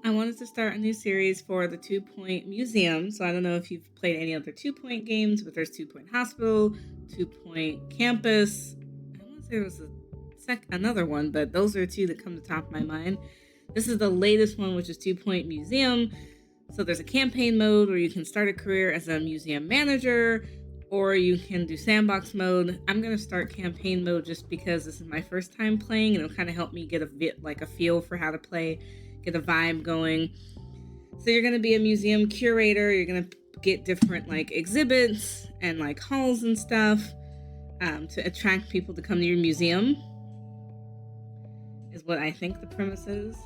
I wanted to start a new series for the Two Point Museum. So I don't know if you've played any other Two Point games, but there's Two Point Hospital, Two Point Campus. I want to say there was another one, but those are two that come to top of my mind. This is the latest one, which is Two Point Museum. So there's a campaign mode where you can start a career as a museum manager, or you can do sandbox mode. I'm going to start campaign mode just because this is my first time playing, and it'll kind of help me get a feel for how to play, get a vibe going. So you're going to be a museum curator. You're going to get different exhibits and halls and stuff to attract people to come to your museum, is what I think the premise is.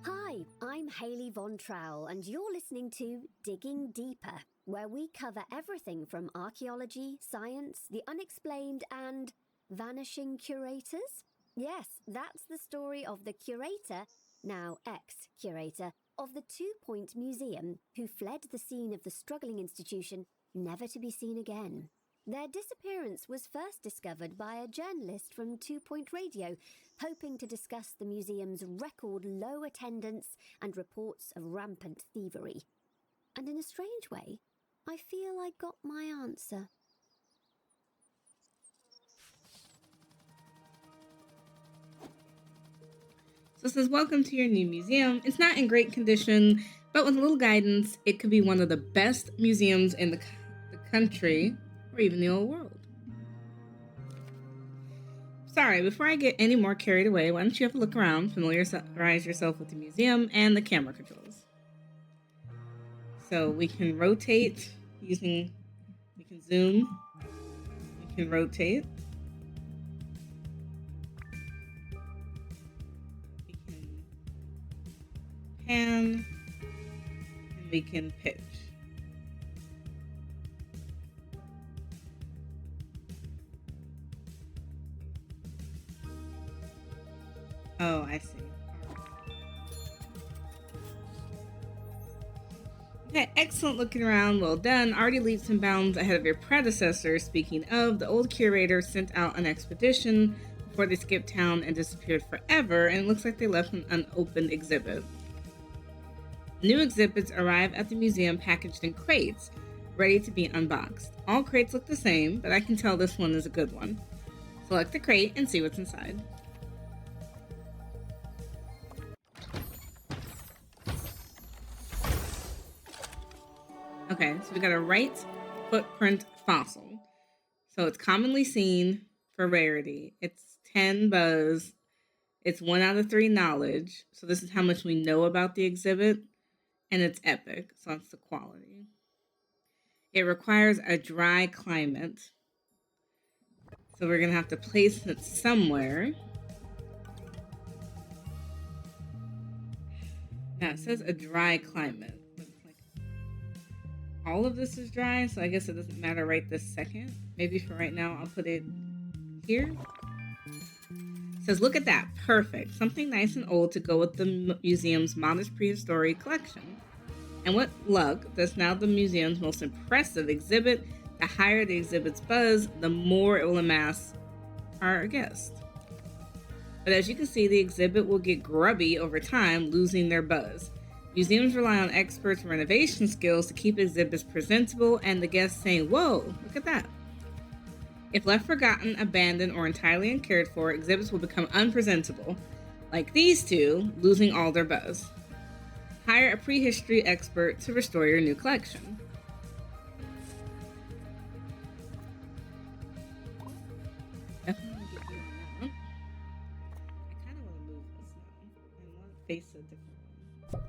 Hi, I'm Hayley Von Trowell, and you're listening to Digging Deeper, where we cover everything from archaeology, science, the unexplained, and vanishing curators. Yes, that's the story of the curator, now ex-curator, of the Two Point Museum, who fled the scene of the struggling institution, never to be seen again. Their disappearance was first discovered by a journalist from Two Point Radio, hoping to discuss the museum's record low attendance and reports of rampant thievery. And in a strange way, I feel I got my answer. So it says, welcome to your new museum. It's not in great condition, but with a little guidance, it could be one of the best museums in the country, or even the old world. Sorry, before I get any more carried away, why don't you have a look around, familiarize yourself with the museum and the camera controls. So we can rotate we can zoom, we can rotate, we can pan, and we can pitch. Oh, I see. Okay, excellent looking around. Well done. Already leaps and bounds ahead of your predecessor. Speaking of, the old curator sent out an expedition before they skipped town and disappeared forever, and it looks like they left an unopened exhibit. New exhibits arrive at the museum packaged in crates, ready to be unboxed. All crates look the same, but I can tell this one is a good one. Select the crate and see what's inside. Okay, so we got a right footprint fossil. So it's commonly seen for rarity. It's 10 buzz. It's 1 out of 3 knowledge. So this is how much we know about the exhibit. And it's epic. So that's the quality. It requires a dry climate. So we're going to have to place it somewhere. Now it says a dry climate. All of this is dry, so I guess it doesn't matter right this second. Maybe for right now, I'll put it here. It says, look at that, perfect. Something nice and old to go with the museum's modest prehistoric collection. And what luck, that's now the museum's most impressive exhibit. The higher the exhibit's buzz, the more it will amass our guests. But as you can see, the exhibit will get grubby over time, losing their buzz. Museums rely on experts' renovation skills to keep exhibits presentable and the guests saying, whoa, look at that. If left forgotten, abandoned, or entirely uncared for, exhibits will become unpresentable, like these two, losing all their buzz. Hire a prehistory expert to restore your new collection. Definitely get doing that. I kind of want to move this now. I want to face a different one.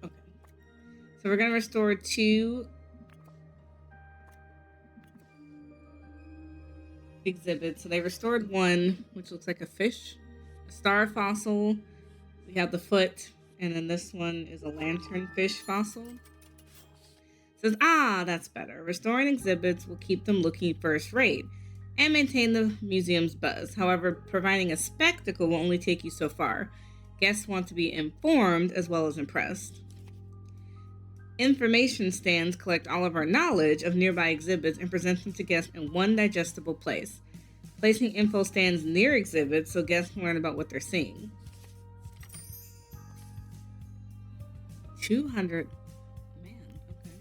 Okay. So we're going to restore 2 exhibits. So they restored 1, which looks like a fish, a star fossil. We have the foot, and then this one is a lanternfish fossil. It says, that's better. Restoring exhibits will keep them looking first rate and maintain the museum's buzz. However, providing a spectacle will only take you so far. Guests want to be informed as well as impressed. Information stands collect all of our knowledge of nearby exhibits and present them to guests in one digestible place. Placing info stands near exhibits so guests can learn about what they're seeing. 200. Man, okay.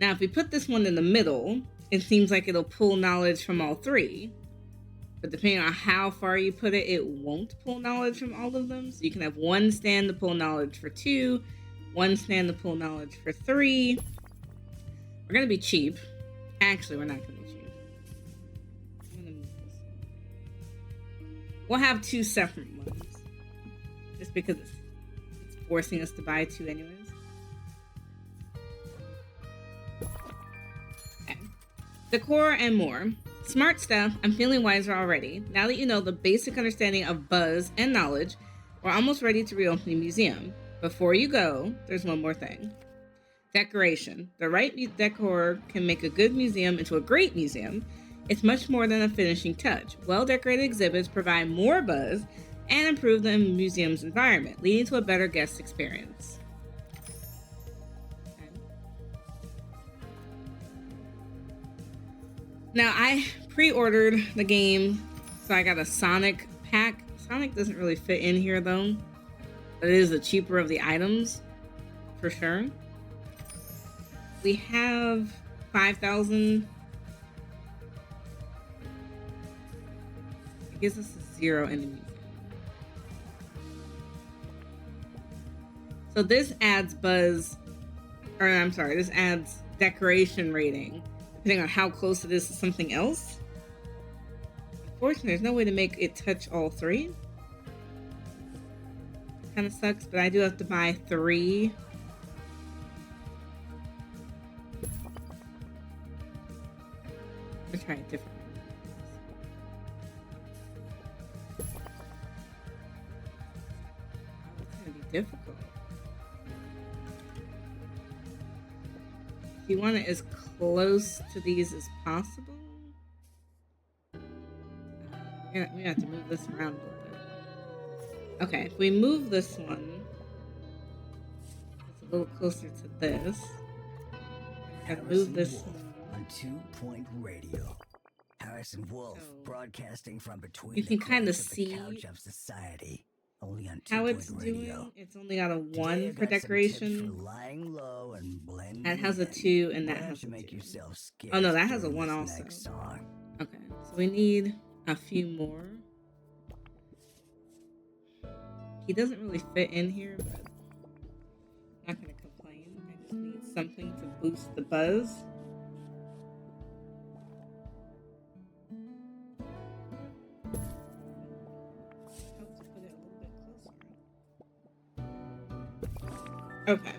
Now, if we put this one in the middle, it seems like it'll pull knowledge from all three. But depending on how far you put it, it won't pull knowledge from all of them. So you can have one stand to pull knowledge for 2, one stand to pull knowledge for 3. We're going to be cheap. Actually, we're not going to be cheap. I'm gonna move this one. We'll have 2 separate ones. Just because it's forcing us to buy 2 anyways. Okay. Decor and more. Smart stuff. I'm feeling wiser already. Now that you know the basic understanding of buzz and knowledge, we're almost ready to reopen the museum. Before you go, there's one more thing. Decoration. The right decor can make a good museum into a great museum. It's much more than a finishing touch. Well-decorated exhibits provide more buzz and improve the museum's environment, leading to a better guest experience. Okay. Now, I pre-ordered the game, so I got a Sonic pack. Sonic doesn't really fit in here, though. But it is the cheaper of the items, for sure. We have 5,000. It gives us a 0 in the museum. So this adds buzz, or I'm sorry, this adds decoration rating, depending on how close it is to something else. Unfortunately, there's no way to make it touch all 3. Kind of sucks, but I do have to buy 3. Let's try a different one. It's gonna be difficult. You want it as close to these as possible. We have to move this around a little bit. Okay, if we move this one, it's a little closer to this. We have to move this one. On 2-Point Radio. Harrison Wolf broadcasting from between you can kind of the see couch of society. Only on how it's Radio. doing. It's only got a Today 1 I for got some tips decoration. for lying low and blending That has a in. 2 and that Why has don't a you make 2. yourself scarce Oh no, that has a during 1 this also. next song. Okay, so we need a few more. He doesn't really fit in here, but I'm not gonna complain. I just need something to boost the buzz. Okay.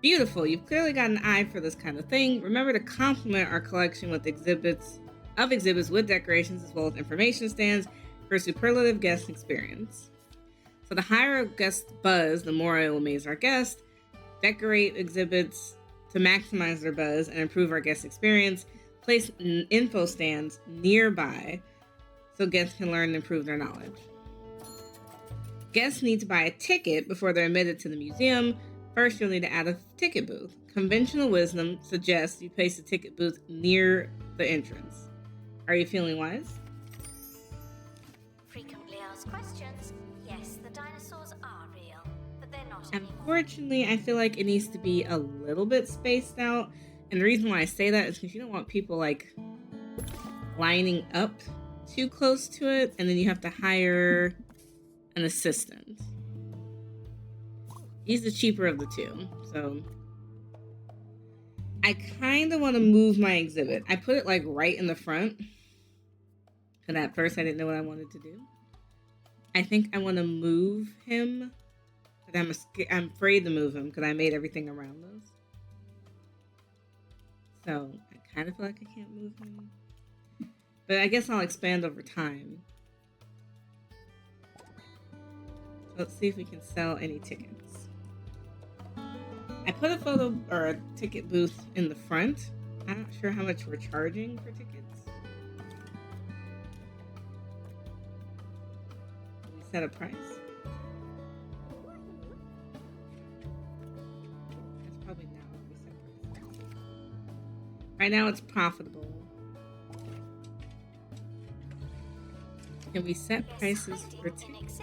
Beautiful. You've clearly got an eye for this kind of thing. Remember to complement our collection with exhibits with decorations as well as information stands for a superlative guest experience. So the higher a guest buzz, the more it will amaze our guests. Decorate exhibits to maximize their buzz and improve our guest experience. Place info stands nearby so guests can learn and improve their knowledge. Guests need to buy a ticket before they're admitted to the museum. First, you'll need to add a ticket booth. Conventional wisdom suggests you place a ticket booth near the entrance. Are you feeling wise? Frequently asked questions. Yes, the dinosaurs are real, but they're not anymore. Unfortunately, I feel like it needs to be a little bit spaced out. And the reason why I say that is because you don't want people like lining up too close to it, and then you have to hire an assistant. He's the cheaper of the 2, so I kind of want to move my exhibit. I put it like right in the front, and at first I didn't know what I wanted to do. I think I want to move him, but I'm afraid to move him because I made everything around those. So I kind of feel like I can't move him, but I guess I'll expand over time. Let's see if we can sell any tickets. I put a photo or a ticket booth in the front. I'm not sure how much we're charging for tickets. Can we set a price? That's Right now it's profitable. Can we set prices for tickets?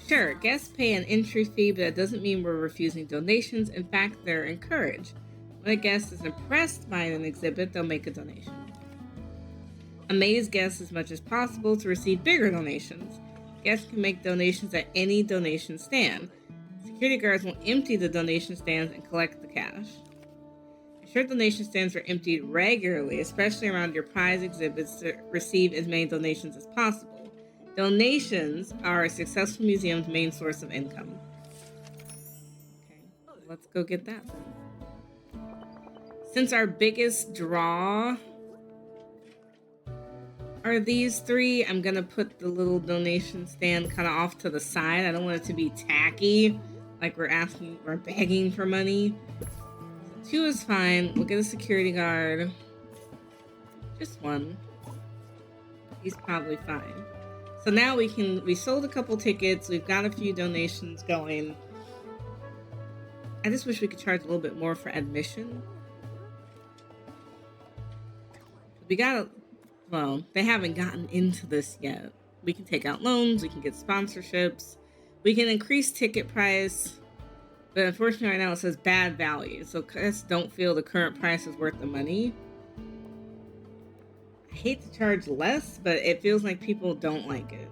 Sure, guests pay an entry fee, but that doesn't mean we're refusing donations. In fact, they're encouraged. When a guest is impressed by an exhibit, they'll make a donation. Amaze guests as much as possible to receive bigger donations. Guests can make donations at any donation stand. Security guards will empty the donation stands and collect the cash. Ensure donation stands are emptied regularly, especially around your prize exhibits, to receive as many donations as possible. Donations are a successful museum's main source of income. Okay, let's go get that then. Since our biggest draw are these three, I'm gonna put the little donation stand kind of off to the side. I don't want it to be tacky, like we're begging for money. So 2 is fine. We'll get a security guard. Just 1. He's probably fine. So now we sold a couple tickets. We've got a few donations going. I just wish we could charge a little bit more for admission. Well, they haven't gotten into this yet. We can take out loans, we can get sponsorships, we can increase ticket price, but unfortunately right now it says bad value, so guests don't feel the current price is worth the money. I hate to charge less, but it feels like people don't like it.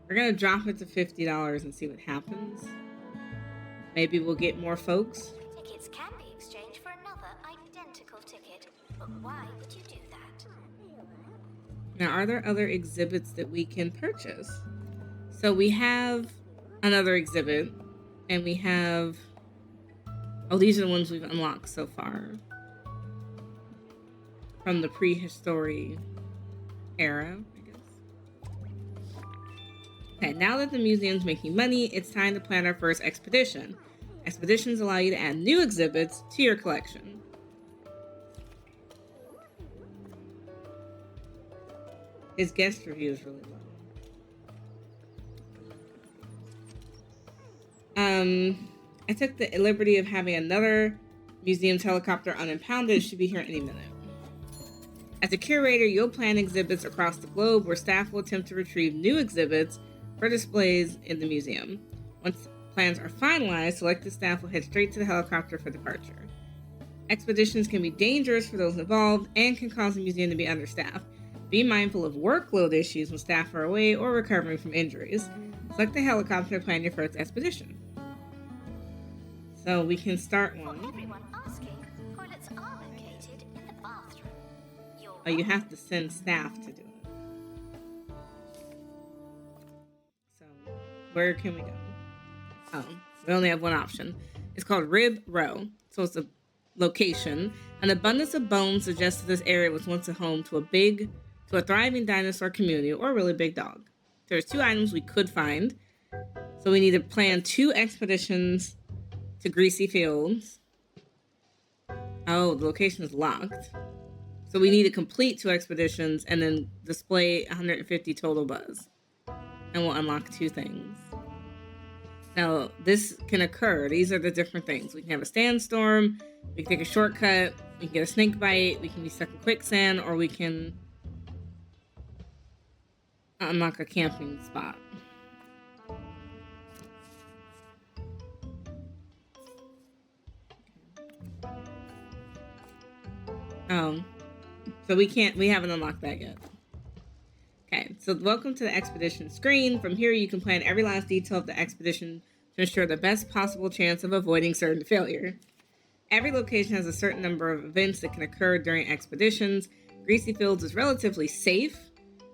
We're gonna drop it to $50 and see what happens. Maybe we'll get more folks. Tickets can be exchanged for another identical ticket, but why would you do that? Now, are there other exhibits that we can purchase? So we have another exhibit, and we have... Oh, these are the ones we've unlocked so far. From the prehistory era, I guess. Okay, now that the museum's making money, it's time to plan our first expedition. Expeditions allow you to add new exhibits to your collection. His guest review is really low. I took the liberty of having another museum's helicopter unimpounded. It should be here any minute. As a curator, you'll plan exhibits across the globe where staff will attempt to retrieve new exhibits for displays in the museum. Once plans are finalized, selected staff will head straight to the helicopter for departure. Expeditions can be dangerous for those involved and can cause the museum to be understaffed. Be mindful of workload issues when staff are away or recovering from injuries. Select the helicopter to plan your first expedition. So we can start one. For everyone asking, toilets are located in the bathroom. Oh, you have to send staff to do it. So where can we go? Oh, we only have one option. It's called Rib Row. So it's a location. An abundance of bones suggests that this area was once a home to a thriving dinosaur community or a really big dog. There's 2 items we could find. So we need to plan 2 expeditions to Greasy Fields. Oh, the location is locked. So we need to complete 2 expeditions and then display 150 total buzz. And we'll unlock 2 things. Now, this can occur. These are the different things. We can have a sandstorm, we can take a shortcut, we can get a snake bite, we can be stuck in quicksand, or we can unlock a camping spot. So we haven't unlocked that yet. Okay, so welcome to the expedition screen. From here, you can plan every last detail of the expedition to ensure the best possible chance of avoiding certain failure. Every location has a certain number of events that can occur during expeditions. Greasy Fields is relatively safe,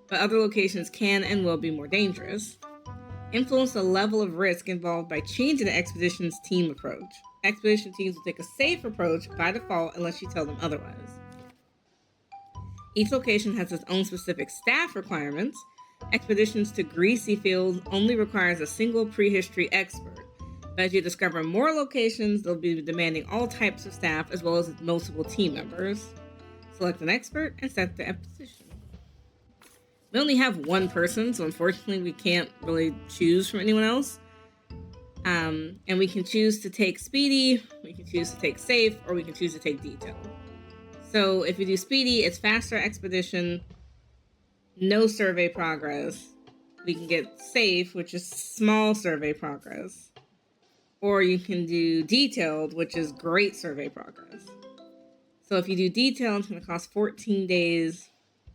but other locations can and will be more dangerous. Influence the level of risk involved by changing the expedition's team approach. Expedition teams will take a safe approach by default unless you tell them otherwise. Each location has its own specific staff requirements. Expeditions to Greasy Fields only requires a single prehistory expert. But as you discover more locations, they'll be demanding all types of staff as well as multiple team members. Select an expert and set the expedition. We only have 1 person, so unfortunately we can't really choose from anyone else. And we can choose to take Speedy, we can choose to take safe, or we can choose to take detail. So if you do speedy, it's faster expedition, no survey progress. We can get safe, which is small survey progress. Or you can do detailed, which is great survey progress. So if you do detailed, it's going to cost 14 days.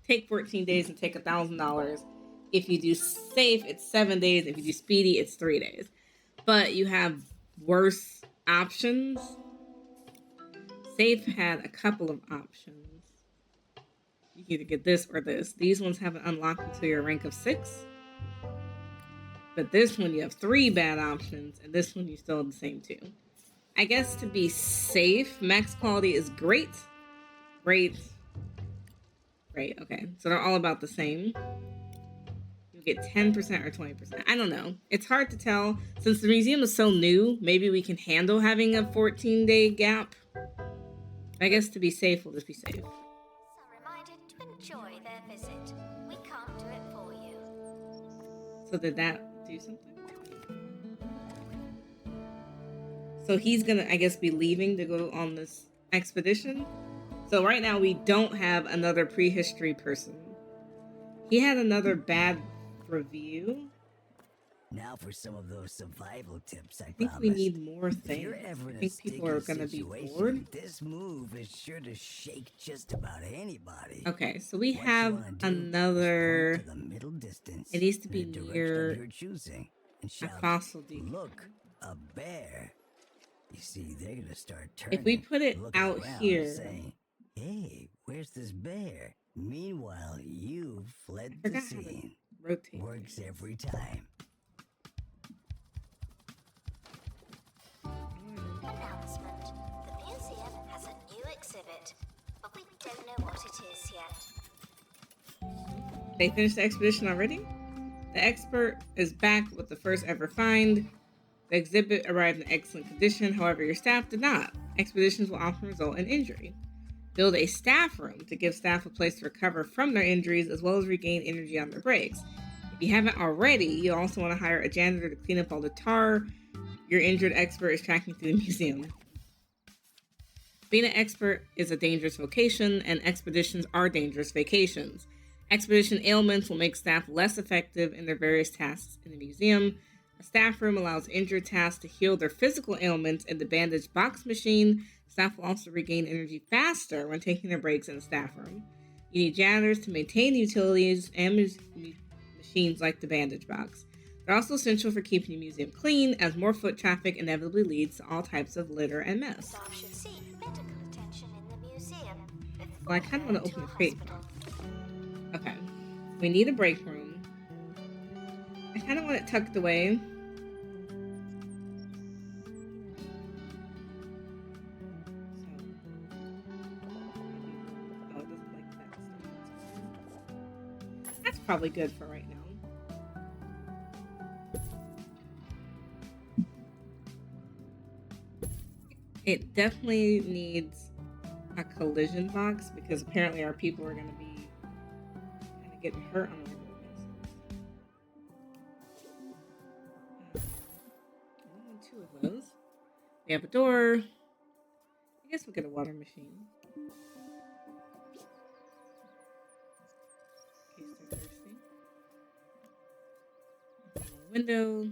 Take 14 days and take $1,000. If you do safe, it's 7 days. If you do speedy, it's 3 days. But you have worse options. Safe had a couple of options. You can either get this or this. These ones haven't unlocked until your rank of 6. But this one, you have 3 bad options. And this one, you still have the same 2. I guess to be safe, max quality is great. Great. Great. Okay. So they're all about the same. You get 10% or 20%. I don't know. It's hard to tell. Since the museum is so new, maybe we can handle having a 14-day gap. I guess to be safe, we'll just be safe. Are reminded to enjoy their visit. We can't do it for you. So did that do something? So he's gonna, I guess, be leaving to go on this expedition. So right now we don't have another prehistory person. He had another bad review. Now for some of those survival tips I think promised. we need more If things. you're ever in I a think people are sticky gonna be situation, bored. This move is sure to shake just about anybody. Okay, so we What you have wanna do another. is point to the middle distance It needs to in be the direction near of your choosing and a shout, fossil decay. "Look, a bear." You see, they're gonna start turning. If we put it looking out around, here, saying, "Hey, where's this bear?" Meanwhile, you've fled I the forgot how to scene. rotate. Works every time. Announcement. The museum has a new exhibit, but we don't know what it is yet. They finished the expedition already? The expert is back with the first ever find. The exhibit arrived in excellent condition, however, your staff did not. Expeditions will often result in injury. Build a staff room to give staff a place to recover from their injuries as well as regain energy on their breaks. If you haven't already, you also want to hire a janitor to clean up all the tar your injured expert is tracking through the museum. Being an expert is a dangerous vocation, and expeditions are dangerous vacations. Expedition ailments will make staff less effective in their various tasks in the museum. A staff room allows injured tasks to heal their physical ailments in the bandage box machine. Staff will also regain energy faster when taking their breaks in the staff room. You need janitors to maintain utilities and machines like the bandage box. They're also essential for keeping the museum clean, as more foot traffic inevitably leads to all types of litter and mess. Staff should seek medical attention in the museum. Well, I kind of want to open the crate. Hospital. Okay. We need a break room. I kind of want it tucked away. Oh, it doesn't like that stuff. That's probably good for right now. It definitely needs a collision box because apparently our people are going to be kind of getting hurt on a regular basis. I want 2 of those. We have a door. I guess we'll get a water machine. In case they're thirsty. Window.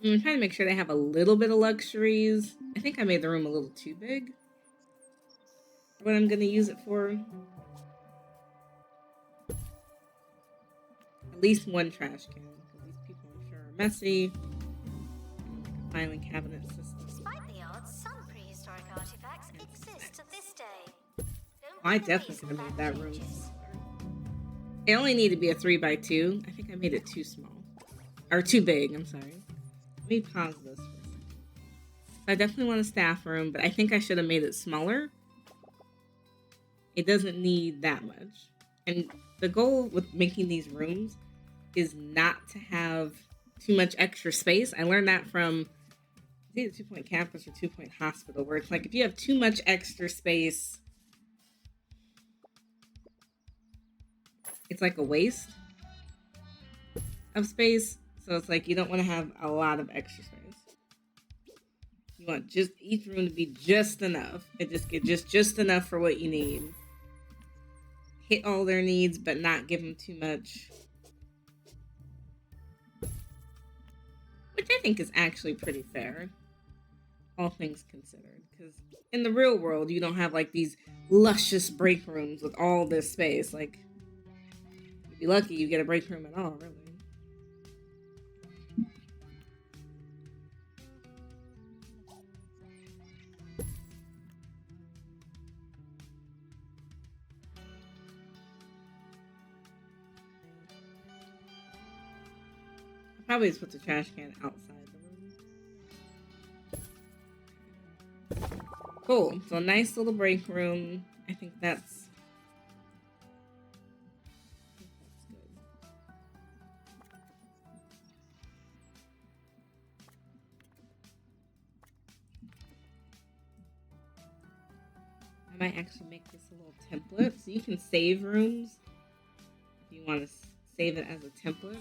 I'm trying to make sure they have a little bit of luxuries. I think I made the room a little too big for what I'm going to use it for. At least 1 trash can, because these people I'm sure are messy. Like a filing cabinet system. Despite the odds, some prehistoric artifacts exist to this day. Don't I be definitely amazed could have if made that room changes. smaller. It only needed to be a 3x2. I think I made it too small. Or too big, I'm sorry. Let me pause this for a second. I definitely want a staff room, but I think I should have made it smaller. It doesn't need that much. And the goal with making these rooms is not to have too much extra space. I learned that from either 2 Point Campus or 2 Point Hospital, where it's like if you have too much extra space, it's like a waste of space. So it's like you don't want to have a lot of extra space. You want just each room to be just enough. It just get just enough for what you need. Hit all their needs, but not give them too much. Which I think is actually pretty fair, all things considered. Because in the real world, you don't have like these luscious break rooms with all this space. Like, you'd be lucky you get a break room at all, really. Probably just put the trash can outside the room. Cool. So a nice little break room. I think that's good. I might actually make this a little template so you can save rooms if you want to save it as a template.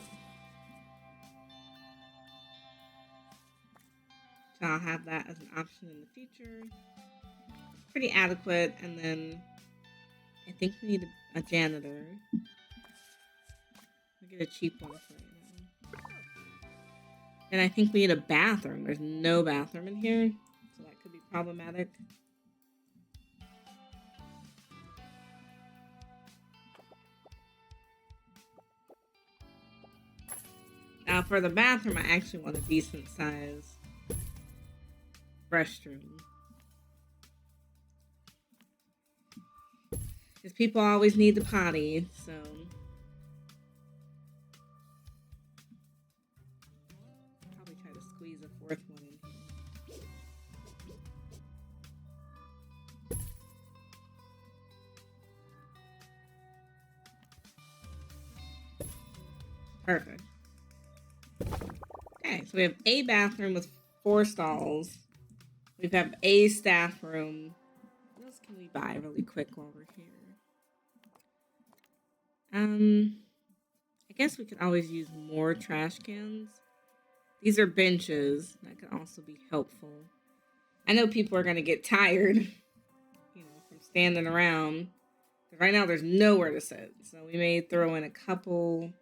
So I'll have that as an option in the future. Pretty adequate. And then I think we need a janitor. I'll get a cheap one for right now. And I think we need a bathroom. There's no bathroom in here, so that could be problematic. Now for the bathroom, I actually want a decent size restroom. Because people always need the potty, so. Probably try to squeeze a fourth one in here. Perfect. Okay, so we have a bathroom with 4 stalls. We have a staff room. What else can we buy really quick while we're here? I guess we could always use more trash cans. These are benches. That could also be helpful. I know people are going to get tired, from standing around. But right now, there's nowhere to sit. So we may throw in a couple.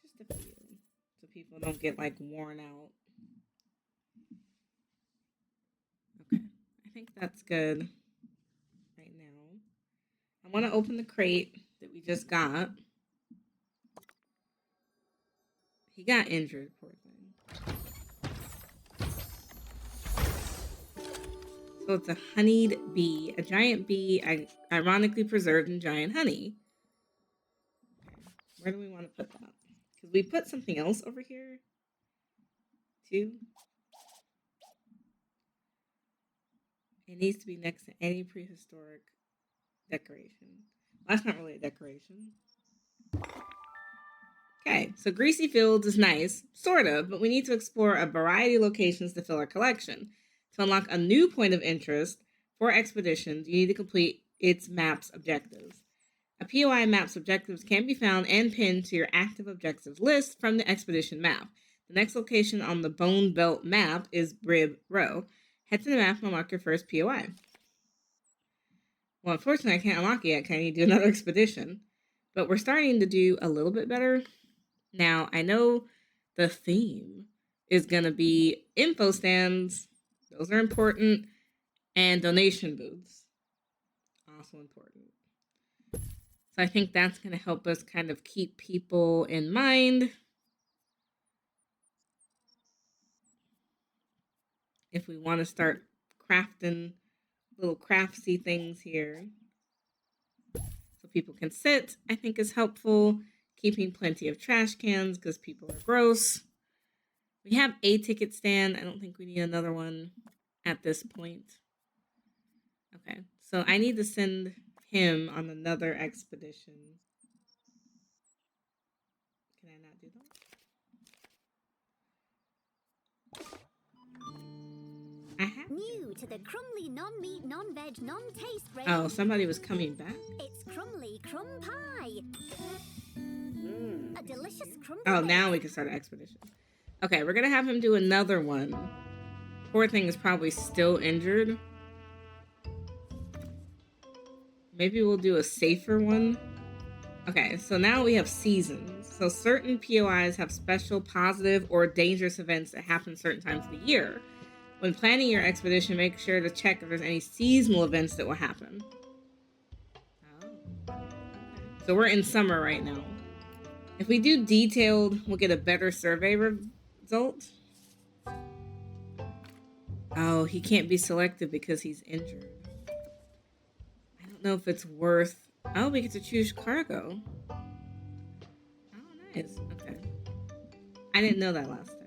Just a few. So people don't get, worn out. Okay. I think that's good right now. I want to open the crate that we just got. He got injured, poor thing. So it's a honeyed bee, a giant bee, ironically preserved in giant honey. Okay. Where do we want to put that? Because we put something else over here, too. It needs to be next to any prehistoric decoration. Well, that's not really a decoration. Okay, so Greasy Fields is nice, sort of, but we need to explore a variety of locations to fill our collection. To unlock a new point of interest for expeditions, you need to complete its map's objectives. A POI map's objectives can be found and pinned to your active objectives list from the expedition map. The next location on the Bone Belt map is Brib Row. Head to the map and unlock your first POI. Well, unfortunately, I can't unlock it yet because I need to do another expedition. But we're starting to do a little bit better. Now, I know the theme is going to be info stands. Those are important. And donation booths. Also important. So I think that's going to help us kind of keep people in mind. If we want to start crafting little craftsy things here. So people can sit, I think is helpful. Keeping plenty of trash cans because people are gross. We have a ticket stand. I don't think we need another one at this point. Okay, so I need to send him on another expedition. Can I not do that? I have New to the Crumly non-meat, non-veg, non-taste range. Oh, somebody was coming back? It's Crumly Crumb Pie. A delicious crumbly Oh, bake. now we can start an expedition. Okay, we're gonna have him do another one. Poor thing is probably still injured. Maybe we'll do a safer one. Okay, so now we have seasons. So certain POIs have special positive or dangerous events that happen certain times of the year. When planning your expedition, make sure to check if there's any seasonal events that will happen. Oh. Okay. So we're in summer right now. If we do detailed, we'll get a better survey result. Oh, he can't be selected because he's injured. I don't know if it's worth... Oh, we get to choose cargo. Oh, nice. Okay. I didn't know that last time.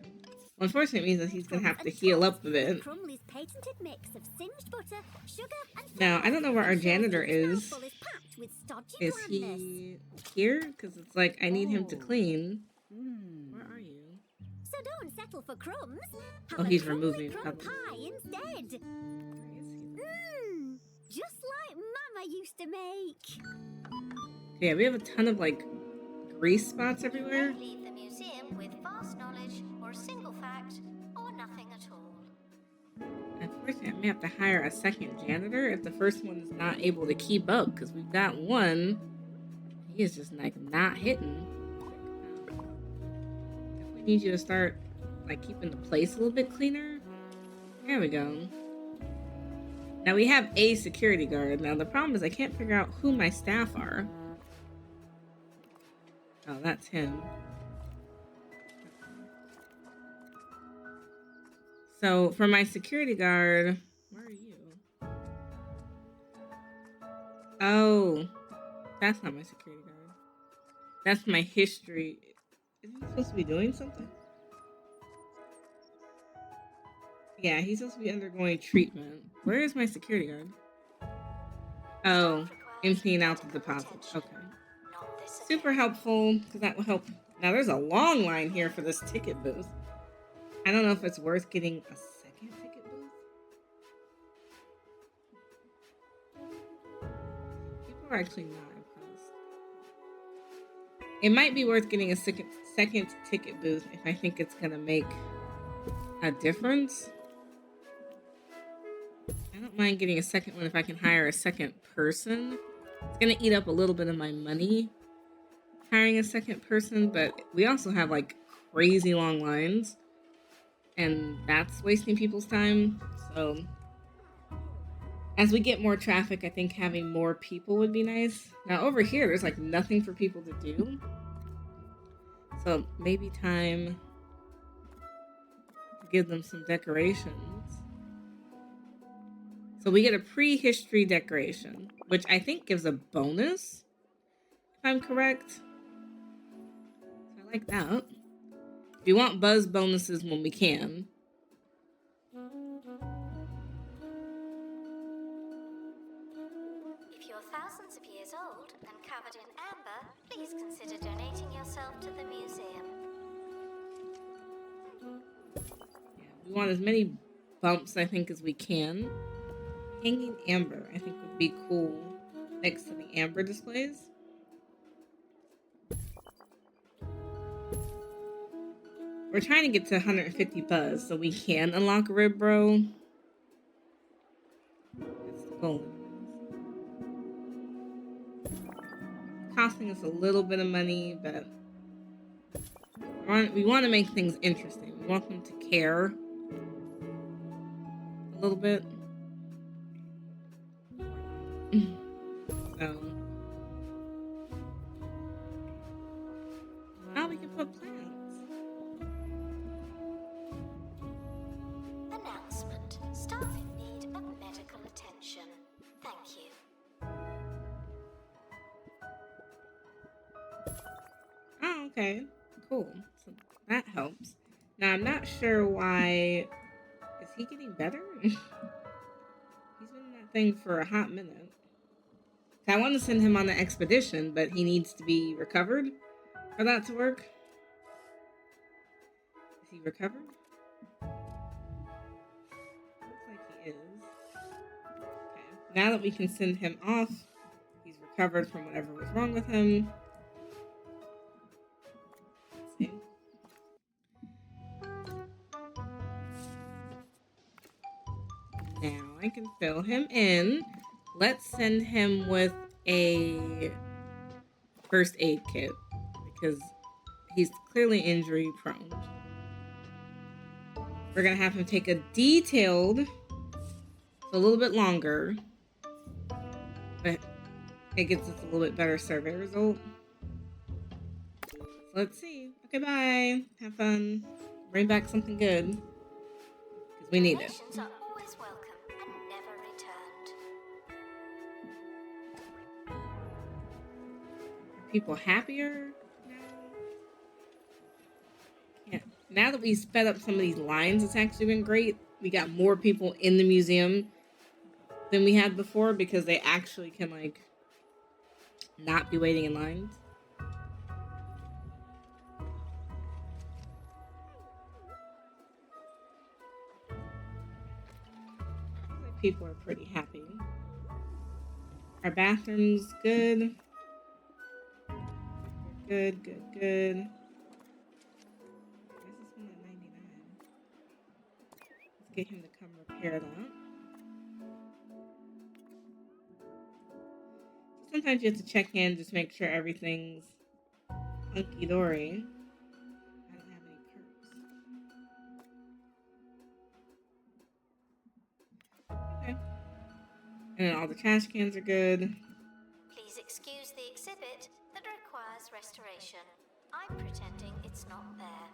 Well, unfortunately, it means that he's going to have to heal up a bit. Crumbly's patented mix of singed butter, sugar, and Now, I don't know where our janitor is. mouthful packed with stodgy Is blandness. he here? Because it's like, I need him to clean. Where are you? So don't settle for crumbs. Have Oh, a he's crumbly removing crumb others. pie instead. Where is he? Just like Mama used to make. Yeah, we have a ton of like grease spots You everywhere. may leave the museum with vast knowledge or a single fact or nothing at all. Unfortunately, I may have to hire a second janitor if the first one is not able to keep up, because we've got one. He is just like not hitting. We need you to start like keeping the place a little bit cleaner. There we go. Now we have a security guard. Now the problem is I can't figure out who my staff are. Oh, that's him. So for my security guard, where are you? Oh, that's not my security guard. That's my history. Isn't he supposed to be doing something? Yeah, he's supposed to be undergoing treatment. Where is my security guard? Oh, emptying out the deposits. Okay. Not this Super helpful, because that will help. Now, there's a long line here for this ticket booth. I don't know if it's worth getting a second ticket booth. People are actually not impressed. It might be worth getting a second ticket booth if I think it's going to make a difference. I don't mind getting a second one if I can hire a second person. It's going to eat up a little bit of my money hiring a second person, but we also have like crazy long lines, and that's wasting people's time. So as we get more traffic, I think having more people would be nice. Now over here, there's like nothing for people to do. So maybe time to give them some decorations. So we get a pre-history decoration, which I think gives a bonus, if I'm correct. So I like that. We want buzz bonuses when we can. If you're thousands of years old and covered in amber, please consider donating yourself to the museum. Yeah, we want as many bumps, I think, as we can. Hanging amber, I think, would be cool next to the amber displays. We're trying to get to 150 buzz so we can unlock Rib Bro. That's the goal. Costing us a little bit of money, but we want to make things interesting. We want them to care a little bit. So, now we can put plants. Announcement. Staff in need of medical attention. Thank you. Oh, okay. Cool. So that helps. Now, I'm not sure why... Is he getting better? He's been in that thing for a hot minute. I want to send him on the expedition, but he needs to be recovered for that to work. Is he recovered? Looks like he is. Okay. Now that we can send him off, he's recovered from whatever was wrong with him. Now I can fill him in. Let's send him with a first aid kit because he's clearly injury prone. We're going to have him take a detailed, so a little bit longer, but it gives us a little bit better survey result. So let's see. Okay, bye. Have fun. Bring back something good because we need it. Donations are always welcome and never returned. Are people happier now? Yeah. Now that we sped up some of these lines, it's actually been great. We got more people in the museum than we had before because they actually can like not be waiting in lines. People are pretty happy. Our bathroom's good. Good. Why is this one at 99? Let's get him to come repair that. Sometimes you have to check in, just make sure everything's hunky-dory. I don't have any perks. Okay. And then all the trash cans are good. Please excuse the exhibit that requires restoration. I'm pretending it's not there.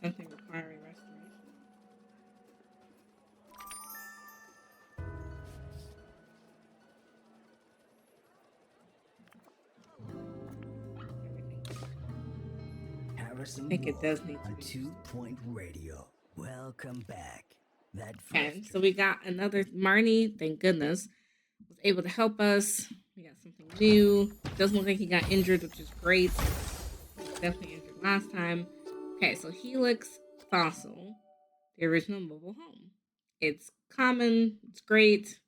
Something requiring restoration. Harrison I think it Wolf does need to on be. 2-Point Radio. Welcome back. That Okay, first so we got another Marnie, thank goodness, was able to help us. We got something new. Doesn't look like he got injured, which is great. He was definitely injured last time. Okay, so Helix Fossil, the original mobile home. It's common, it's great.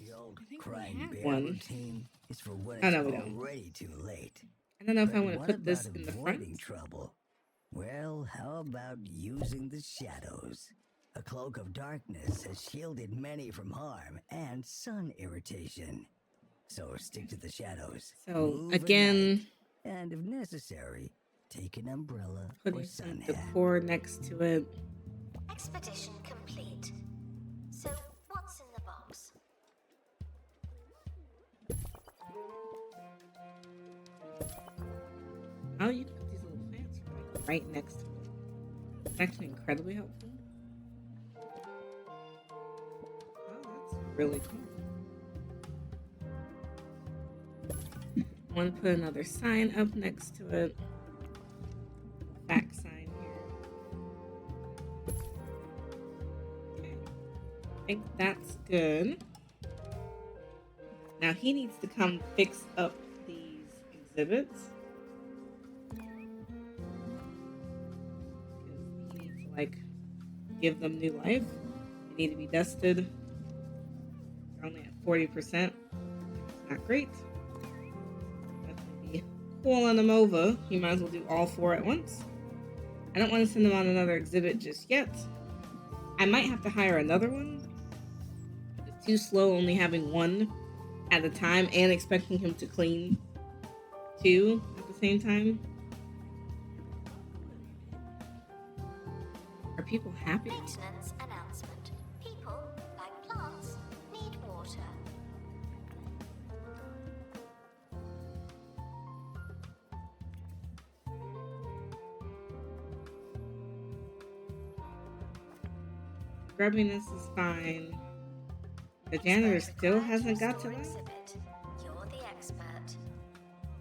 The old I think we crying have bear one. routine is for when Oh, it's no, we don't. already too late. I don't know if I But want to what put this about in the front. avoiding trouble? Well, how about using the shadows? A cloak of darkness has shielded many from harm and sun irritation. So stick to the shadows. So Move at again, night, and if necessary, take an umbrella or putting some sun hat. decor next to it. Expedition complete. So, what's in the box? Oh, you can put these little plants right next to it. It's actually incredibly helpful. Oh, that's really cool. I want to put another sign up next to it. Back sign here. Okay. I think that's good. Now he needs to come fix up these exhibits. Because he needs to like give them new life. They need to be dusted. They're only at 40%. It's not great. Definitely be pulling them over. You might as well do all 4 at once. I don't want to send them on another exhibit just yet. I might have to hire another one. It's too slow only having one at a time and expecting him to clean 2 at the same time. Are people happy? Maintenance announcement. People, like plants, need water. Grubbiness is fine. The janitor still hasn't got to that. Exhibit. You're the expert.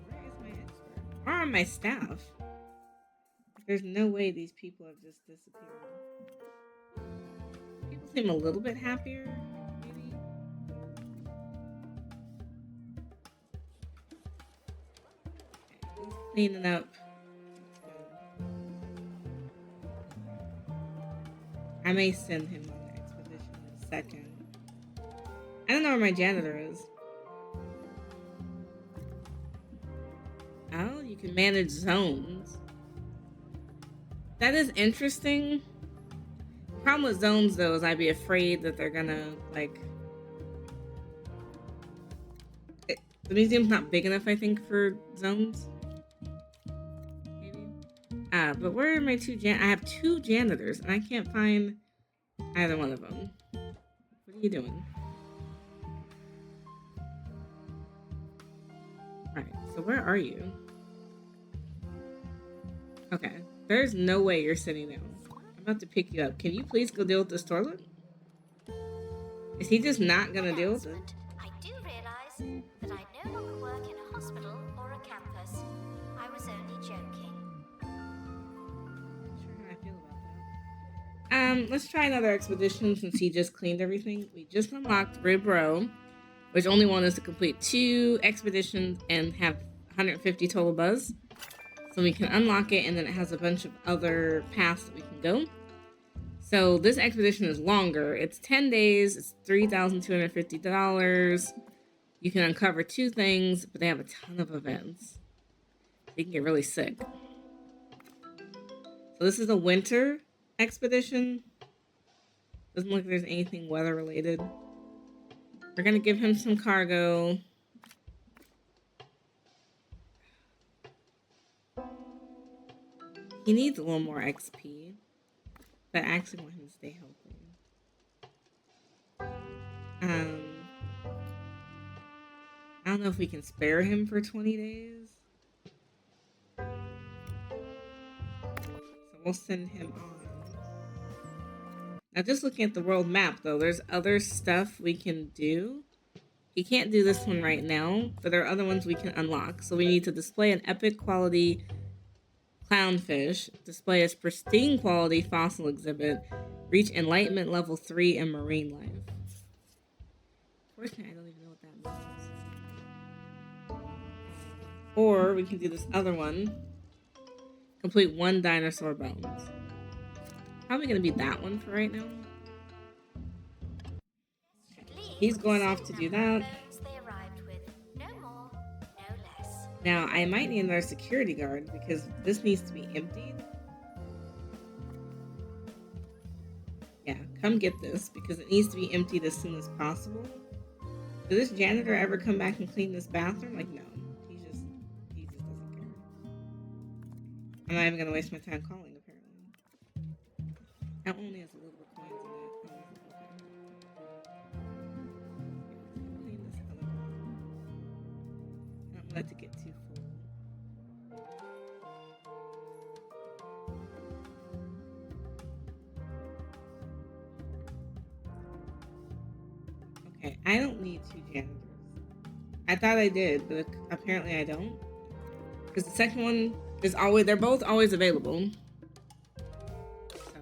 Where is my expert? Where are my staff? There's no way these people have just disappeared. People seem a little bit happier, maybe. Okay, he's cleaning up. I may send him on the expedition in a second. I don't know where my janitor is. Oh, you can manage zones. That is interesting. Problem with zones though is I'd be afraid that they're gonna like. The museum's not big enough, I think, for zones. Maybe. But where are my two I have two janitors, and I can't find either one of them. What are you doing? Right. So where are you? Okay. There's no way you're sitting down. I'm about to pick you up. Can you please go deal with this toilet? Is he just not gonna deal with it? I do realize that I no longer work in a hospital or a campus. I was only joking. Not sure how I feel about that. Let's try another expedition since he just cleaned everything. We just unlocked Rib Row, which only want us to complete 2 expeditions and have 150 total buzz. So we can unlock it, and then it has a bunch of other paths that we can go. So this expedition is longer. It's 10 days. It's $3,250. You can uncover 2 things, but they have a ton of events. You can get really sick. So this is a winter expedition. Doesn't look like there's anything weather related. We're going to give him some cargo. He needs a little more XP. But I actually want him to stay healthy. I don't know if we can spare him for 20 days. So we'll send him on. Now, just looking at the world map, though, there's other stuff we can do. He can't do this one right now, but there are other ones we can unlock. So we need to display an epic quality clownfish, display a pristine quality fossil exhibit, reach enlightenment level 3 in marine life. Unfortunately, I don't even know what that means. Or we can do this other one. Complete 1 dinosaur bones. Probably going to be that one for right now. He's going off to do that. Now, I might need another security guard because this needs to be emptied. Yeah, come get this because it needs to be emptied as soon as possible. Did this janitor ever come back and clean this bathroom? Like, no. He just doesn't care. I'm not even going to waste my time calling, apparently. That only has a little bit of coins in it. Clean this other one. I don't want it to get too full. Okay, I don't need 2 janitors. I thought I did, but apparently I don't. Because the second one is always, they're both always available. So,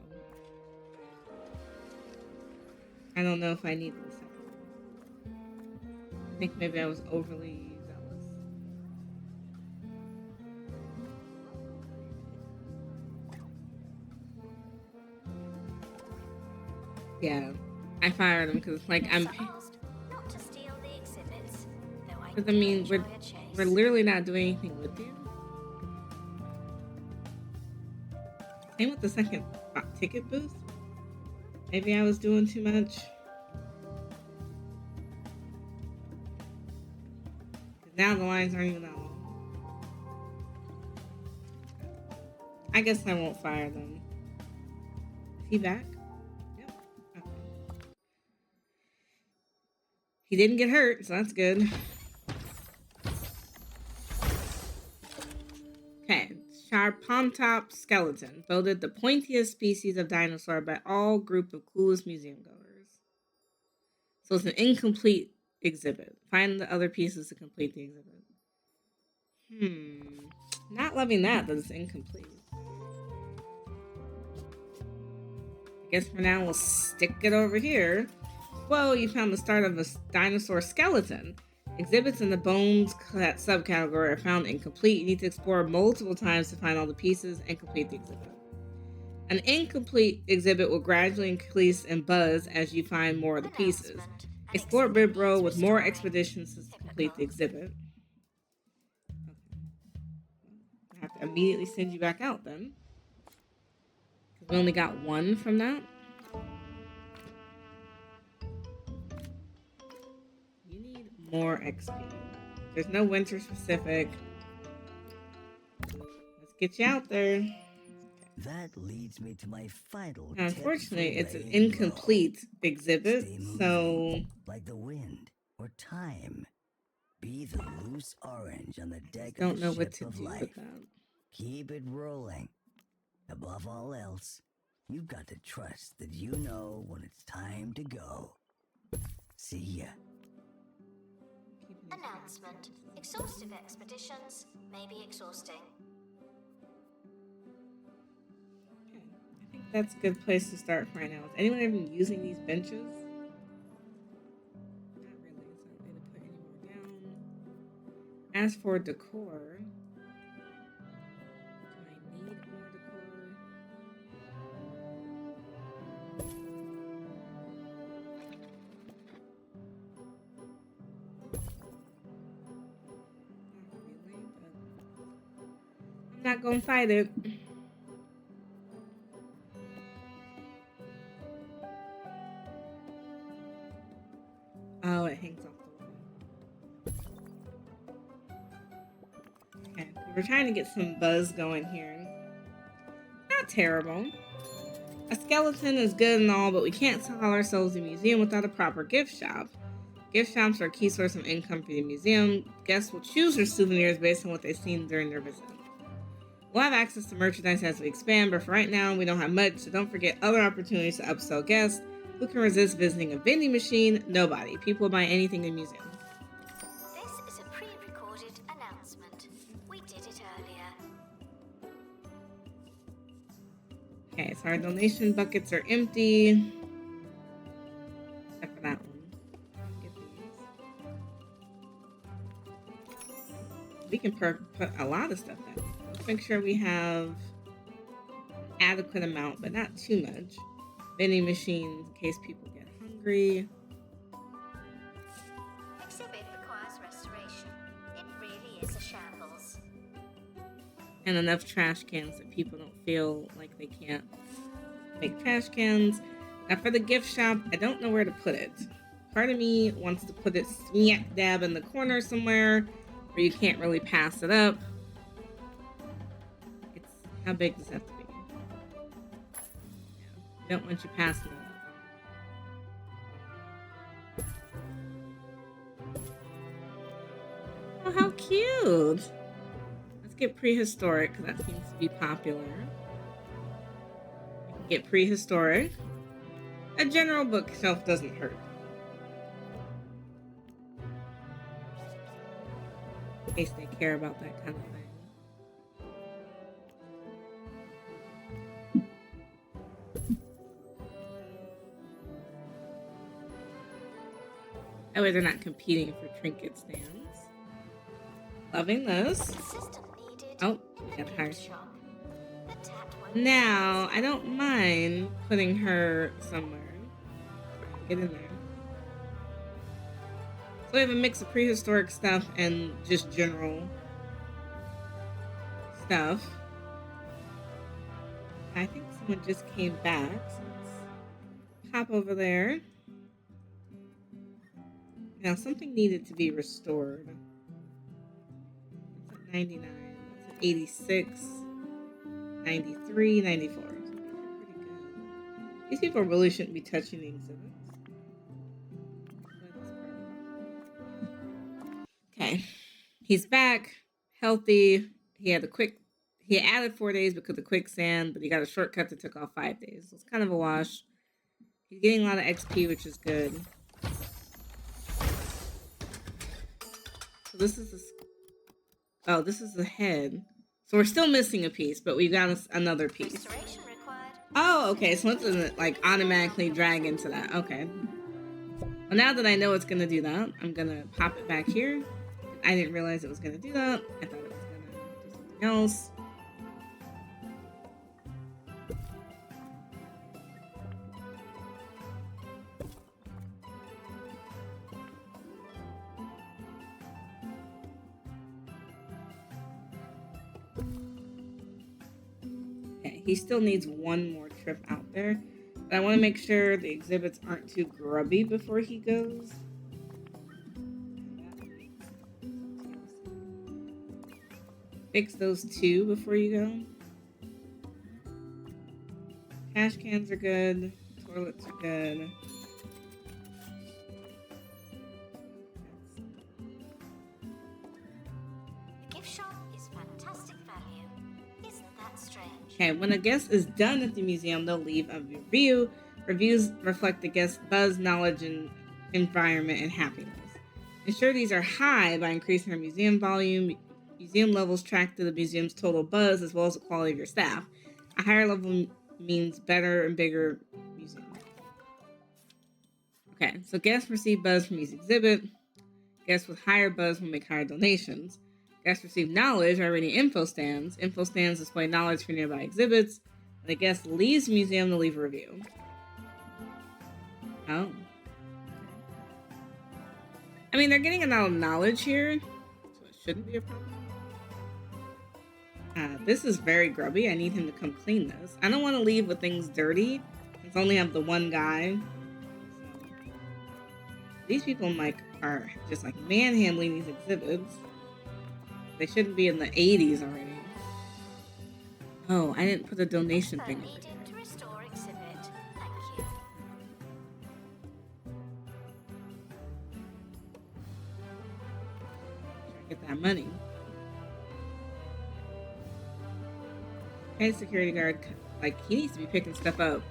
I don't know if I need the second one. I think maybe I was overly zealous. Yeah, I fired him because like I'm. Because I mean, we're literally not doing anything with you. Same with the second ticket booth. Maybe I was doing too much. Now the lines aren't even that long. I guess I won't fire them. Is he back? Yep. Okay. He didn't get hurt, so that's good. Okay. Charpentop skeleton. Voted the pointiest species of dinosaur by all group of coolest museum goers. So it's an incomplete exhibit. Find the other pieces to complete the exhibit. Not loving that it's incomplete. I guess for now we'll stick it over here. Whoa, you found the start of a dinosaur skeleton. Exhibits in the bones subcategory are found incomplete. You need to explore multiple times to find all the pieces and complete the exhibit. An incomplete exhibit will gradually increase in buzz as you find more of the pieces. Explore Rib Row with more expeditions to complete the exhibit. I have to immediately send you back out then. We only got 1 from that. more XP. There's no winter specific. Let's get you out there. That leads me to my final Now, tip unfortunately, for it's an laying low. incomplete exhibit, Stay moving, so like the wind or time. Be the loose orange on the deck don't of know the what ship to of do life. with that. Keep it rolling. Above all else, you've got to trust that you know when it's time to go. See ya. Announcement. Exhaustive expeditions may be exhausting. Okay. I think that's a good place to start for right now. Is anyone even using these benches? Not really. Is there a way to put any more down? As for decor, do I need more decor? Not really, but I'm not gonna fight it. Oh, it hangs off the wall. Okay, we're trying to get some buzz going here. Not terrible. A skeleton is good and all, but we can't sell ourselves a museum without a proper gift shop. Gift shops are a key source of income for the museum. Guests will choose their souvenirs based on what they've seen during their visit. We'll have access to merchandise as we expand, but for right now, we don't have much, so don't forget other opportunities to upsell guests. Who can resist visiting a vending machine? Nobody. People buy anything in museums. This is a pre-recorded announcement. We did it earlier. Okay, so our donation buckets are empty. Except for that one. Get these. We can put a lot of stuff in. Let's make sure we have adequate amount, but not too much. Vending machines in case people get hungry. Exhibit requires restoration. It really is a shambles. And enough trash cans that people don't feel like they can't make trash cans. Now for the gift shop, I don't know where to put it. Part of me wants to put it smack dab in the corner somewhere where you can't really pass it up. It's how big does that have to be? Yeah, don't want you passing it up. Oh, how cute! Let's get prehistoric because that seems to be popular. We can get prehistoric. A general bookshelf doesn't hurt. In case they care about that kind of thing. That way they're not competing for trinket stands. Loving this. Assistant needed Oh, in we the got to hire gift someone. shop. The tat won't Now, I don't mind putting her somewhere. Get in there. So we have a mix of prehistoric stuff and just general stuff. I think someone just came back. So let's pop over there. Now, something needed to be restored. That's at 99. That's at 86. 93, 94. So pretty good. These people really shouldn't be touching the exhibits. Okay. He's back, healthy. He added 4 days because of quicksand, but he got a shortcut that took off 5 days. So it's kind of a wash. He's getting a lot of XP, which is good. So this is the head. So we're still missing a piece, but we got another piece. restoration required. Oh, okay. So it doesn't like automatically drag into that. Okay. Well, now that I know it's gonna do that, I'm gonna pop it back here. I didn't realize it was gonna do that. I thought it was gonna do something else. Okay, he still needs one more trip out there. But I want to make sure the exhibits aren't too grubby before he goes. That Fix those two before you go. Trash cans are good. Toilets are good. The gift shop is fantastic value. Isn't that strange? Okay, when a guest is done at the museum, they'll leave a review. Reviews reflect the guest's buzz, knowledge, and environment and happiness. Ensure these are high by increasing your museum volume. Museum levels track to the museum's total buzz as well as the quality of your staff. A higher level means better and bigger museum. Okay, so guests receive buzz from each exhibit. Guests with higher buzz will make higher donations. Guests receive knowledge are already info stands. Info stands display knowledge for nearby exhibits. When the guest leaves the museum, they'll leave a review. Oh. I mean, they're getting a lot of knowledge here, so it shouldn't be a problem. This is very grubby. I need him to come clean this. I don't want to leave with things dirty. Since I only have the one guy. So, these people are just manhandling these exhibits. They shouldn't be in the 80s already. Oh, I didn't put a donation thing over Needed here. to restore exhibit. Thank you. Get that money. Okay, security guard, he needs to be picking stuff up.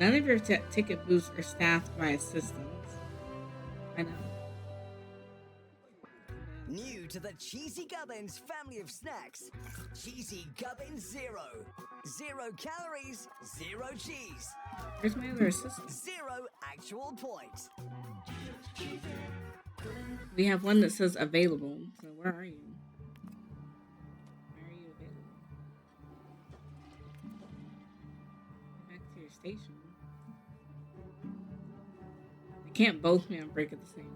None of your ticket booths are staffed by assistants. I know. New to the Cheesy Gubbins family of snacks. Cheesy Gubbins Zero. 0 calories, 0 cheese. Where's my other assistant? 0 actual points. We have one that says available. So where are you? Where are you available? Back to your station. They can't both be on break at the same time.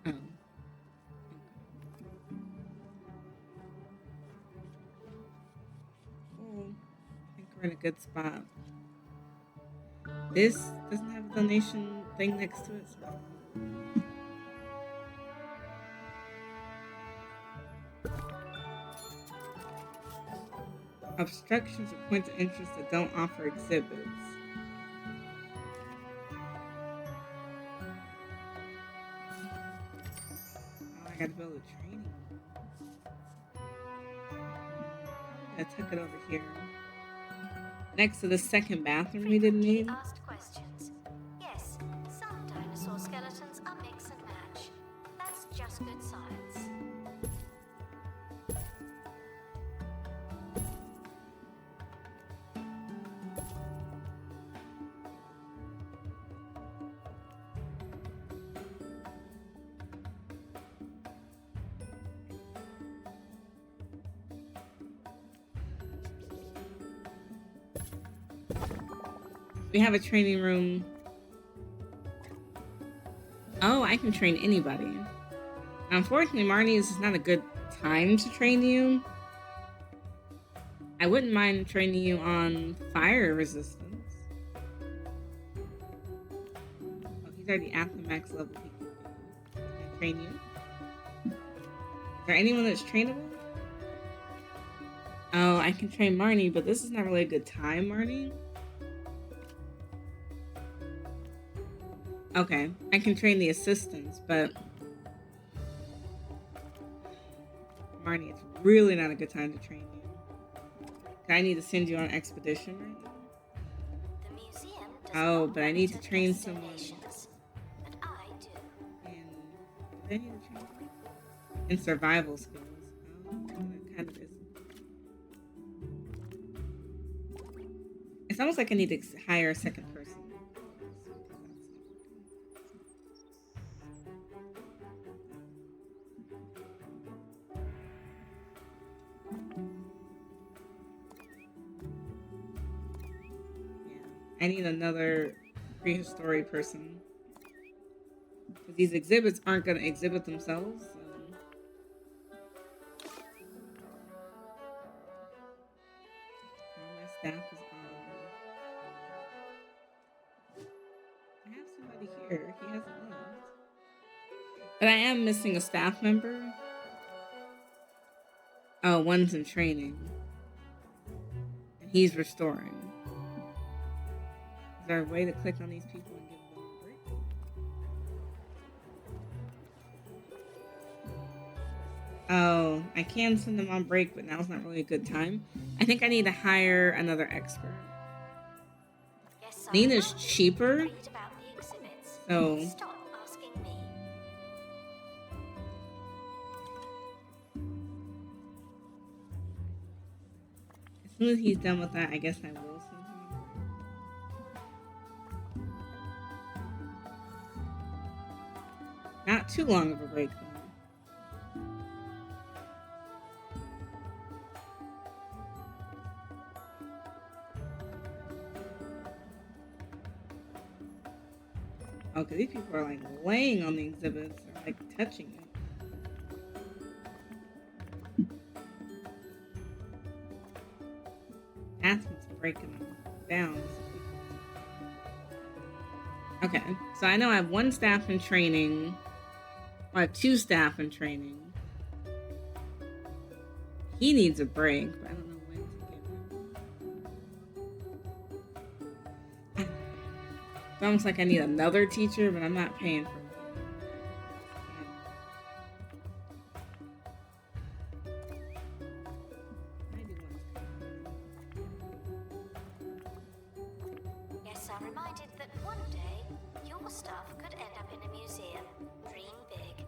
So. Oh. I think we're in a good spot. This doesn't have a donation thing next to it. So. Obstructions or points of interest that don't offer exhibits. Oh, I gotta build a training. I took it over here. Next to the second bathroom we didn't need. Asked questions. Yes, some dinosaur skeletons are mix and match. That's just good science. We have a training room. Oh, I can train anybody. Unfortunately, Marnie, this is not a good time to train you. I wouldn't mind training you on fire resistance. Oh, he's already at the max level. Can I train you? Is there anyone that's trainable? Oh, I can train Marnie, but this is not really a good time, Marnie. Okay, I can train the assistants, but Marnie, it's really not a good time to train you. I need to send you on expedition right now. The museum does Oh, not but I need to monitor train guest someone. donations, but I do. And do I need to train in survival skills? Oh, that kind of is. It's almost like I need to hire a second person. I need another prehistory person. Because these exhibits aren't going to exhibit themselves. So. All my staff is on. But I am missing a staff member. Oh, one's in training. And he's restoring. Is there a way to click on these people and give them a break? Oh, I can send them on break, but now's not really a good time. I think I need to hire another expert. Yes, Nina's cheaper. Read about the exhibits. So Stop asking me. as soon as he's done with that, I guess I will send him a break. Not too long of a break, though. Oh, because these people are like laying on the exhibits or like touching it. That's what's breaking them down. Okay, so I know I have one staff in training. I have two staff in training. He needs a break, but I don't know when to give him. It's almost like I need another teacher, but I'm not paying for it. Yes, I'm reminded that one day your stuff could end up in a museum. Dream big.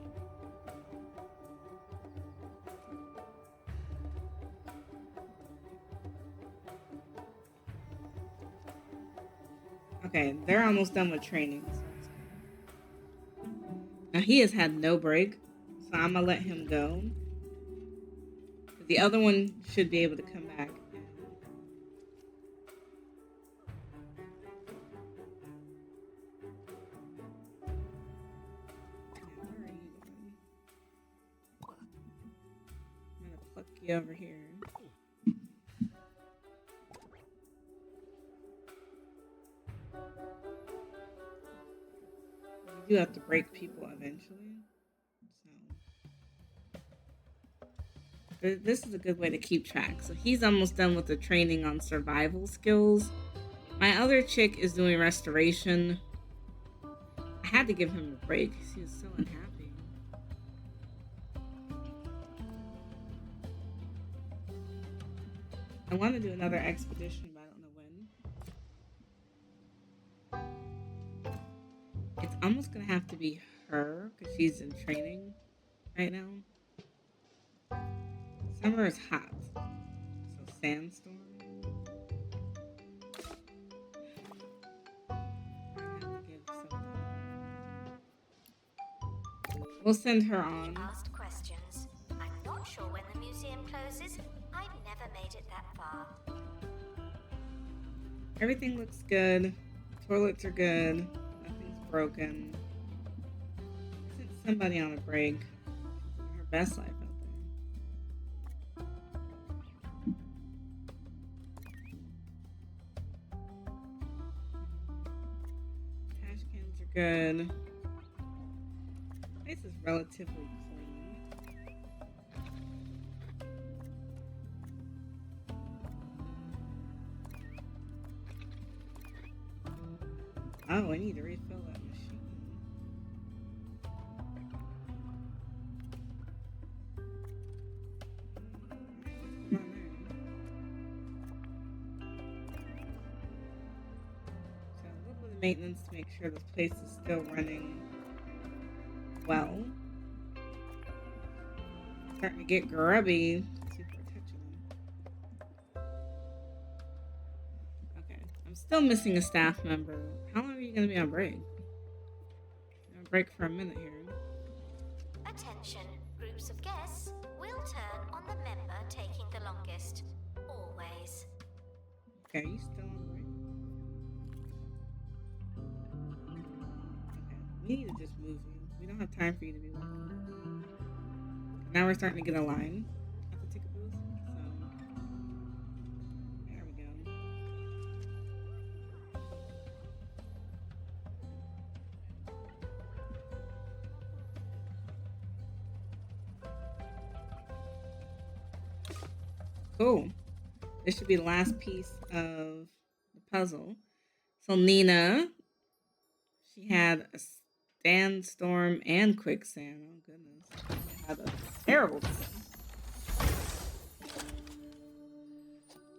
Okay, they're almost done with training. So that's good. Now he has had no break, so I'm gonna let him go. The other one should be able to come back. Where are you going? I'm gonna pluck you over here. You do have to break people eventually. So this is a good way to keep track. So he's almost done with the training on survival skills. My other chick is doing restoration. I had to give him a break. He was so unhappy. I want to do another expedition, but I don't know when. It's almost gonna have to be her because she's in training right now. Summer is hot, so sandstorm. I have to give something. We'll send her on. Asked questions. I'm not sure when the museum closes. I've never made it that far. Everything looks good. Toilets are good. Nothing's broken. Sent somebody on a break. Her best life out there. Trash cans are good. This is relatively clean. Oh, I need to refill that machine. What's going on there? So a little bit of maintenance to make sure this place is still running well. Starting to get grubby. Let's see if we're touching them. Okay, I'm still missing a staff member. How long are you going to be on break? I'm on break for a minute here. Attention, groups of guests will turn on the member taking the longest. Always. Okay, are you still on break? Okay, we need to just move you. We don't have time for you to be walking. Now we're starting to get a line at the ticket booth. So, there we go. Cool. This should be the last piece of the puzzle. So Nina, she had a sandstorm and quicksand. Oh goodness. She had a terrible time.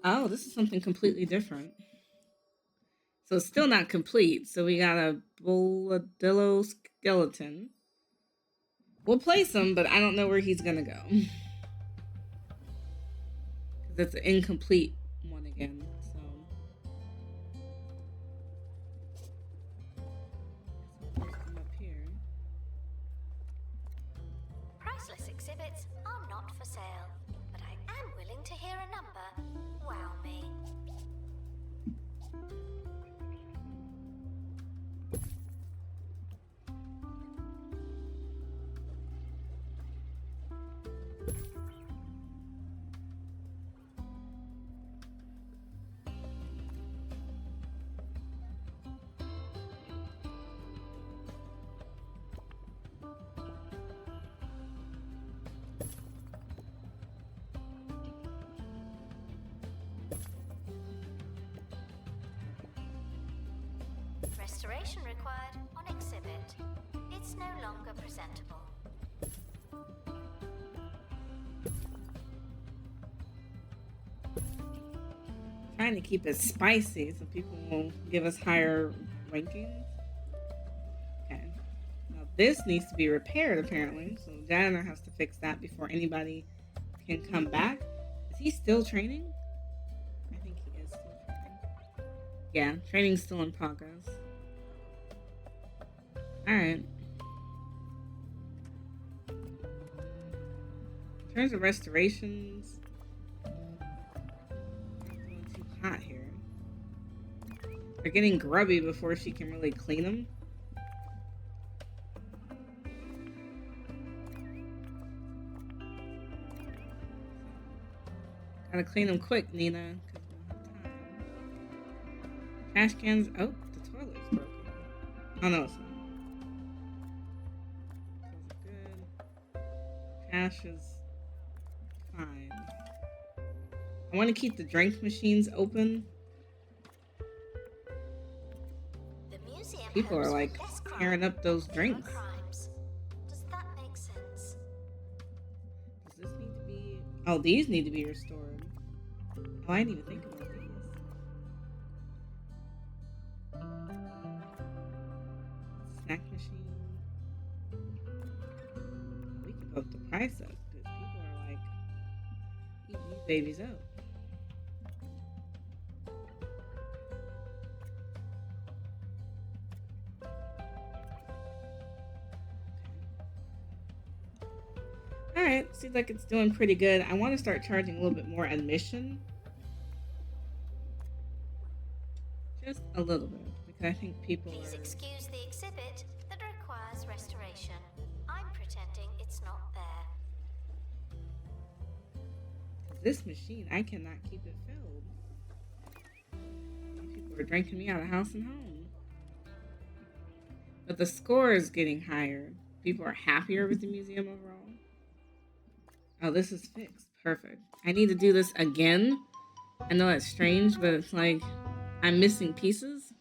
Oh, this is something completely different. So it's still not complete. So we got a Boladillo skeleton. We'll place him, but I don't know where he's gonna go. Because it's an incomplete one again. So place him up here. Priceless exhibits are not for sale, but I am willing to hear a number. Wow me. Restoration required on exhibit. It's no longer presentable. Trying to keep it spicy so people will give us higher rankings. Okay. Now this needs to be repaired apparently. So the janitor has to fix that before anybody can come back. Is he still training? I think he is still training. Yeah, training's still in progress. Alright. In terms of restorations, it's doing too hot here. They're getting grubby before she can really clean them. Gotta clean them quick, Nina, because we don't have time. Trash cans. Oh, the toilet's broken. Oh no, it's not. Good. Trash is fine. I want to keep the drink machines open. The museum People are hopes like for less crime, tearing up those fewer drinks. crimes. Does that make sense? Does this need to be? Oh, these need to be restored. Oh, I didn't even think about these. Snack machine. We can up the price up because people are like eating these babies up. All right, seems like it's doing pretty good. I want to start charging a little bit more admission. Just a little bit, because I think people Please are... excuse the exhibit that requires restoration. I'm pretending it's not there. This machine, I cannot keep it filled. People are drinking me out of house and home. But the score is getting higher. People are happier with the museum overall. Oh, this is fixed. Perfect. I need to do this again. I know that's strange, but it's like I'm missing pieces.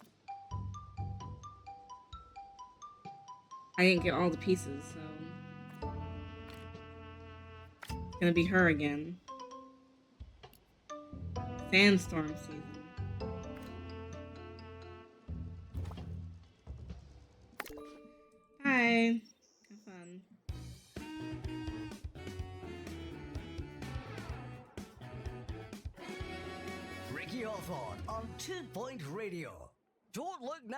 I didn't get all the pieces, so it's gonna be her again. Sandstorm season. Hi. Have fun. Ricky Hawthorne on 2 Point Radio. Don't look now,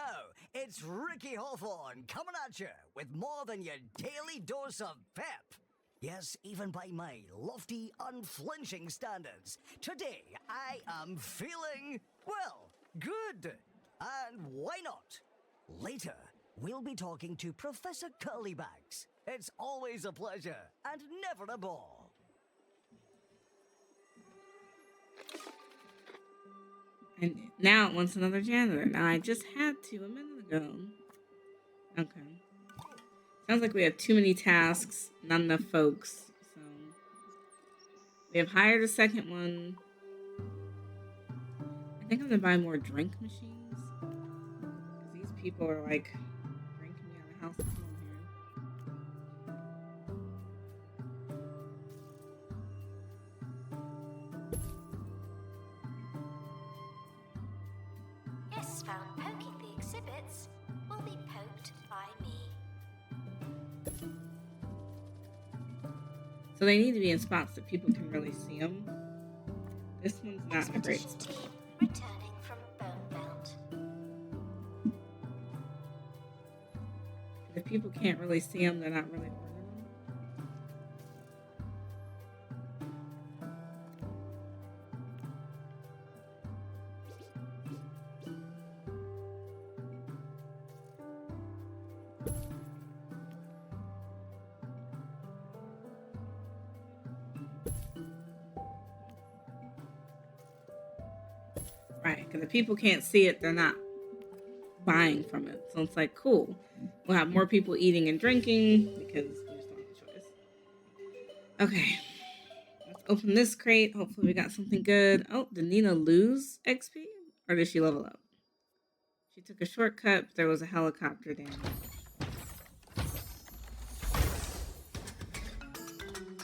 it's Ricky Hawthorne coming at you with more than your daily dose of pep. Yes, even by my lofty, unflinching standards, today I am feeling, well, good. And why not? Later, we'll be talking to Professor Curlybags. It's always a pleasure and never a bore. And now it wants another janitor. Now I just had to a minute ago. Okay. Sounds like we have too many tasks, not enough folks. So We have hired a second one. I think I'm gonna buy more drink machines. Because these people are like drinking me out of the house. Come on Guests found poking the exhibits will be poked by me. So they need to be in spots that people can really see them. This one's not a great Expedition spot. team returning from Bonebelt. If people can't really see them, they're not really ordering them. Right, because if people can't see it, they're not buying from it. So it's like, cool. We'll have more people eating and drinking because we just don't have a choice. Okay. Let's open this crate. Hopefully we got something good. Oh, did Nina lose XP? Or did she level up? She took a shortcut, but there was a helicopter damage.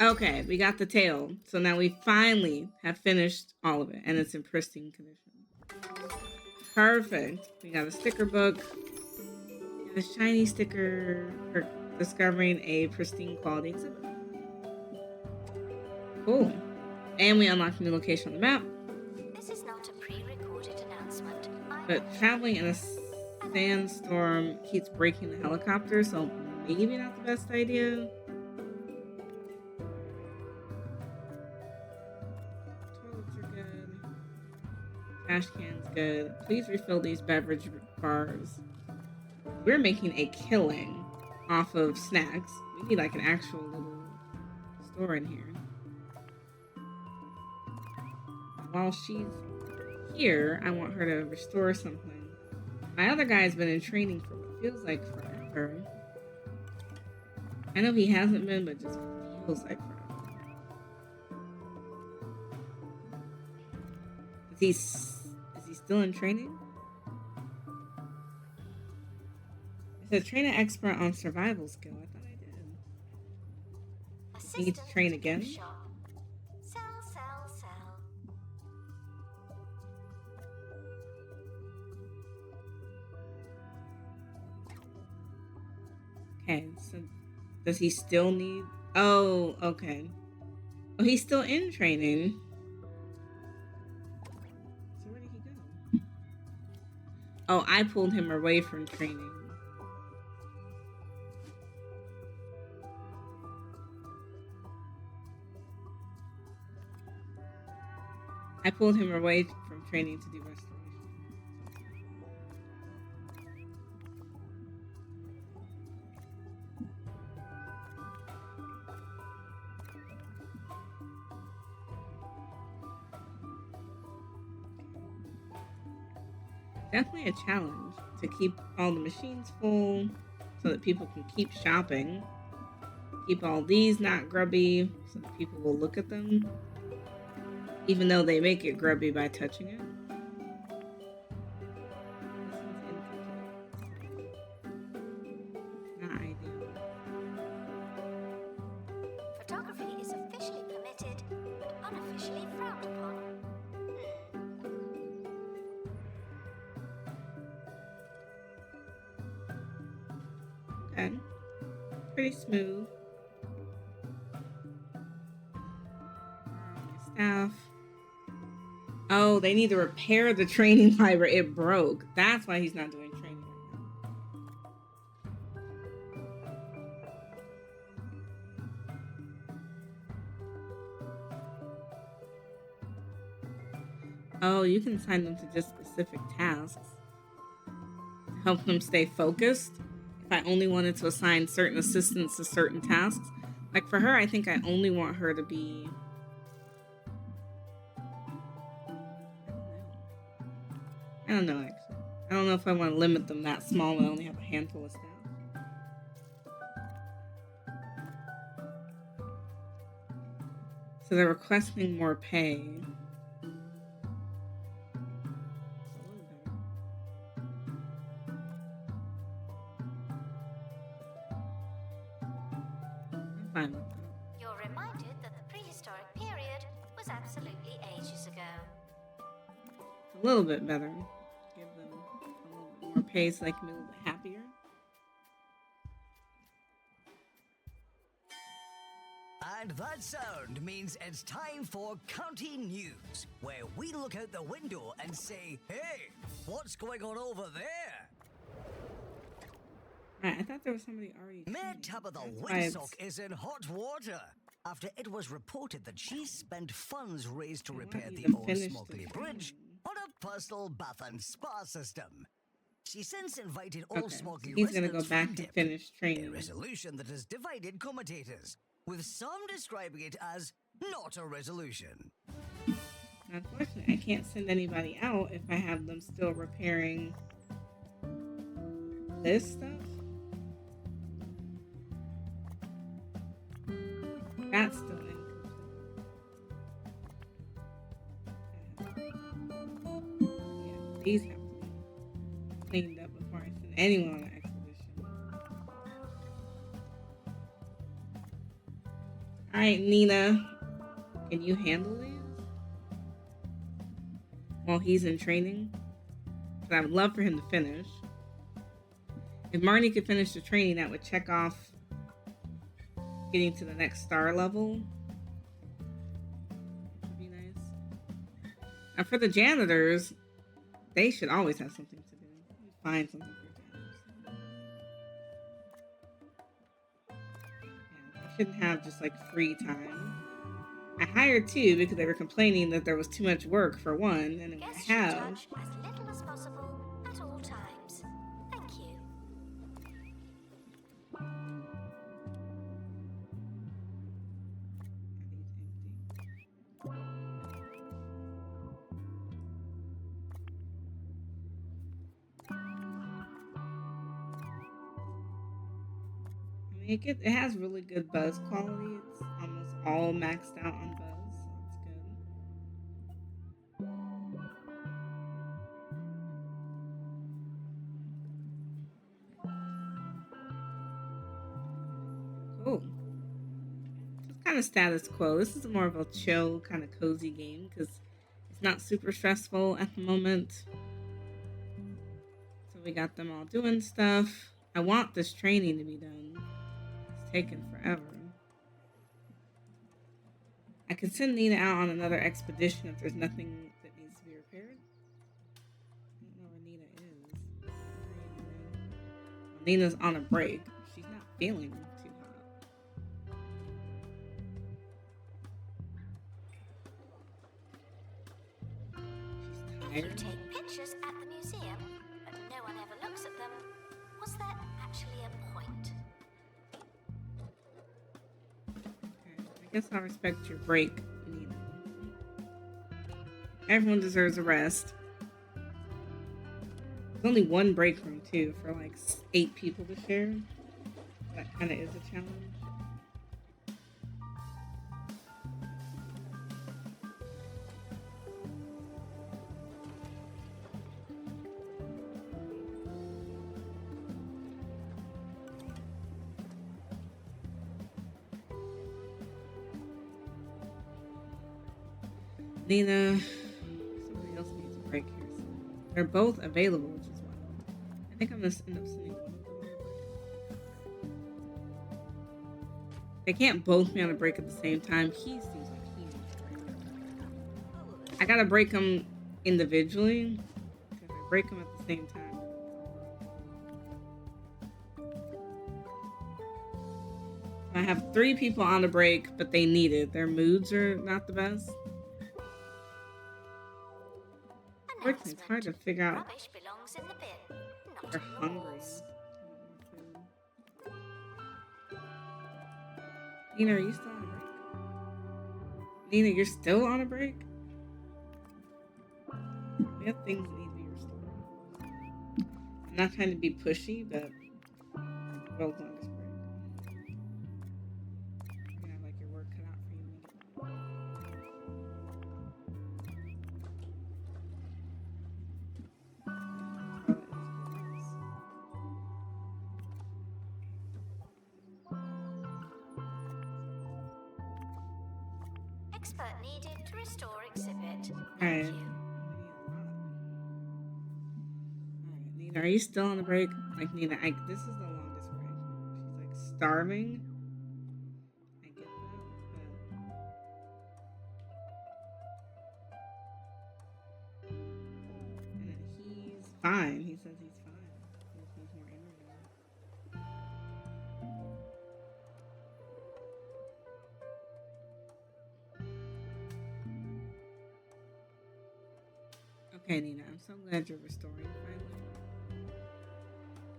Okay, we got the tail. So now we finally have finished all of it. And it's in pristine condition. Perfect. We got a sticker book. And a shiny sticker for discovering a pristine quality exhibit. Cool. And we unlocked a new location on the map. This is not a pre-recorded announcement. But traveling in a sandstorm keeps breaking the helicopter, so maybe not the best idea. Toilets are good. Trash can's good. Please refill these beverage bars. We're making a killing off of snacks. We need like an actual little store in here. While she's here, I want her to restore something. My other guy's been in training for what feels like forever. I know he hasn't been, but just feels like forever. Is he still in training? It said train an expert on survival skill. I thought I did. Need to train again? Shop. Sell, sell, sell. Okay, so does he still need... Oh, okay. Oh, he's still in training. So where did he go? Oh, I pulled him away from training. I pulled him away from training to do restoration. Definitely a challenge to keep all the machines full so that people can keep shopping. Keep all these not grubby so that people will look at them. Even though they make it grubby by touching it. Not ideal. Photography is officially permitted, but unofficially frowned upon. Okay. Pretty smooth. Staff. Oh, they need to repair the training library. It broke. That's why he's not doing training right now. Oh, you can assign them to just specific tasks to help them stay focused. If I only wanted to assign certain assistants to certain tasks. Like for her, I think I only want her to be... I don't know, actually. I don't know if I want to limit them that small when I only have a handful of staff. So they're requesting more pay. I'm fine with that. You're reminded that the prehistoric period was absolutely ages ago. A little bit better. Give them a little bit more pay so they can be a little bit happier. And that sound means it's time for County News, where we look out the window and say, hey, what's going on over there? Right, I thought there was somebody already. Mayor Tabitha Windsock is in hot water after it was reported that she spent funds raised to repair the old Smokeley Bridge on a personal bath and spa system. She since invited all Smokeley He's gonna residents go back for and dip, finish a training. resolution that has divided commentators, with some describing it as not a resolution. Unfortunately, I can't send anybody out if I have them still repairing this stuff. That's still incomplete. Yeah, these have to be cleaned up before I send anyone on an expedition. All right, Nina, can you handle these while he's in training? But I would love for him to finish. If Marnie could finish the training, that would check off getting to the next star level. Would be nice. And for the janitors, they should always have something to do. Find something for janitors. Yeah, they shouldn't have just like free time. I hired two because they were complaining that there was too much work for one, and then Guests I should have. touch as little as possible at all times. Thank you. I mean, it has really good buzz quality. It's almost all maxed out on buzz, so it's good. Cool. It's kind of status quo. This is more of a chill, kind of cozy game because it's not super stressful at the moment. So we got them all doing stuff. I want this training to be done. It's taken forever. I could send Nina out on another expedition if there's nothing that needs to be repaired. I don't know where Nina is. Well, Nina's on a break. She's not feeling too hot. She's If you tired. take pictures at the museum, but no one ever looks at them, was there actually a point? Okay, I guess I'll respect your break, Nina. Everyone deserves a rest. There's only one break room, too, for like 8 people to share. That kind of is a challenge. Nina, somebody else needs a break here. So they're both available, which is wild. I think I'm gonna end up sending one of them on a break. They can't both be on a break at the same time. He seems like he needs a break. I gotta break them individually. If I break them at the same time. I have 3 people on a break, but they need it. Their moods are not the best. Unfortunately, it's hard to figure out. Rubbish belongs in the bin, not They're on hungry. walls. Nina, are you still on a break? Nina, you're still on a break? We have things that need to be restored. I'm not trying to be pushy, but both on this break. You're gonna have like your work cut out for you. Expert needed to restore exhibit. Alright. Thank you. Alright, Nina, are you still on the break? Like, Nina, this is the longest break. She's like starving. I get that, and then he's fine. He says he's fine. He just needs more energy. Okay, Nina, I'm so glad you're restoring finally.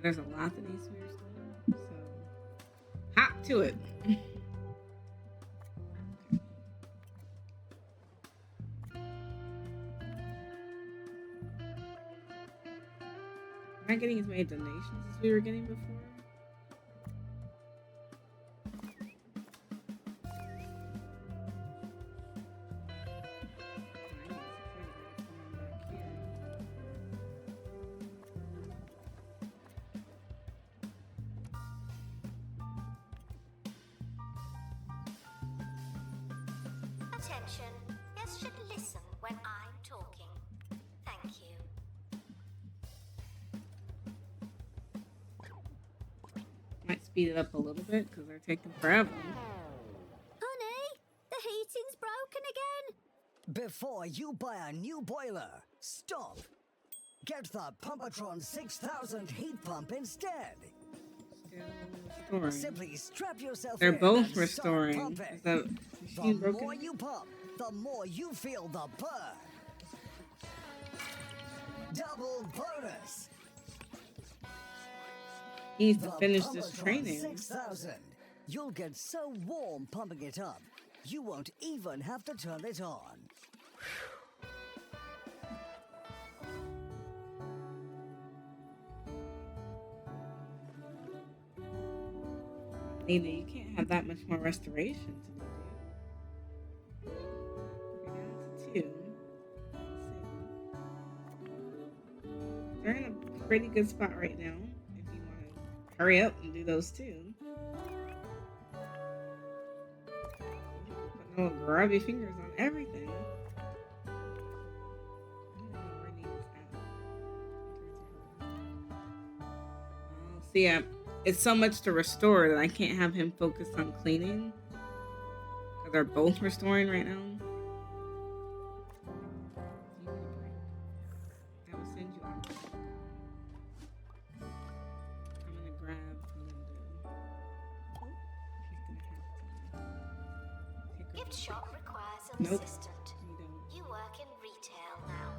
There's a lot that needs to be restored, so hop to it. Am I getting as many donations as we were getting before? Attention. Guests should listen when I'm talking. Thank you. Might speed it up a little bit because they're taking forever. Honey, the heating's broken again. Before you buy a new boiler, stop. Get the Pumpatron 6000 heat pump instead. Still restoring. Simply strap yourself They're in both and start restoring. pumping. Is that The machine broken? more you pump, the more you feel the burn. Double bonus. He needs to The finish this Pumpatron training. 6000. You'll get so warm pumping it up, you won't even have to turn it on. Nina, you can't have that much more restoration to do. You're down to 2. They're in a pretty good spot right now. If you want to hurry up and do those 2. Putting little grubby fingers on everything. I don't know where Nina's at. Oh, see, it's so much to restore that I can't have him focus on cleaning. Because they're both restoring right now. I will send you on. I'm going to grab Linda. Oh, she's going to have to take her. Gift shop requires an Nope. assistant. You don't. You work in retail now.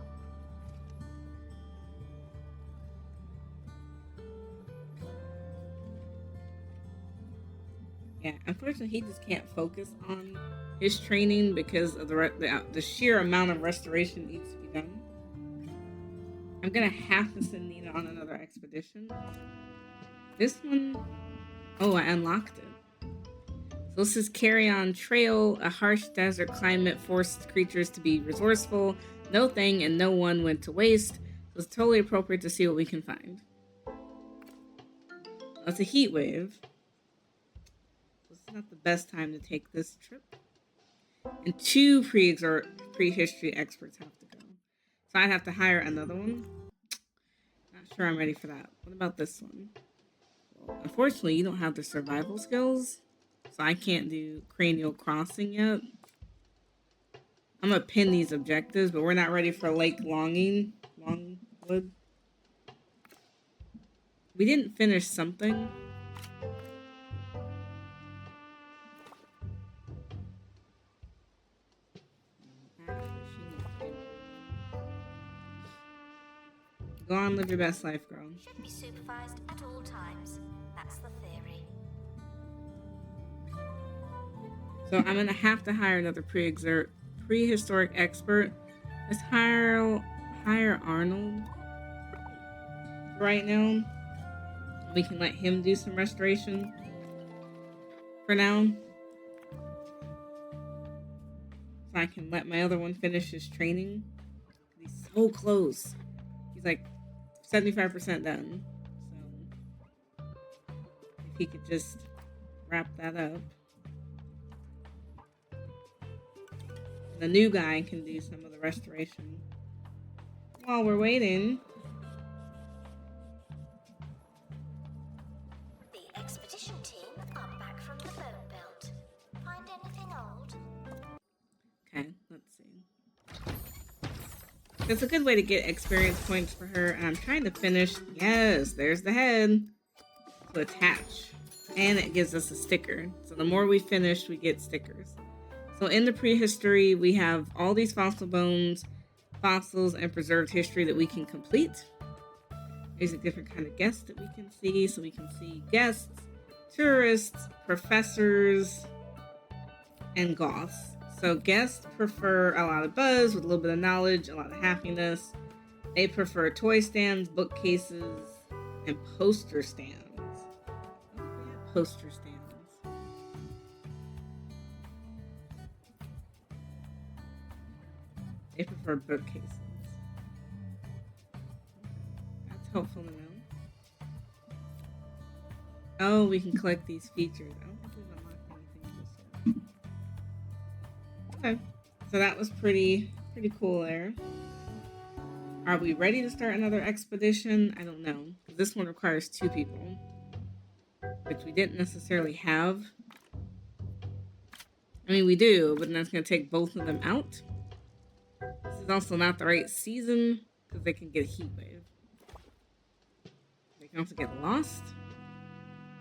Yeah, unfortunately, he just can't focus on his training because of the sheer amount of restoration that needs to be done. I'm gonna have to send Nina on another expedition. This one, oh, I unlocked it. So this is Carry On Trail. A harsh desert climate forced creatures to be resourceful. No thing and no one went to waste. So it's totally appropriate to see what we can find. That's a heat wave. It's not the best time to take this trip. And 2 prehistory experts have to go. So I'd have to hire another one. Not sure I'm ready for that. What about this one? Well, unfortunately, you don't have the survival skills. So I can't do cranial crossing yet. I'm going to pin these objectives, but we're not ready for Lake Longwood. We didn't finish something. Go on, live your best life, girl. Should be supervised at all times. That's the theory. So I'm gonna have to hire another prehistoric expert. Let's hire Arnold right now. We can let him do some restoration for now. So I can let my other one finish his training. He's so close. He's like 75% done. So if he could just wrap that up. The new guy can do some of the restoration. While we're waiting, The expedition team are back from the bone belt. Find anything old? okay, let's see. It's a good way to get experience points for her, and I'm trying to finish. Yes, there's the head to attach, and it gives us a sticker. So the more we finish, we get stickers. So in the prehistory, we have all these fossil bones, fossils, and preserved history that we can complete. There's a different kind of guests that we can see. So we can see guests, tourists, professors, and goths. So guests prefer a lot of buzz with a little bit of knowledge, a lot of happiness. They prefer toy stands, bookcases, and poster stands. Oh, yeah, poster stands. They prefer bookcases. That's helpful to know. Oh, we can collect these features. I don't think we've unlocked anything just yet. Okay, so that was pretty cool there. Are we ready to start another expedition? I don't know. This one requires 2 people, which we didn't necessarily have. I mean, we do, but that's going to take both of them out. This is also not the right season because they can get a heat wave. They can also get lost.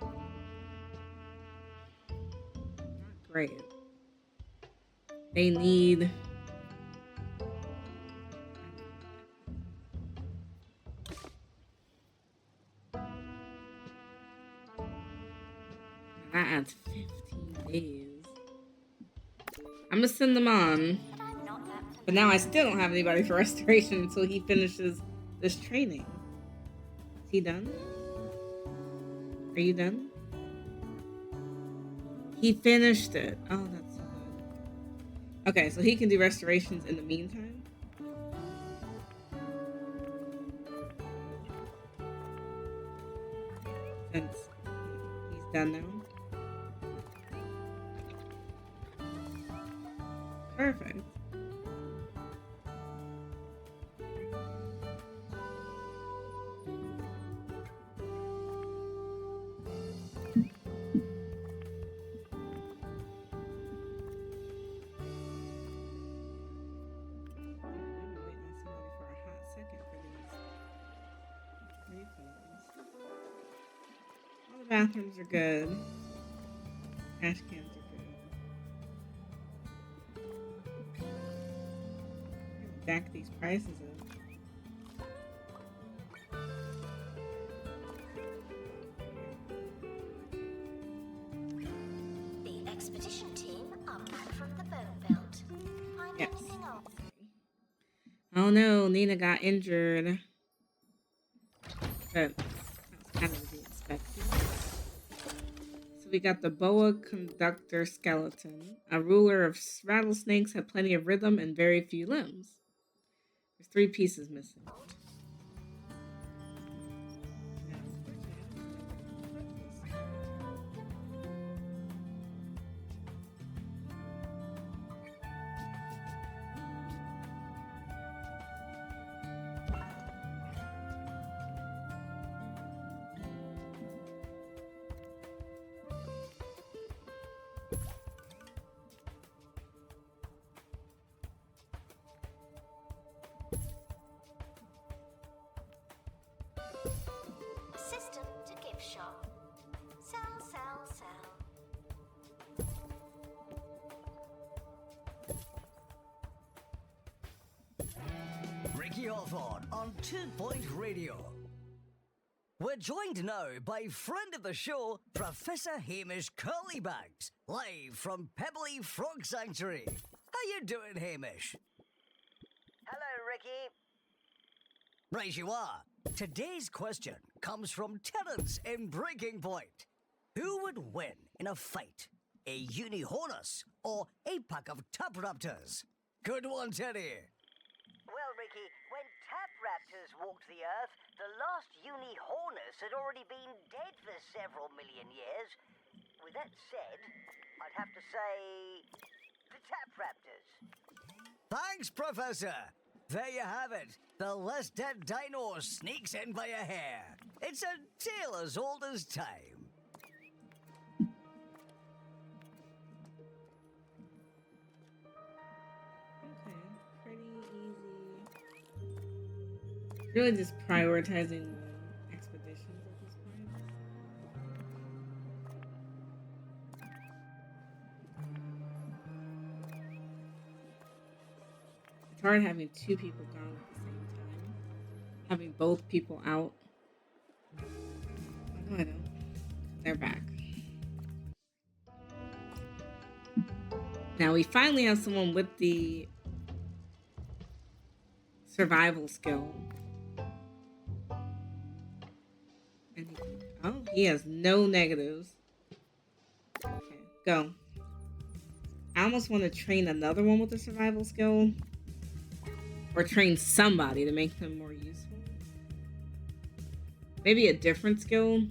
Not great. They need... That adds 15 days. I'm gonna send them on. But now I still don't have anybody for restoration until he finishes this training. Is he done? Are you done? He finished it. Oh, that's so good. Okay, so he can do restorations in the meantime. Since he's done now. Perfect. All the bathrooms are good. Trash cans are good. Back these prices up. The expedition team are back from the bone belt. Find Yes. anything else? Oh no, Nina got injured. But that was kind of to be expected. So we got the boa conductor skeleton. A ruler of rattlesnakes had plenty of rhythm and very few limbs. There's 3 pieces missing. Assistant to gift shop. Sell, sell, sell. Ricky Hawthorne on 2 Point Radio. We're joined now by friend of the show, Professor Hamish Curlybags, live from Pebbly Frog Sanctuary. How you doing, Hamish? Hello, Ricky. Right you are. Today's question comes from Terence in Breaking Point. Who would win in a fight? A Unihornus or a pack of Tap Raptors? Good one, Teddy. Well, Ricky, when tap raptors walked the Earth, the last Unihornus had already been dead for several million years. With that said, I'd have to say the tap raptors. Thanks, Professor. There you have it. The less dead dino sneaks in by a hair. It's a tale as old as time. Okay, pretty easy. Really just prioritizing the expeditions at this point. It's hard having two people gone at the same time. Having both people out. Oh, I know. They're back. Now we finally have someone with the survival skill. And he has no negatives. Okay, go. I almost want to train another one with the survival skill. Or train somebody to make them more useful. Maybe a different skill.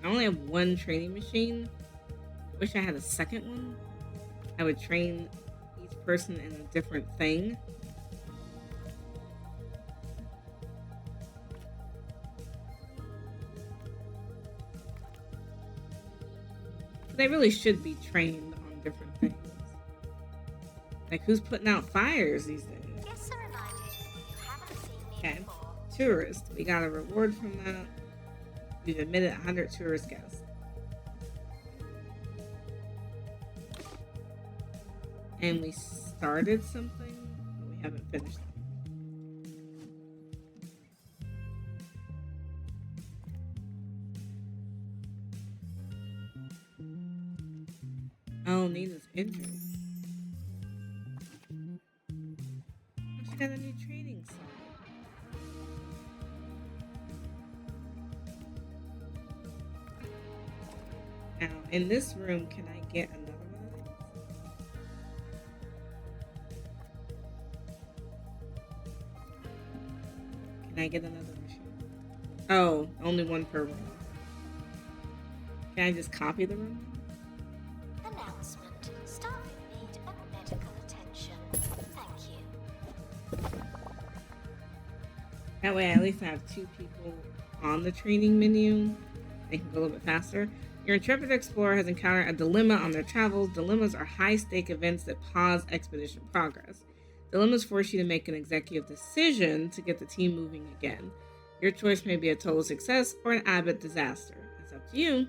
I only have one training machine. I wish I had a second one. I would train each person in a different thing. They really should be trained on different things. Like, who's putting out fires these days? Guests are reminded you haven't seen me Okay. before. Tourist. We got a reward from that. We've admitted 100 tourist guests. And we started something, but we haven't finished it. Oh, Nina's injured. Oh, she got a new training song. Now, in this room, can I get another one of these? Can I get another machine? Oh, only one per room. Can I just copy the room? Announcement. Staff in need of medical attention. Thank you. That way, I at least have two people on the training menu. They can go a little bit faster. Your intrepid explorer has encountered a dilemma on their travels. Dilemmas are high-stake events that pause expedition progress. Dilemmas force you to make an executive decision to get the team moving again. Your choice may be a total success or an abbot disaster. It's up to you.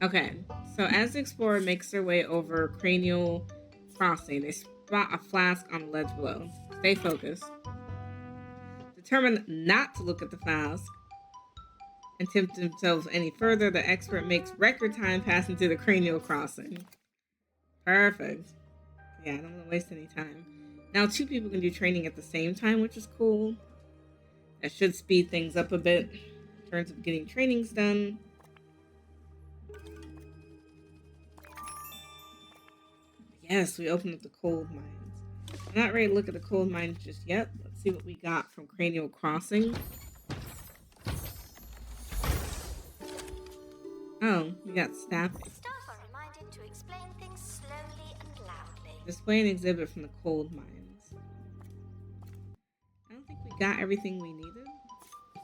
Okay, so as the explorer makes their way over Cranial Crossing, they spot a flask on the ledge below. Stay focused. Determined not to look at the flask and tempt themselves any further, the expert makes record time passing through the Cranial Crossing. Perfect. Yeah, I don't want to waste any time. Now 2 people can do training at the same time, which is cool. That should speed things up a bit in terms of getting trainings done. Yes, we opened up the cold mines. I'm not ready to look at the cold mines just yet. Let's see what we got from Cranial Crossing. Oh, we got staffing. Staff are reminded to explain things slowly and loudly. Display an exhibit from the cold mines. I don't think we got everything we needed.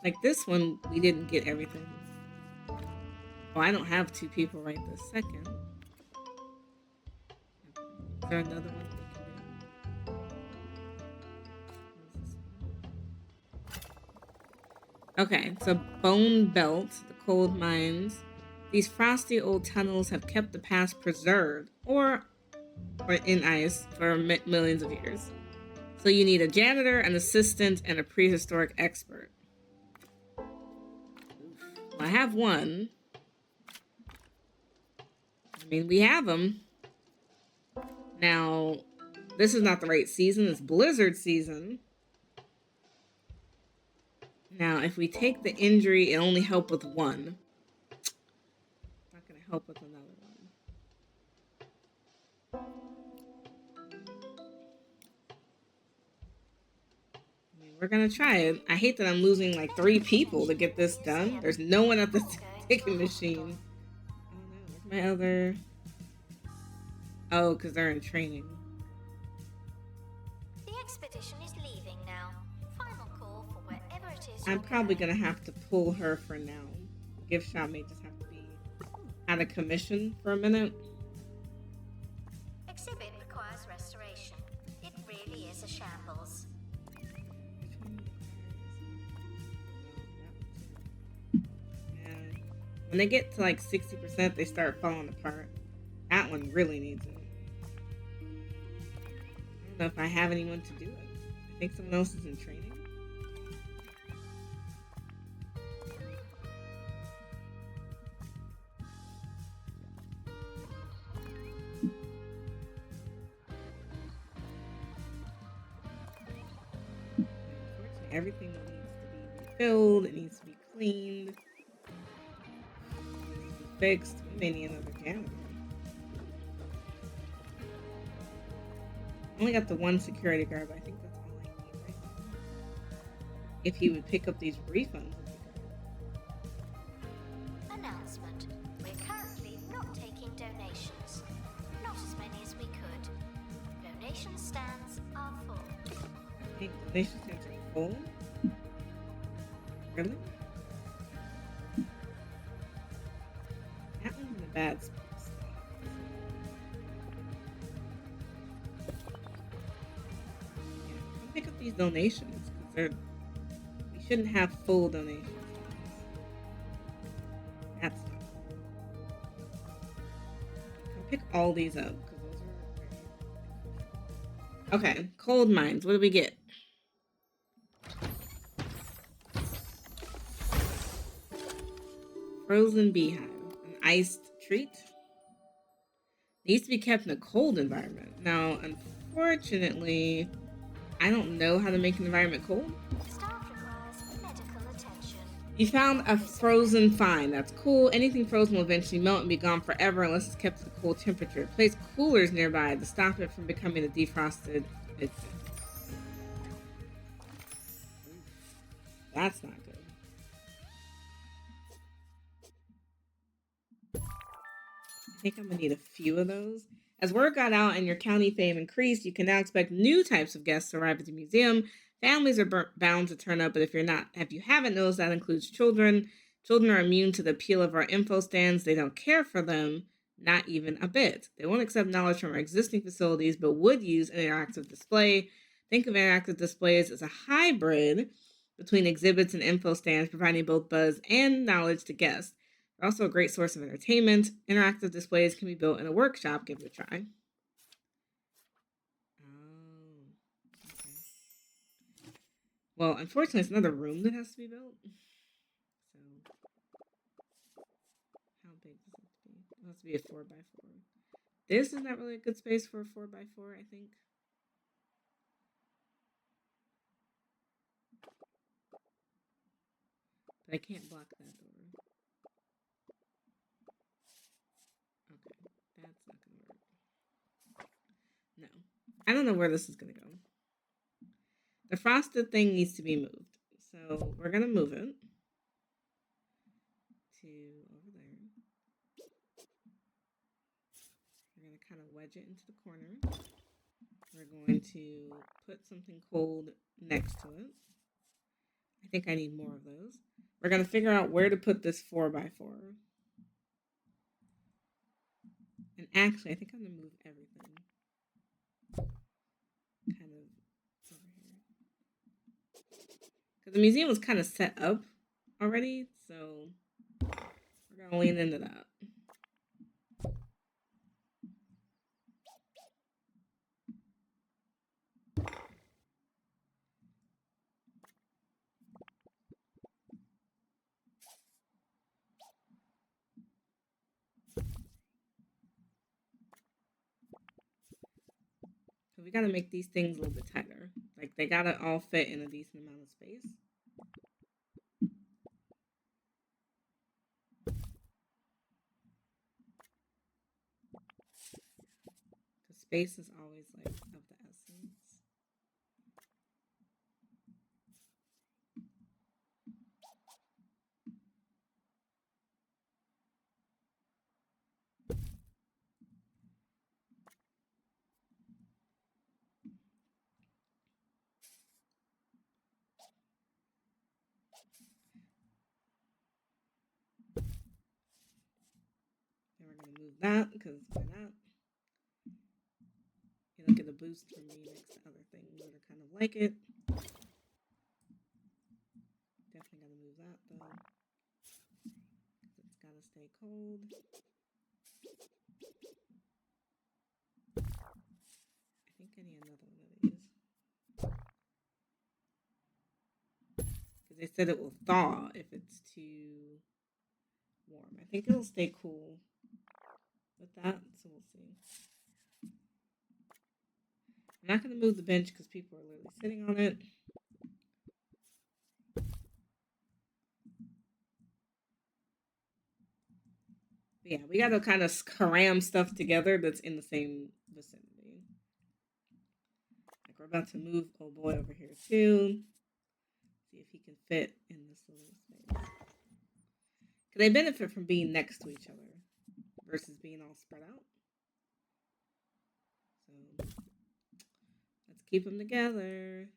Like this one, we didn't get everything. Oh, I don't have 2 people right this second. Is there another one we can do? Okay, so Bone Belt, the cold mines. These frosty old tunnels have kept the past preserved or in ice for millions of years. So you need a janitor, an assistant, and a prehistoric expert. Well, I have one. I mean, we have them. Now, this is not the right season. It's blizzard season. Now, if we take the injury, it only help with one. Not going to help with another one. I mean, we're going to try it. I hate that I'm losing like 3 people to get this done. There's no one at the Ticket machine. Oh no, where's my other? Oh, because they're in training. The expedition is leaving now. Final call for wherever it is I'm you're probably going. gonna have to pull her for now. The gift shop may just have to be out of commission for a minute. Exhibit requires restoration. It really is a shambles. Which one requires? Yeah. When they get to like 60%, they start falling apart. That one really needs it. I don't know if I have anyone to do it. I think someone else is in training. Unfortunately, everything needs to be refilled. It needs to be cleaned. It needs to be fixed. We may need another janitor. I only got the one security guard, but I think that's all I need right now. If he would pick up these refunds. Announcement. We're currently not taking donations. Not as many as we could. Donation stands are full. I think donation stands are full. Really? That one's in a bad spot. Yeah, come pick up these donations because we shouldn't have full donations. That's not come pick all these up because those are okay. Cold mines. What do we get? Frozen beehive, an iced treat. Needs to be kept in a cold environment. Now, unfortunately, I don't know how to make an environment cold. Staff requires medical attention. You found a frozen find. That's cool. Anything frozen will eventually melt and be gone forever unless it's kept at a cool temperature. Place coolers nearby to stop it from becoming a defrosted insect. That's not good. I think I'm gonna need a few of those. As word got out and your county fame increased, you can now expect new types of guests to arrive at the museum. Families are bound to turn up, but if you haven't noticed, that includes children. Children are immune to the appeal of our info stands. They don't care for them, not even a bit. They won't accept knowledge from our existing facilities, but would use an interactive display. Think of interactive displays as a hybrid between exhibits and info stands, providing both buzz and knowledge to guests. They're also a great source of entertainment. Interactive displays can be built in a workshop. Give it a try. Oh, okay. Well, unfortunately, it's another room that has to be built. So, how big does it have to be? It has to be a 4x4. This is not really a good space for a 4x4, I think. But I can't block that door. Okay, that's not gonna work. No. I don't know where this is gonna go. The frosted thing needs to be moved. So we're gonna move it to over there. We're gonna kind of wedge it into the corner. We're going to put something cold next to it. I think I need more of those. We're gonna figure out where to put this 4x4. And actually, I think I'm gonna move everything kind of over here. Because the museum was kind of set up already, so we're gonna lean into that. So we gotta make these things a little bit tighter. Like they gotta all fit in a decent amount of space. Because space is always like of the essence. that because why not? It'll get a boost from me next to other things that are kind of like it. Definitely gotta move that though. It's gotta stay cold. I think I need another one of these. Because they said it will thaw if it's too warm. I think it'll stay cool with that, so we'll see. I'm not going to move the bench because people are literally sitting on it. But yeah, we got to kind of cram stuff together that's in the same vicinity. Like we're about to move old boy over here too. See if he can fit in this little space. Because they benefit from being next to each other versus being all spread out. So let's keep them together.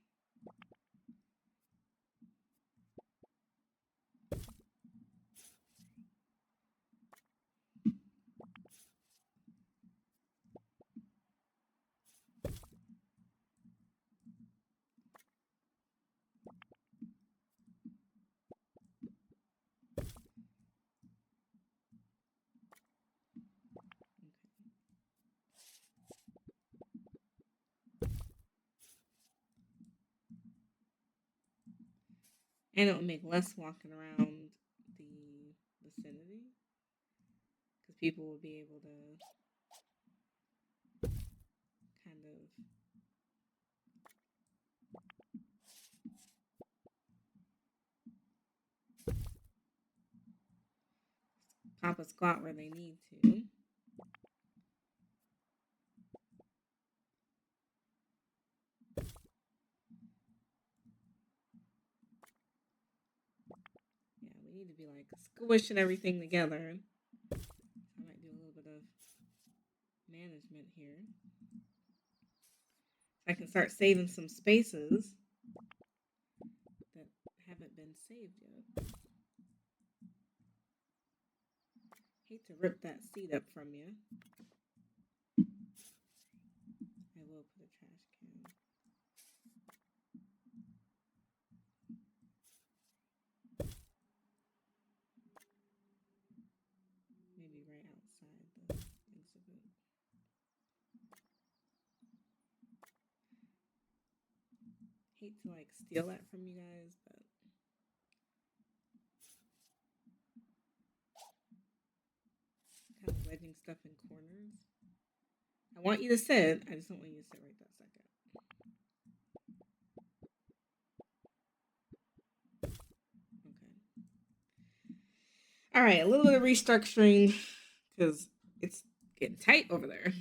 And it will make less walking around the vicinity because people will be able to kind of pop a squat where they need to. Yeah, we need to be like squishing everything together. I might do a little bit of management here. So I can start saving some spaces that haven't been saved yet. Hate to rip that seat up from you. I will put a trash can. Maybe right outside the exhibit. Hate to like steal that from you guys, but kind of wedging stuff in corners. I want you to sit. I just don't want you to sit right that second. Okay. All right, a little bit of restructuring because it's getting tight over there.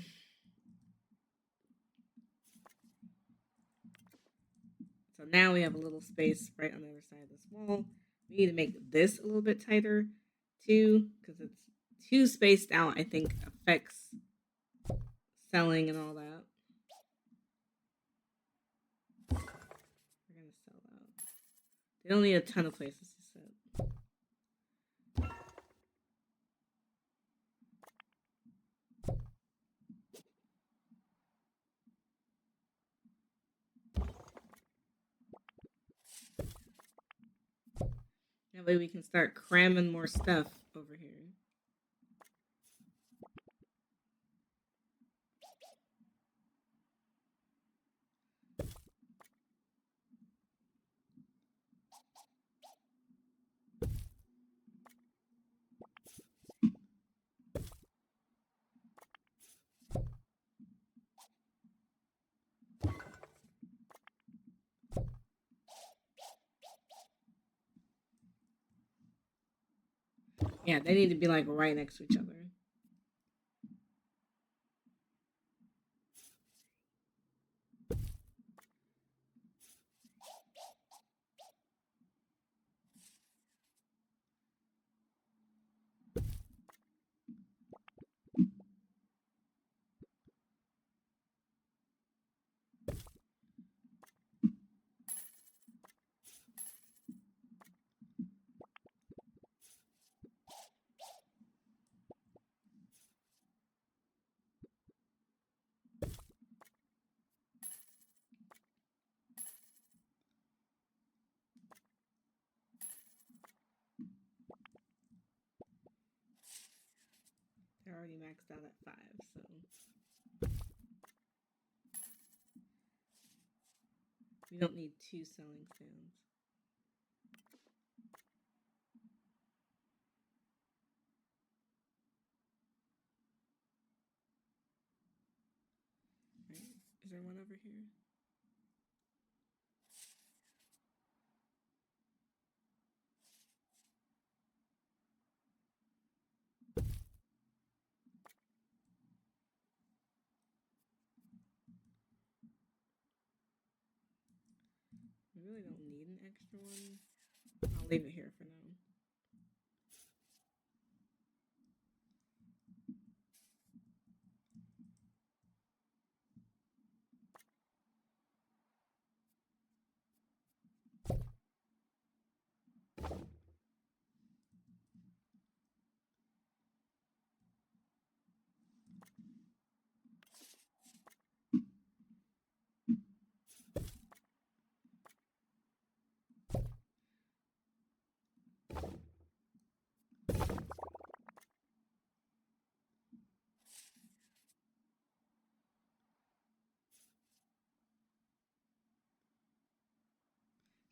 So now we have a little space right on the other side of this wall. We need to make this a little bit tighter too because it's too spaced out. I think affects selling and all that. We're going to sell out. They don't need a ton of places to sit. That way we can start cramming more stuff over here. Yeah, they need to be like right next to each other. already maxed out at 5, so we don't need 2 selling stands. Right? Is there one over here? We really don't need an extra one. I'll leave it here for now.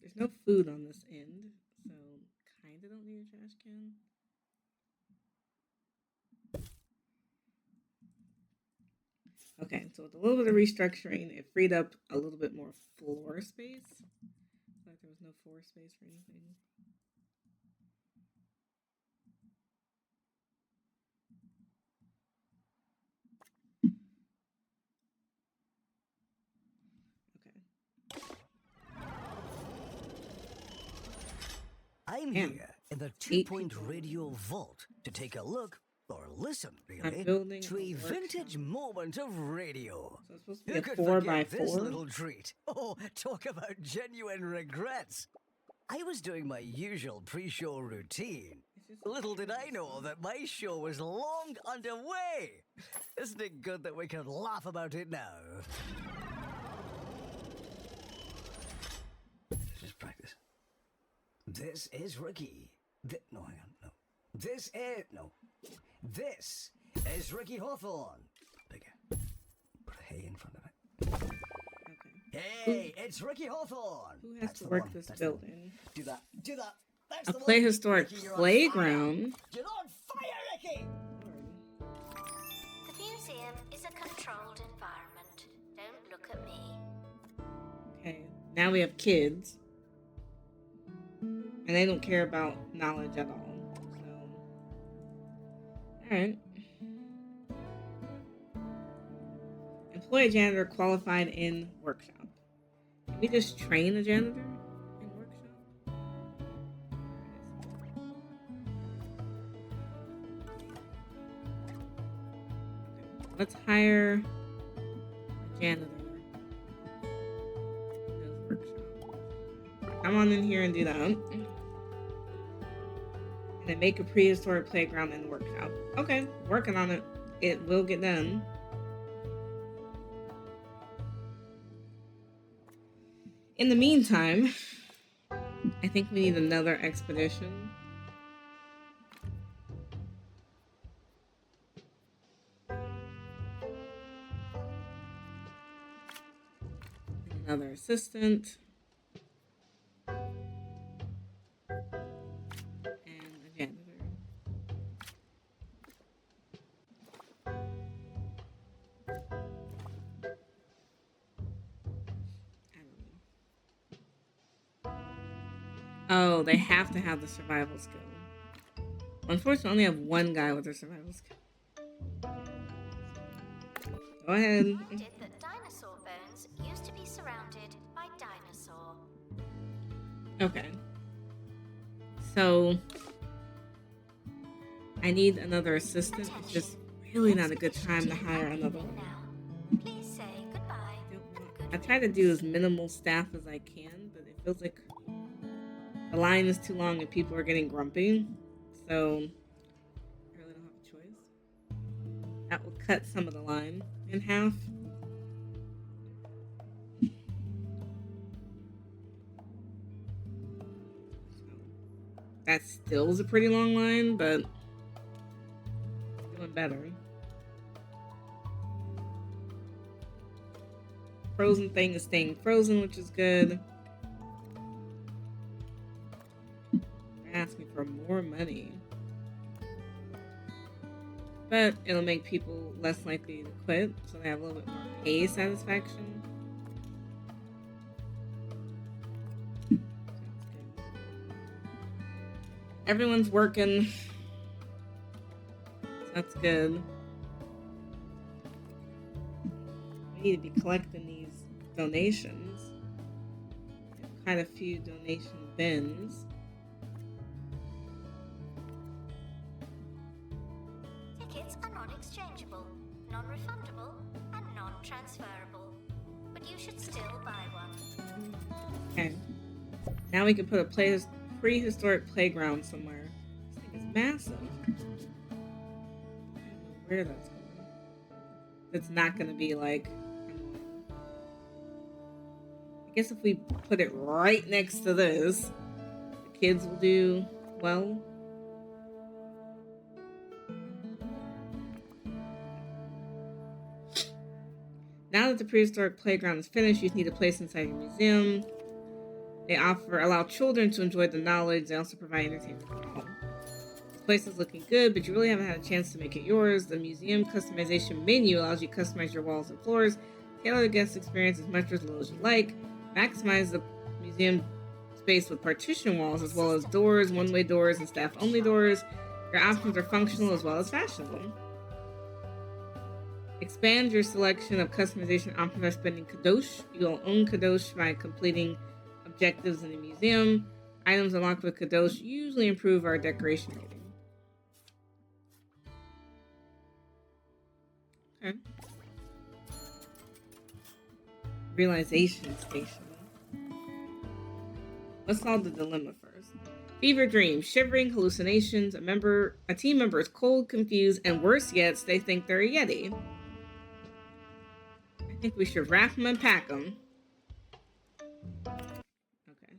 There's no food on this end, so kind of don't need a trash can. Okay, so with a little bit of restructuring, it freed up a little bit more floor space. Like there was no floor space for anything. I'm Man, here in the 8 two-point people. radio vault to take a look, or listen, I'm really, building to a a vintage workshop. moment of radio. So it's supposed to be Who a could 4 forget by this 4. little treat? Oh, talk about genuine regrets. I was doing my usual pre-show routine. Little did I know that my show was long underway. Isn't it good that we can laugh about it now? Just practice. This is Ricky. No, hang on, no. This is Ricky Hawthorne. Bigger. Put a hey in front of it. Okay. Hey, it's Ricky Hawthorne. Who has That's to the work one, this that's the one. building? Do that. That's A the one. prehistoric Ricky, you're on playground. fire. You're on fire, Ricky. The museum is a controlled environment. Don't look at me. Okay, now we have kids. And they don't care about knowledge at all. So, alright. Employ a janitor qualified in workshop. Can we just train a janitor in workshop? Okay, let's hire a janitor in workshop. Come on in here and do that. And then make a prehistoric playground in the workshop. Okay, working on it. It will get done. In the meantime, I think we need another expedition. Another assistant. And a janitor. I don't know. Oh, they have to have the survival skill. Unfortunately, I only have one guy with a survival skill. Go ahead. Reminded that dinosaur bones used to be surrounded by dinosaur. Okay. So, I need another assistant. It's just really not a good time to hire another one. Now, please say goodbye. I try to do as minimal staff as I can, but it feels like the line is too long and people are getting grumpy. So, I really don't have a choice. That will cut some of the line in half. That still is a pretty long line, but doing better. frozen thing is staying frozen, which is good. They're asking for more money. But it'll make people less likely to quit, so they have a little bit more pay satisfaction. That's good. Everyone's working. So that's good. We need to be collecting these donations. We have quite a few donation bins. Tickets are non-exchangeable, non-refundable, and non-transferable. But you should still buy one. Okay. Now we can put a prehistoric playground somewhere. This thing is massive. I don't know where that's going. It's not going to be like... I guess if we put it right next to this, the kids will do well. Now that the prehistoric playground is finished, you need a place inside your museum. They allow children to enjoy the knowledge. They also provide entertainment for all. This place is looking good, but you really haven't had a chance to make it yours. The museum customization menu allows you to customize your walls and floors, tailor the guest experience as much or as little as you like, maximize the museum space with partition walls as well as doors, one-way doors, and staff-only doors. Your options are functional as well as fashionable. Expand your selection of customization options by spending Kadosh. You'll own Kadosh by completing objectives in the museum. Items unlocked with Kadosh usually improve our decoration rating. Okay. Realization station. Let's solve the dilemma first. Fever dreams, shivering, hallucinations. A team member is cold, confused, and worse yet, they think they're a Yeti. I think we should wrap them and pack them. Okay.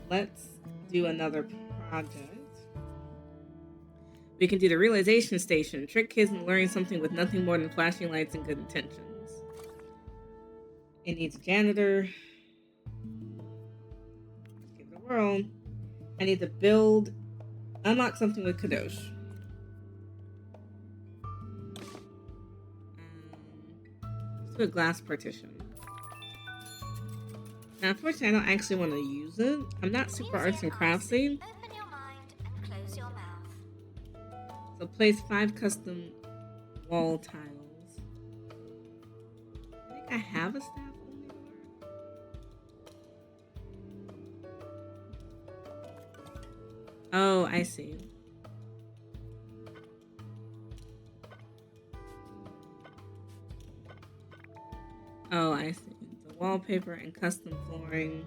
Let's do another project. We can do the realization station. Trick kids into learning something with nothing more than flashing lights and good intentions. It needs a janitor. Let's give it a whirl. I need to unlock something with Kadosh. Let's do a glass partition. Now, unfortunately, I don't actually want to use it. I'm not super arts and craftsy. Open your mind and close your mouth. So place 5 custom wall tiles. I think I have a staff only door. Oh, I see. Oh, I see. The wallpaper and custom flooring.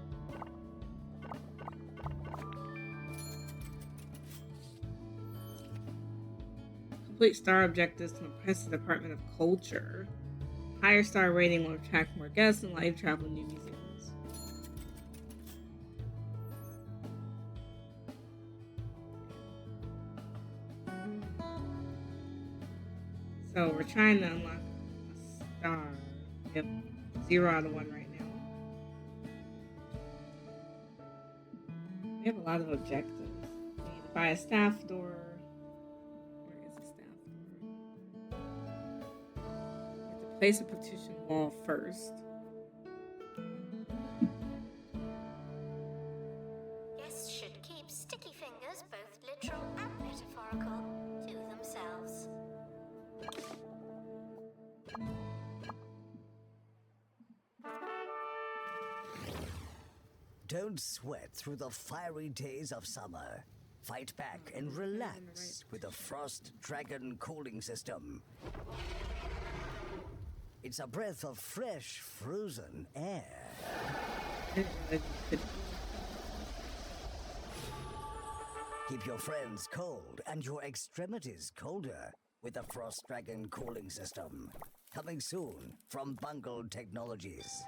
Complete star objectives to impress the Department of Culture. Higher star rating will attract more guests and allow you to travel to new museums. So we're trying to unlock a star. We have 0 out of 1 right now. We have a lot of objectives. We need to buy a staff door. Where is the staff door? We have to place a partition wall first. Guests should keep sticky fingers, both literal and metaphorical, to themselves. Don't sweat through the fiery days of summer. Fight back and relax with the Frost Dragon cooling system. It's a breath of fresh, frozen air. Keep your friends cold and your extremities colder with the Frost Dragon cooling system. Coming soon from Bungled Technologies.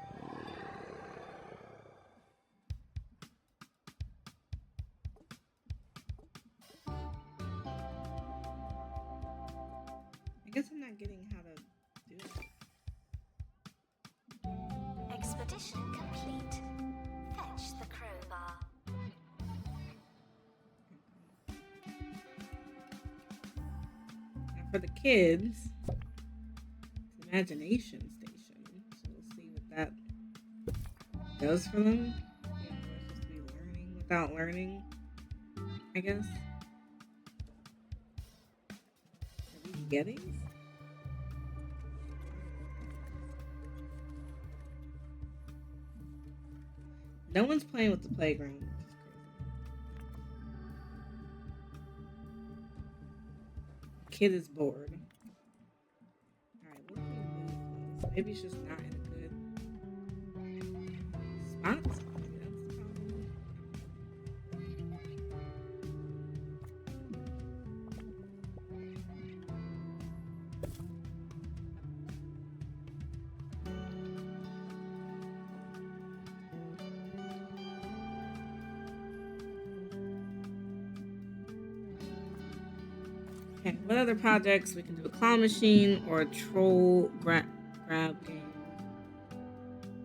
I guess I'm not getting how to do it. Partition complete. Fetch the crowbar. Now for the kids, it's imagination station. So we'll see what that does for them. You know, they're supposed to be learning without learning, I guess. Are these Yetis? No one's playing with the playground, which is crazy. Kid is bored. Alright, what can we move this? Maybe it's just not in a good spot. Maybe that's the problem. Okay, what other projects? We can do a claw machine or a troll grab game.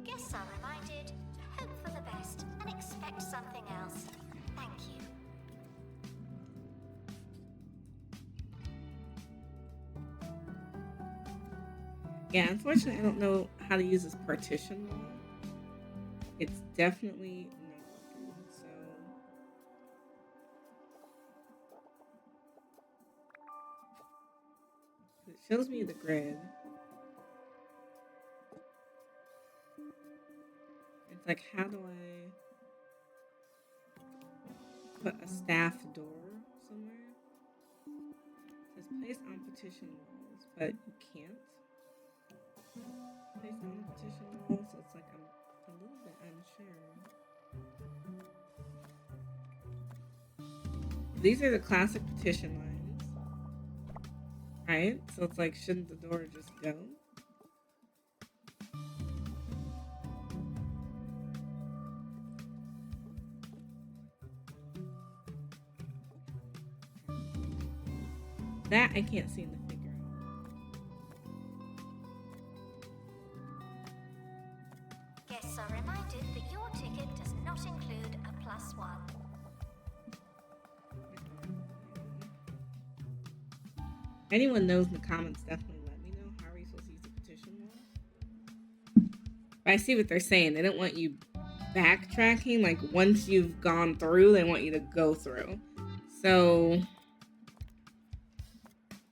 Guests are reminded to hope for the best and expect something else. Thank you. Yeah, unfortunately, I don't know how to use this partition wall. It's definitely not working. So it shows me the grid. It's like, how do I put a staff door somewhere? It says place on partition walls, but you can't place on partition walls, so it's like I'm a little bit unsure. These are the classic partition lines, right? So it's like, shouldn't the door just go? That I can't seem to figure out. Guests are reminded that your ticket does not include a +1. If anyone knows in the comments, definitely let me know. How are we supposed to use the petition wall? But I see what they're saying. They don't want you backtracking. Like, once you've gone through, they want you to go through. So,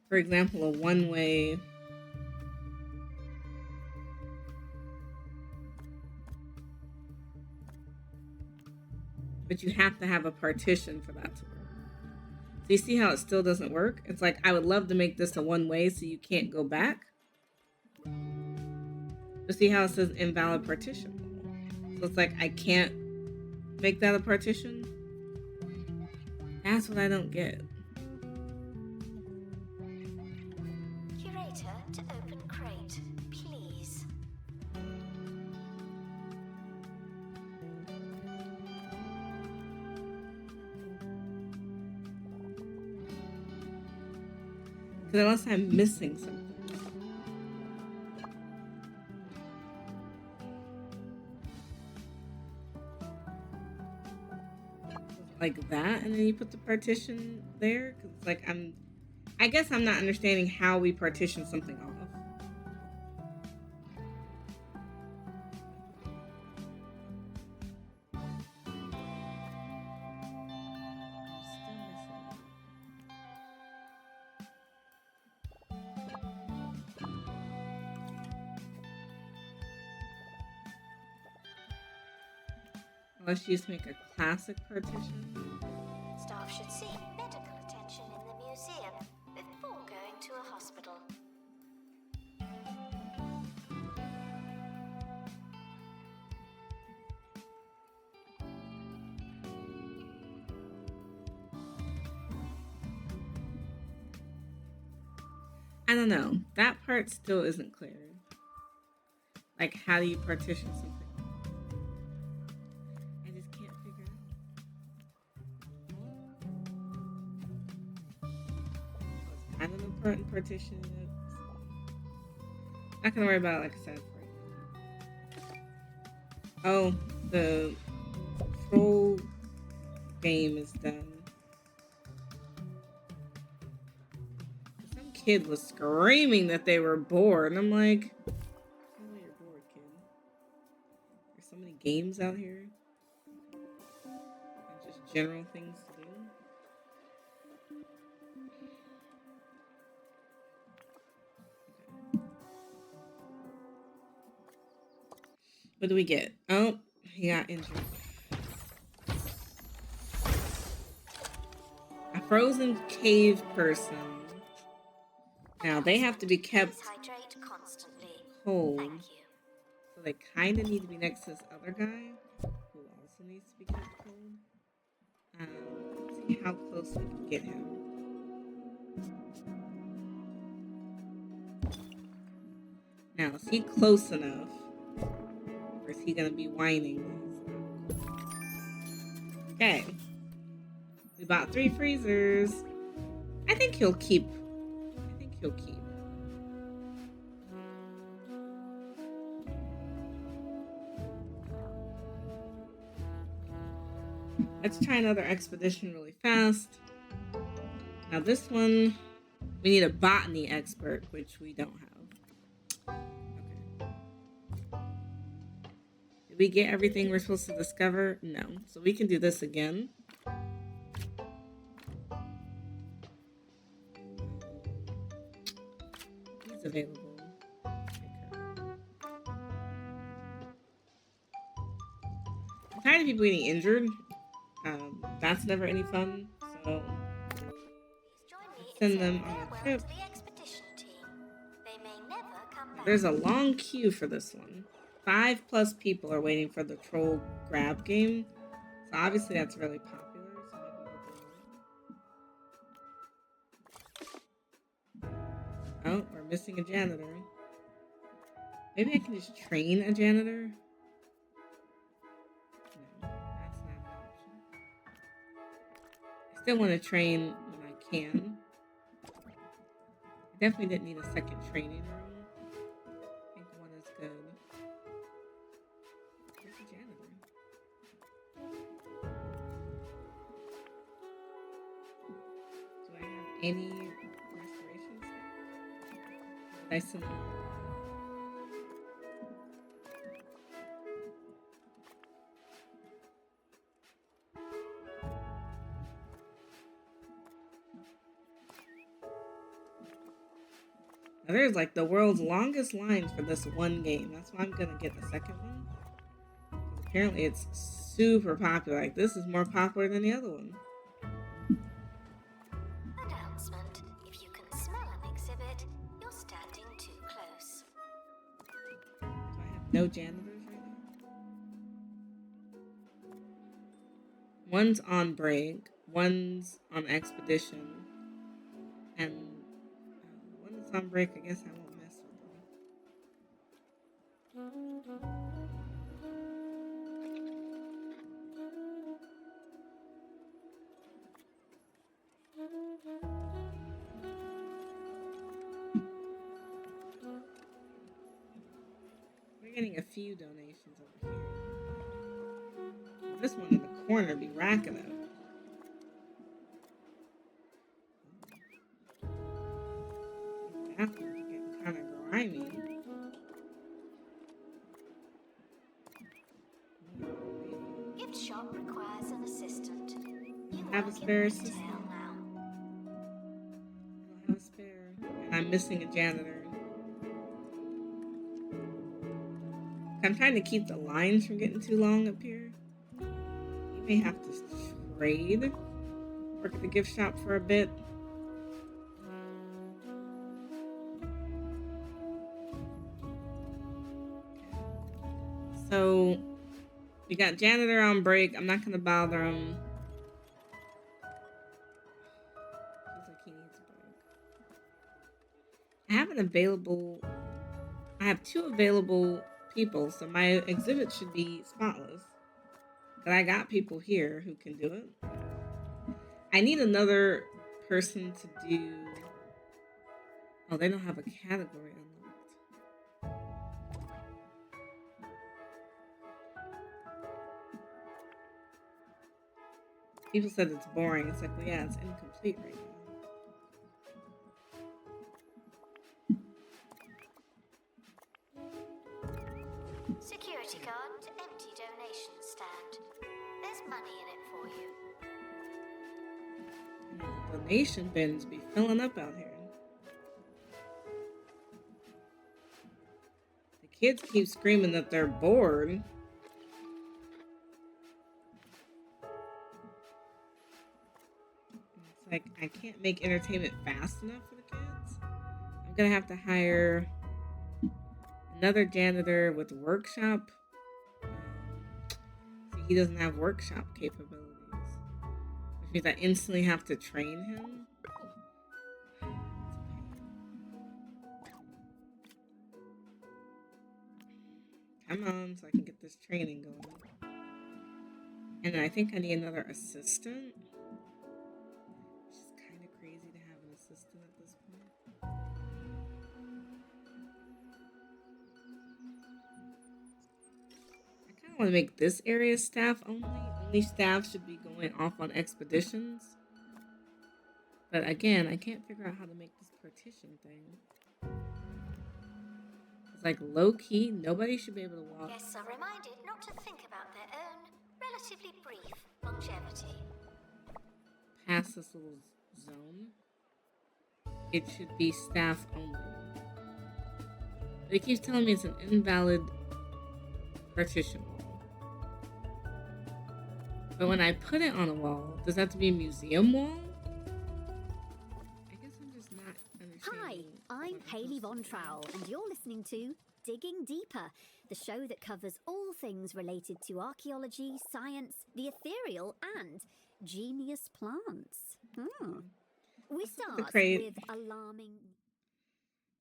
for example, a one-way but you have to have a partition for that to work. So you see how it still doesn't work? It's like, I would love to make this a one-way so you can't go back. But see how it says invalid partition? So it's like, I can't make that a partition? That's what I don't get. Curator to open crate, please. Because unless I'm missing something. Like that, and then you put the partition there? Because it's like, I guess I'm not understanding how we partition something off. Unless you just make a classic partition. Staff should seek medical attention in the museum before going to a hospital. I don't know. That part still isn't clear. Like, how do you partition something? I just can't figure it out. So it's kind of important partition. Not gonna worry about it, like I said. Oh, the troll game is done. Some kid was screaming that they were bored. And I'm like, oh, you're bored, kid. There's so many games out here. And just general things to do. What do we get? Oh, he got injured. A frozen cave person. Now they have to be kept Hydrate constantly. cold. Thank you. So they kind of need to be next to this other guy who also needs to be kept cold. Let's see how close we can get him. Now, is he close enough? Or is he going to be whining? Okay. We bought 3 freezers. I think he'll keep. Let's try another expedition really fast. Now this one, we need a botany expert, which we don't have. Okay. Did we get everything we're supposed to discover? No. So we can do this again. He's available. I'm tired of people getting injured. That's never any fun. So send them on a trip. There's a long queue for this one. 5+ people are waiting for the troll grab game. So obviously that's really popular. So oh, we're missing a janitor. Maybe I can just train a janitor. Still want to train when I can. I definitely didn't need a second training room. I think one is good. Where's the janitor? Do I have any restoration stuff? Did I send them? There's like the world's longest lines for this one game. That's why I'm gonna get the second one. Apparently it's super popular. Like this is more popular than the other one. Announcement. If you can smell an exhibit, you're standing too close. Do I have no janitors right now? One's on break, one's on expedition, and one is on break. I guess I won't mess with them. We're getting a few donations over here. This one in the corner be racking up. That one's getting kind of grimy. Gift shop requires an assistant. You Have a work spare in assistant? retail now. I don't have a spare. And I'm missing a janitor. I'm trying to keep the lines from getting too long up here. You may have to trade. Work at the gift shop for a bit. So we got janitor on break. I'm not gonna bother him. Feels like he needs a break. I have an available. I have 2 available people, so my exhibit should be spotless. But I got people here who can do it. I need another person to do. Oh, they don't have a category unlocked. People said it's boring. It's like, well, yeah, it's incomplete right now. Security guard, empty donation stand. There's money in it for you. The donation bins be filling up out here. The kids keep screaming that they're bored. It's like, I can't make entertainment fast enough for the kids. I'm gonna have to hire another janitor with workshop. See, he doesn't have workshop capabilities, which means I instantly have to train him. Come on, so I can get this training going. And then I think I need another assistant. Which is kind of crazy to have an assistant at this point. I kind of want to make this area staff only. Only staff should be going off on expeditions. But again, I can't figure out how to make this partition thing. It's like low-key, nobody should be able to walk. Guests are reminded not to think about their own relatively brief longevity. Past this little zone, it should be staff only. But it keeps telling me it's an invalid partition wall. But when I put it on a wall, does that have to be a museum wall? I guess I'm just not understanding. Hi, I'm Hayley Von Trowell, and you're listening to Digging Deeper, the show that covers all things related to archaeology, science, the ethereal, and genius plants. We start with alarming.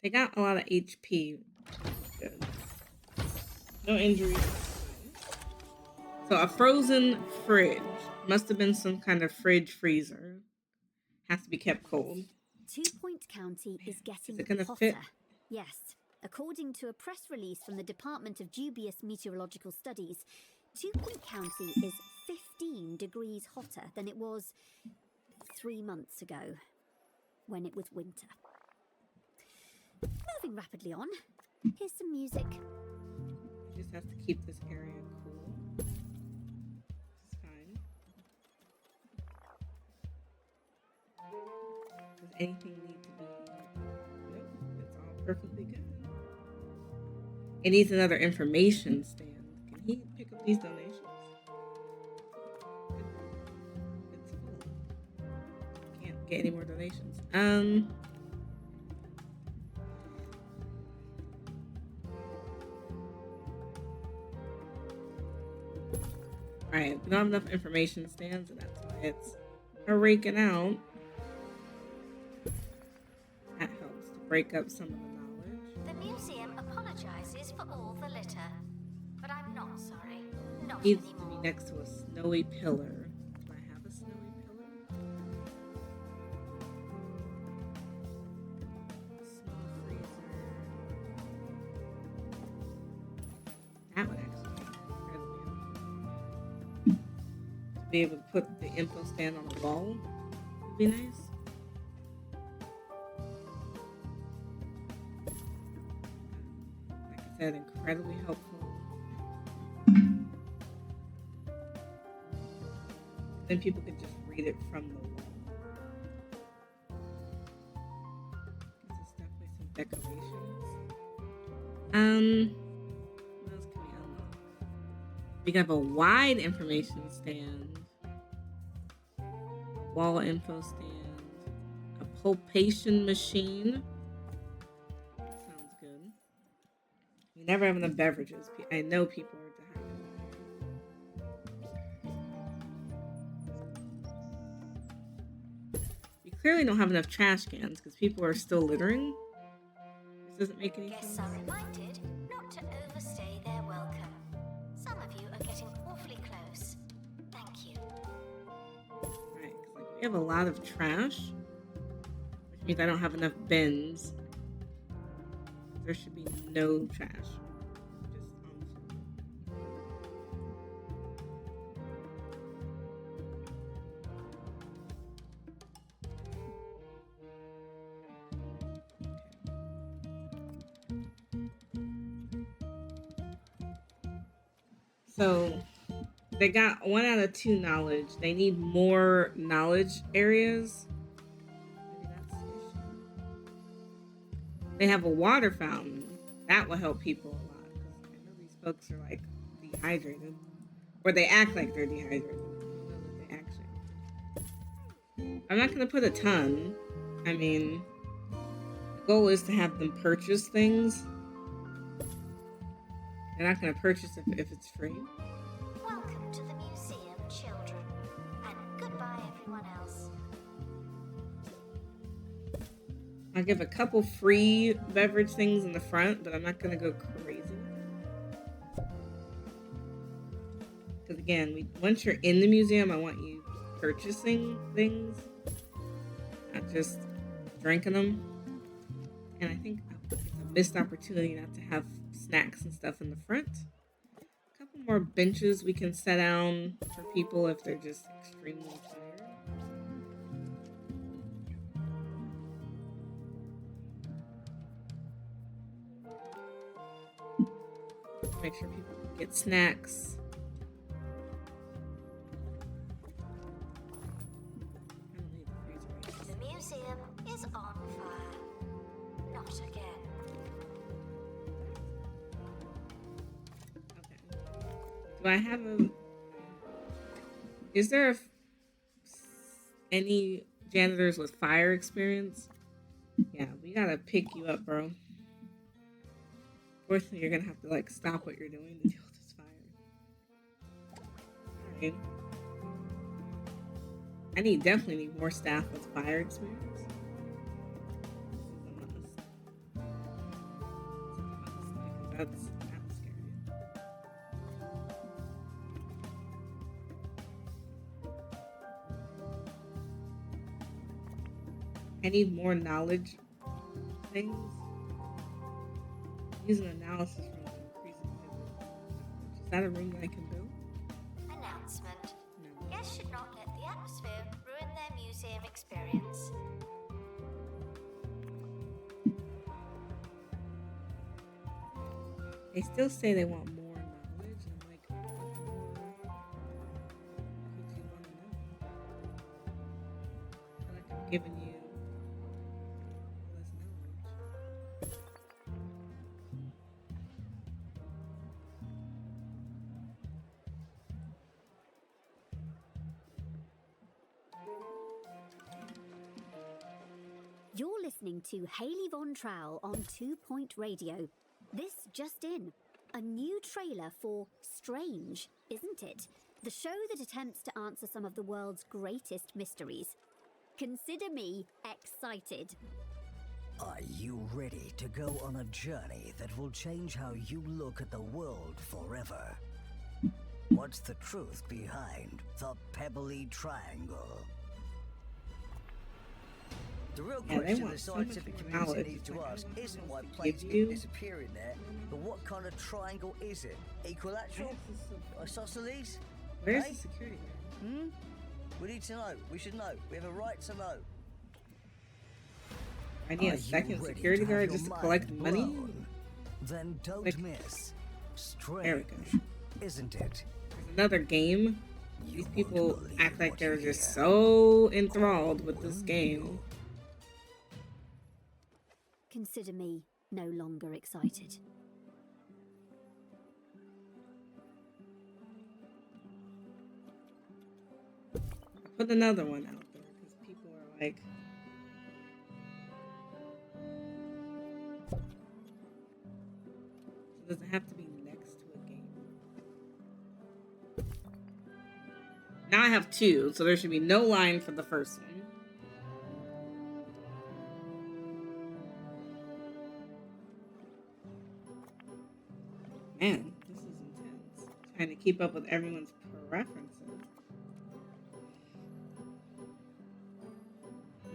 They got a lot of HP. Good. No injuries. So a frozen fridge. Must have been some kind of fridge freezer. Has to be kept cold. 2 Point County is getting Is it gonna hotter. fit? Yes. According to a press release from the Department of Dubious Meteorological Studies, 2 Point County is 15 degrees hotter than it was 3 months ago, when it was winter. Moving rapidly on, here's some music. Just have to keep this area cool. It's fine. Does anything need to be? Nope, it's all perfectly good. It needs another information stand. Can he pick up these donations? It's full. Can't get any more donations. Alright, we don't have enough information stands, and that's why it's raking out. That helps to break up some of the knowledge. The museum apologizes for all the litter, but I'm not sorry. Not Needs to be anymore. next to a snowy pillar. Do I have a snowy pillar? Snow freezer. That would actually be incredibly helpful. To be able to put the info stand on the wall would be nice. Like I said, incredibly helpful. Then people could just read it from the wall. This is definitely some decorations. What else can we unlock? We can have a wide information stand, wall info stand, a pulpation machine. Sounds good. We never have enough beverages. I know people are dehydrated. We clearly don't have enough trash cans because people are still littering. This doesn't make any Guests sense. are reminded not to overstay their welcome. Some of you are getting awfully close. Thank you. Right, 'cause, like, we have a lot of trash, which means I don't have enough bins. There should be no trash. Just on the floor. So they got 1 out of 2 knowledge. They need more knowledge areas. Maybe that's the issue. They have a water fountain. That will help people a lot. Because I know these folks are like dehydrated. Or they act like they're dehydrated. I don't know that they actually. I'm not going to put a ton. I mean, the goal is to have them purchase things. They're not going to purchase it if it's free. Welcome to the museum, children. And goodbye, everyone else. I'll give a couple free beverage things in the front, but I'm not going to go crazy with it. Because again, once you're in the museum, I want you purchasing things, not just drinking them. And I think it's a missed opportunity not to have snacks and stuff in the front. A couple more benches we can set down for people if they're just extremely tired. Make sure people can get snacks. I don't need the freezer. The museum is on fire. Not again. Okay. Do I have a... Is there any janitors with fire experience? Yeah, we gotta pick you up, bro. Fortunately, you're gonna have to like stop what you're doing to deal with this fire. Alright. I definitely need more staff with fire experience. That's scary. I need more knowledge things. Use an analysis from the increasing knowledge. Is that a room that I can build? Announcement. No. Guests should not let the atmosphere ruin their museum experience. They still say they want more knowledge. I'm like, what more could you want to know? I feel like I'm giving you less knowledge. You're listening to Haley Von Trowell on 2 Point Radio. This just in. A new trailer for Strange, isn't it? The show that attempts to answer some of the world's greatest mysteries. Consider me excited. Are you ready to go on a journey that will change how you look at the world forever? What's the truth behind the Pebbly Triangle? The real Yeah, they question want the so much scientific more community knowledge. needs It's to like, I ask don't know isn't what why else to planes give keep you. disappearing there, but what kind of triangle is it? Equilateral? Isosceles? Where's Hey? the security guard? We need to know. We should know. We have a right to know. I need Are a you second ready security to have guard your just to mind collect money? blown? Then don't Like- miss. There we Strange, go. isn't it? There's another game. You These won't people believe act like what they're you just hear. so enthralled with this game. Consider me no longer excited. Put another one out there because people are like, so does it have to be next to a game? Now I have 2, so there should be no line for the first one. Man, this is intense. Trying to keep up with everyone's preferences.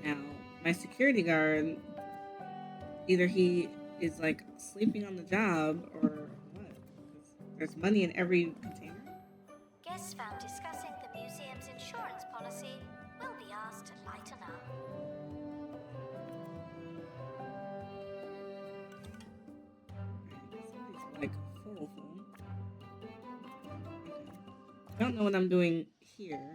Now, my security guard, either he is like sleeping on the job or what? 'Cause there's money in every container. Guests found discussing the museum's insurance policy will be asked to lighten up. Somebody's like full. I don't know what I'm doing here.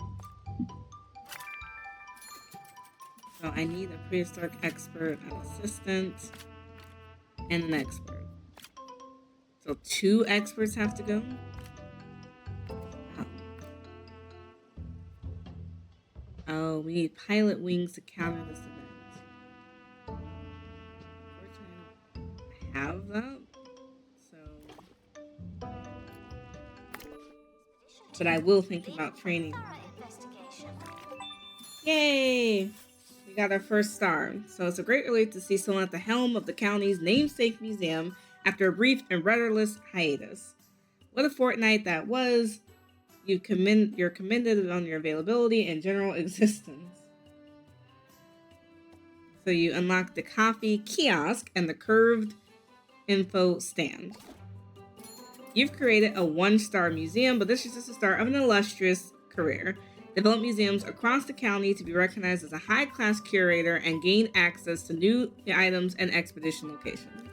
So I need a prehistoric expert, an assistant, and an expert. So 2 experts have to go? Oh. Oh, we need pilot wings to counter this event. Unfortunately, I don't have that. So... But I will think about training them. Yay! We got our first star. So it's a great relief to see someone at the helm of the county's namesake museum after a brief and rudderless hiatus. What a fortnight that was. You're commended on your availability and general existence. So you unlock the coffee kiosk and the curved info stand. You've created a 1-star museum, but this is just the start of an illustrious career. Develop museums across the county to be recognized as a high-class curator and gain access to new items and expedition locations.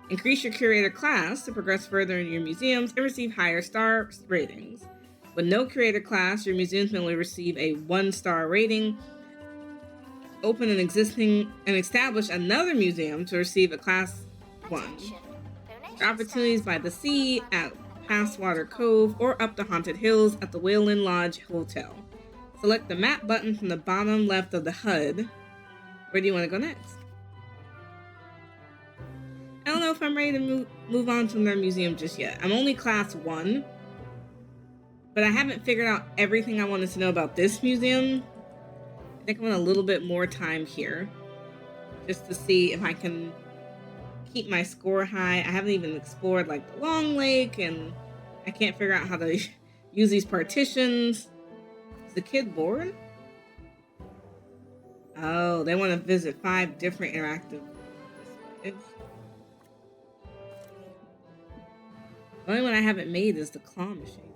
Increase your curator class to progress further in your museums and receive higher star ratings. With no curator class, your museums may only receive a 1-star rating. Open and establish another museum to receive a class 1. Opportunities by the sea at Passwater Cove or up the Haunted Hills at the Whalen Lodge Hotel. Select the map button from the bottom left of the HUD. Where do you want to go next? I don't know if I'm ready to move on to another museum just yet. I'm only class 1, but I haven't figured out everything I wanted to know about this museum. I think I want a little bit more time here just to see if I can keep my score high. I haven't even explored like the Long Lake, and I can't figure out how to use these partitions. Is the kid bored? Oh, they want to visit 5 different interactive displays. The only one I haven't made is the claw machine.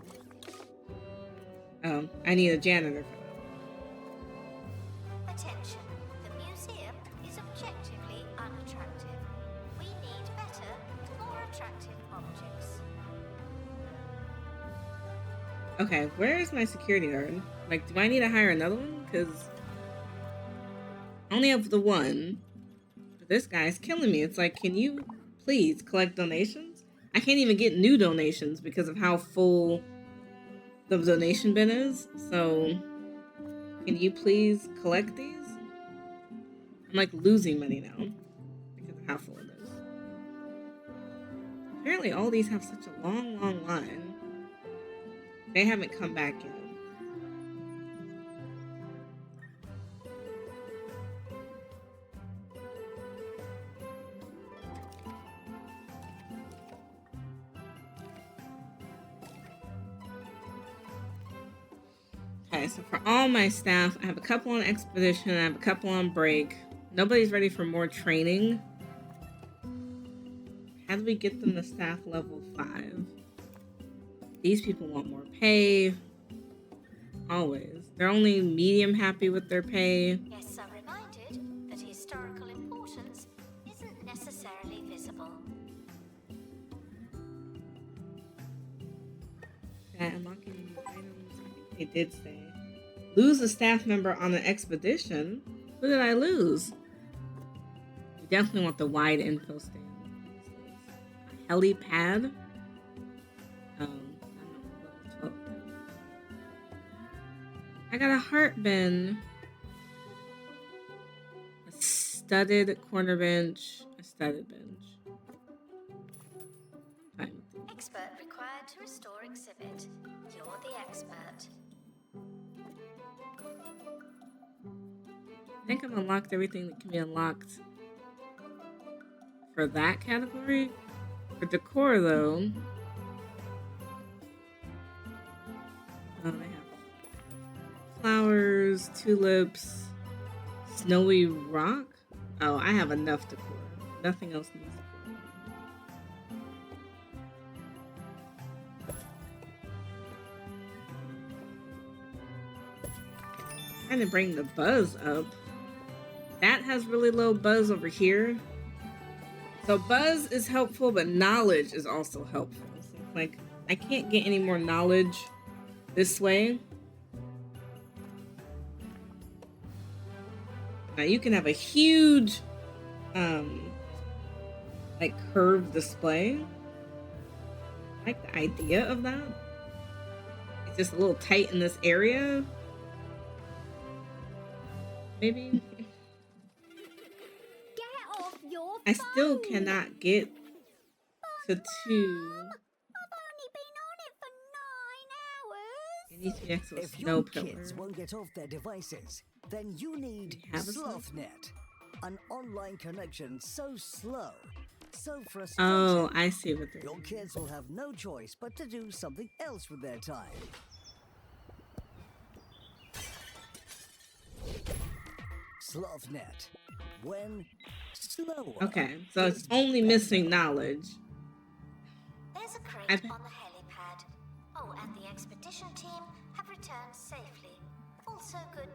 Oh, I need a janitor for that. Attention, the museum is objectively unattractive. We need better, more attractive objects. Okay, where is my security guard? Like, do I need to hire another one? Because I only have the one. But this guy's killing me. It's like, can you please collect donations? I can't even get new donations because of how full the donation bin is. So, can you please collect these? I'm like losing money now because of how full it is. Apparently all these have such a long line. They haven't come back yet. Okay, so for all my staff, I have a couple on expedition, I have a couple on break. Nobody's ready for more training. How do we get them to staff level 5? These people want more pay. Always. They're only medium happy with their pay. Guests are reminded that historical importance isn't necessarily visible. Okay, unlocking new items. I think they did say. Lose a staff member on an expedition? Who did I lose? We definitely want the wide info stand. A helipad? I got a heart bin. A studded corner bench. A studded bench. Fine. Expert required to restore exhibit. You're the expert. I think I've unlocked everything that can be unlocked for that category. For decor, though, they have flowers, tulips, snowy rock. Oh, I have enough decor. Nothing else needs decor. Trying to bring the buzz up. That has really low buzz over here. So buzz is helpful, but knowledge is also helpful. So like, I can't get any more knowledge this way. Now you can have a huge, like curved display. I like the idea of that. It's just a little tight in this area. Maybe. Get off your I still phone! cannot get to 2. I've only been on it for 9 hours. It needs to be next to a If snow your pillar. kids won't get off their devices, then you need We have a snow SlothNet, an online connection so slow, so frustrating. Oh, I see what they're Your doing. kids will have no choice but to do something else with their time. SlothNet. When slower. Okay, so it's only missing knowledge. There's a crate I've- on the helipad. Oh, and the expedition team have returned safely. Also good.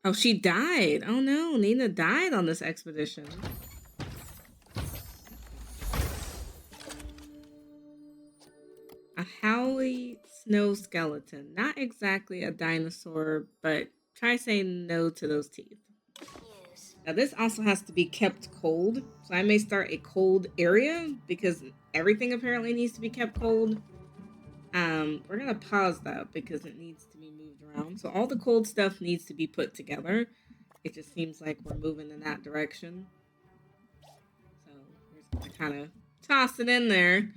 Oh, she died. Oh no, Nina died on this expedition. A howly snow skeleton. Not exactly a dinosaur, but try saying no to those teeth. News. Now this also has to be kept cold. So I may start a cold area because everything apparently needs to be kept cold. We're gonna pause that because it needs to be moved around. So all the cold stuff needs to be put together. It just seems like we're moving in that direction. So we're just gonna kind of toss it in there.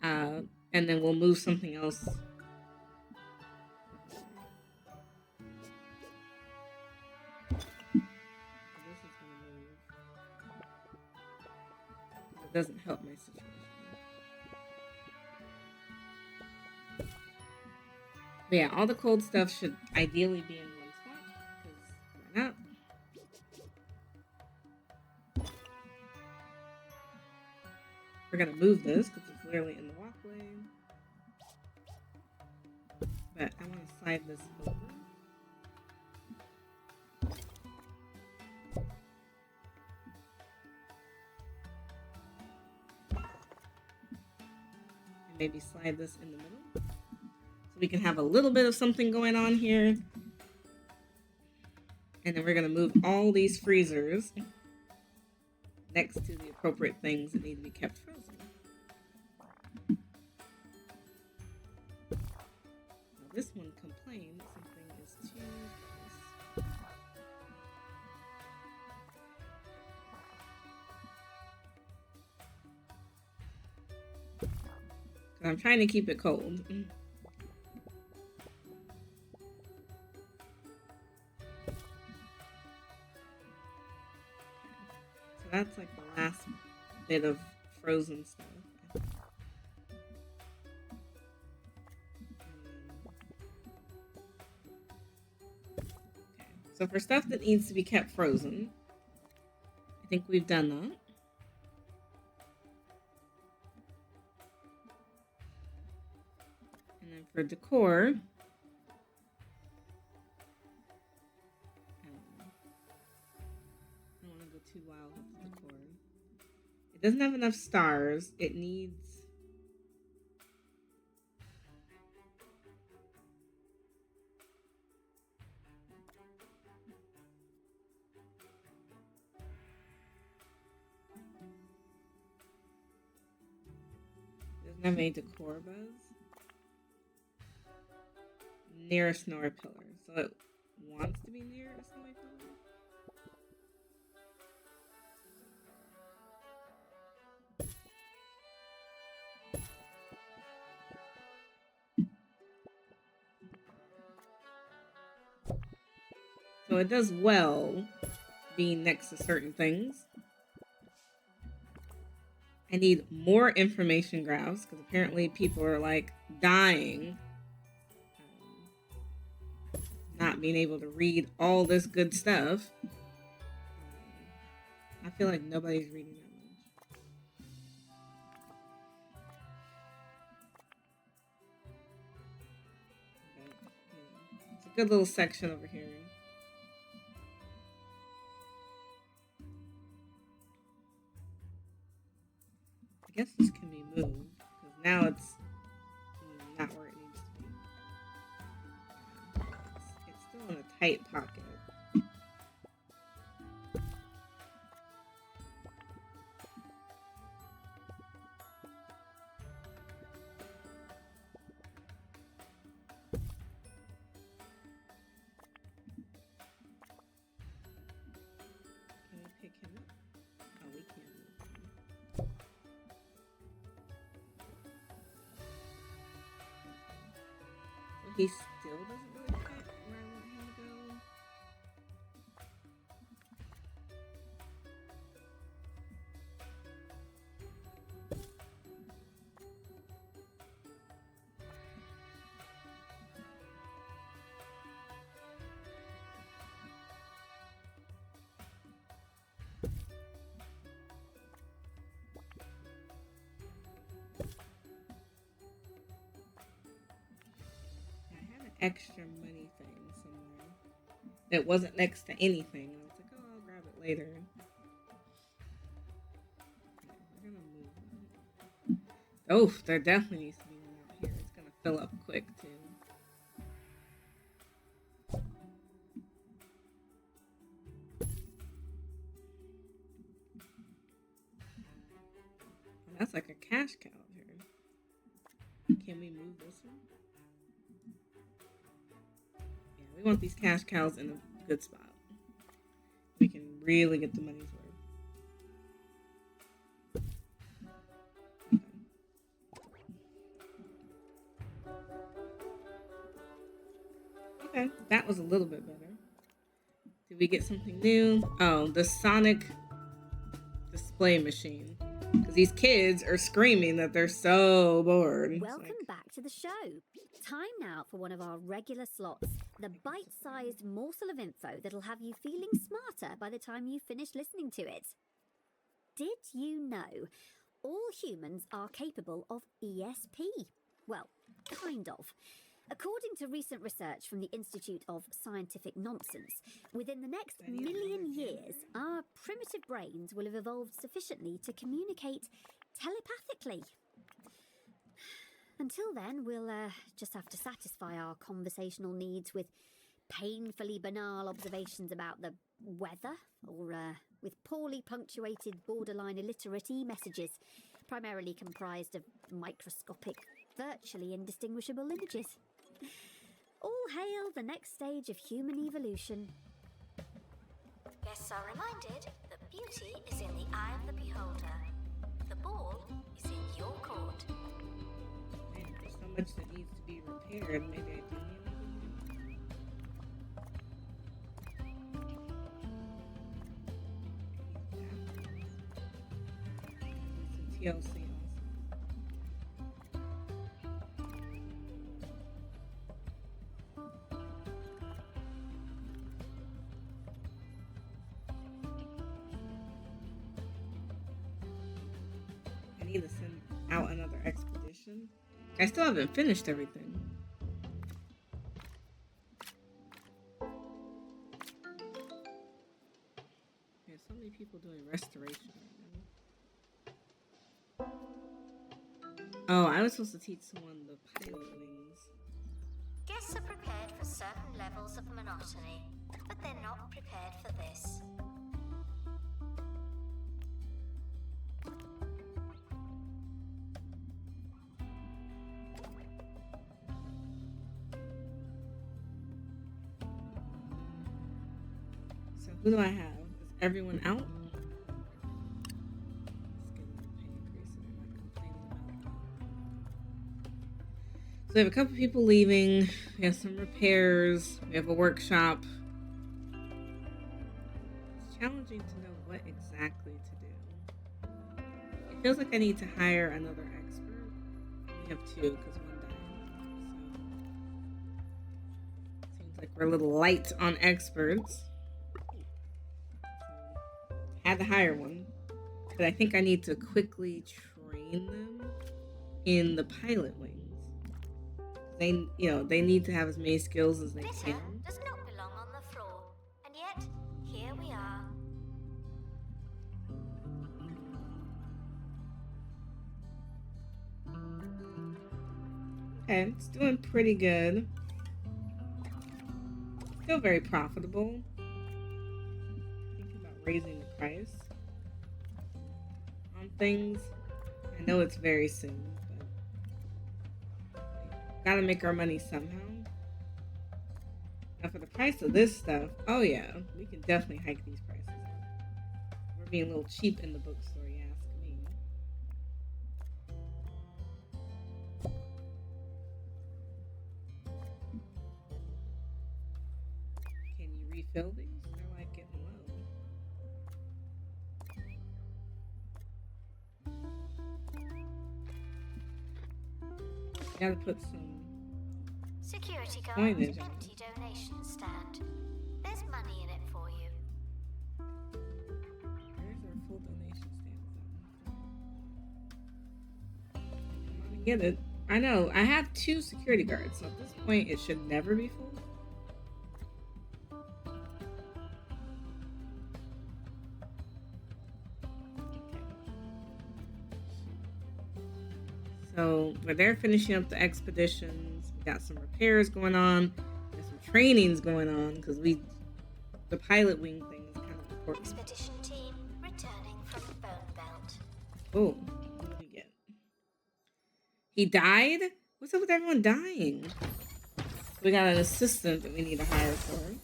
And then we'll move something else. This is gonna move. It doesn't help my situation. But yeah, all the cold stuff should ideally be in one spot. Because why not? We're gonna move this because it's literally in the walkway. But I want to slide this over. And maybe slide this in the middle. So we can have a little bit of something going on here. And then we're gonna move all these freezers next to the appropriate things that need to be kept frozen. Now this one complains something is too close. I'm trying to keep it cold. So that's like the last bit of frozen stuff. Okay, so for stuff that needs to be kept frozen, I think we've done that. And then for decor, I don't want to go too wild with the decor. It doesn't have enough stars. It needs... It doesn't have any decor buzz. Near a snowy pillar. So it wants to be near a snowy pillar. So it does well being next to certain things. I need more information graphs because apparently people are like dying. Not being able to read all this good stuff. I feel like nobody's reading that much. But, it's a good little section over here. I guess this can be moved because now it's not working. tight pocket. Can we pick him up? Oh, we can't move him. So he still doesn't really fit where I want him to go. I had an extra money thing somewhere that wasn't next to anything. I was like, oh, I'll grab it later. Okay, we're gonna move him. Oh, there definitely needs to be one out here. It's gonna fill up quick too. Oh, that's like a cash cow here. Can we move this one? Yeah, we want these cash cows in a good spot. We can really get the money's worth. Okay, that was a little bit better. Did we get something new? Oh, the sonic display machine. Because these kids are screaming that they're so bored. It's Welcome like, back to the show. Time now for one of our regular slots, the bite-sized morsel of info that'll have you feeling smarter by the time you finish listening to it. Did you know all humans are capable of ESP? Well, kind of. According to recent research from the Institute of Scientific Nonsense, within the next million years, our primitive brains will have evolved sufficiently to communicate telepathically. Until then, we'll just have to satisfy our conversational needs with painfully banal observations about the weather, or with poorly punctuated, borderline illiterate messages, primarily comprised of microscopic, virtually indistinguishable images. All hail the next stage of human evolution. Guests are reminded that beauty is in the eye of the beholder. The ball is in your court. man, there's so much that needs to be repaired. Maybe I do need some TLC also. I need to send out another expedition. I still haven't finished everything. There's so many people doing restoration right now. Oh, I was supposed to teach someone the pilot wings. Guests are prepared for certain levels of monotony, but they're not prepared for this. So who do I have? Is everyone out? Let's get a pay increase and they're not complaining about that. So we have a couple people leaving. We have some repairs. We have a workshop. It's challenging to know what exactly to do. It feels like I need to hire another expert. We have two because one died. So seems like we're a little light on experts. Had to hire one, but I think I need to quickly train them in the pilot wings. They need to have as many skills as they Litter can. does not belong on the floor, and yet here we are. Okay, it's doing pretty good. Still very profitable. Thinking about raising the price on things. I know it's very soon, but gotta make our money somehow. Now for the price of this stuff, oh yeah, we can definitely hike these prices up. We're being a little cheap in the bookstore, you ask me. Can you refill these? They're like getting low. Gotta put some Security guard, coinage on empty donation stand. There's money in it for you. Where's our full donation stamps at? I'm gonna get it. I know. I have 2 security guards, so at this point it should never be full. So where they're finishing up the expeditions, we got some repairs going on, and some trainings going on because the pilot wing thing is kind of important. Expedition team returning from Bone Belt. Oh, what do we get? He died? What's up with everyone dying? We got an assistant that we need to hire for.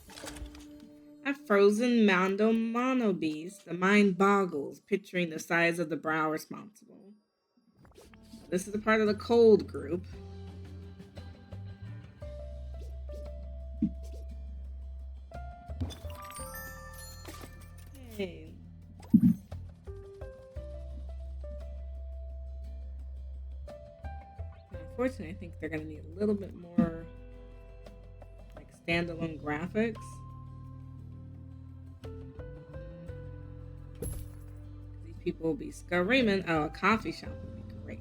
A frozen Mondo Mono beast. The mind boggles, picturing the size of the brow responsible. This is a part of the cold group. Hey. Unfortunately, I think they're going to need a little bit more like standalone graphics. These people will be screaming. Oh, a coffee shop would be great.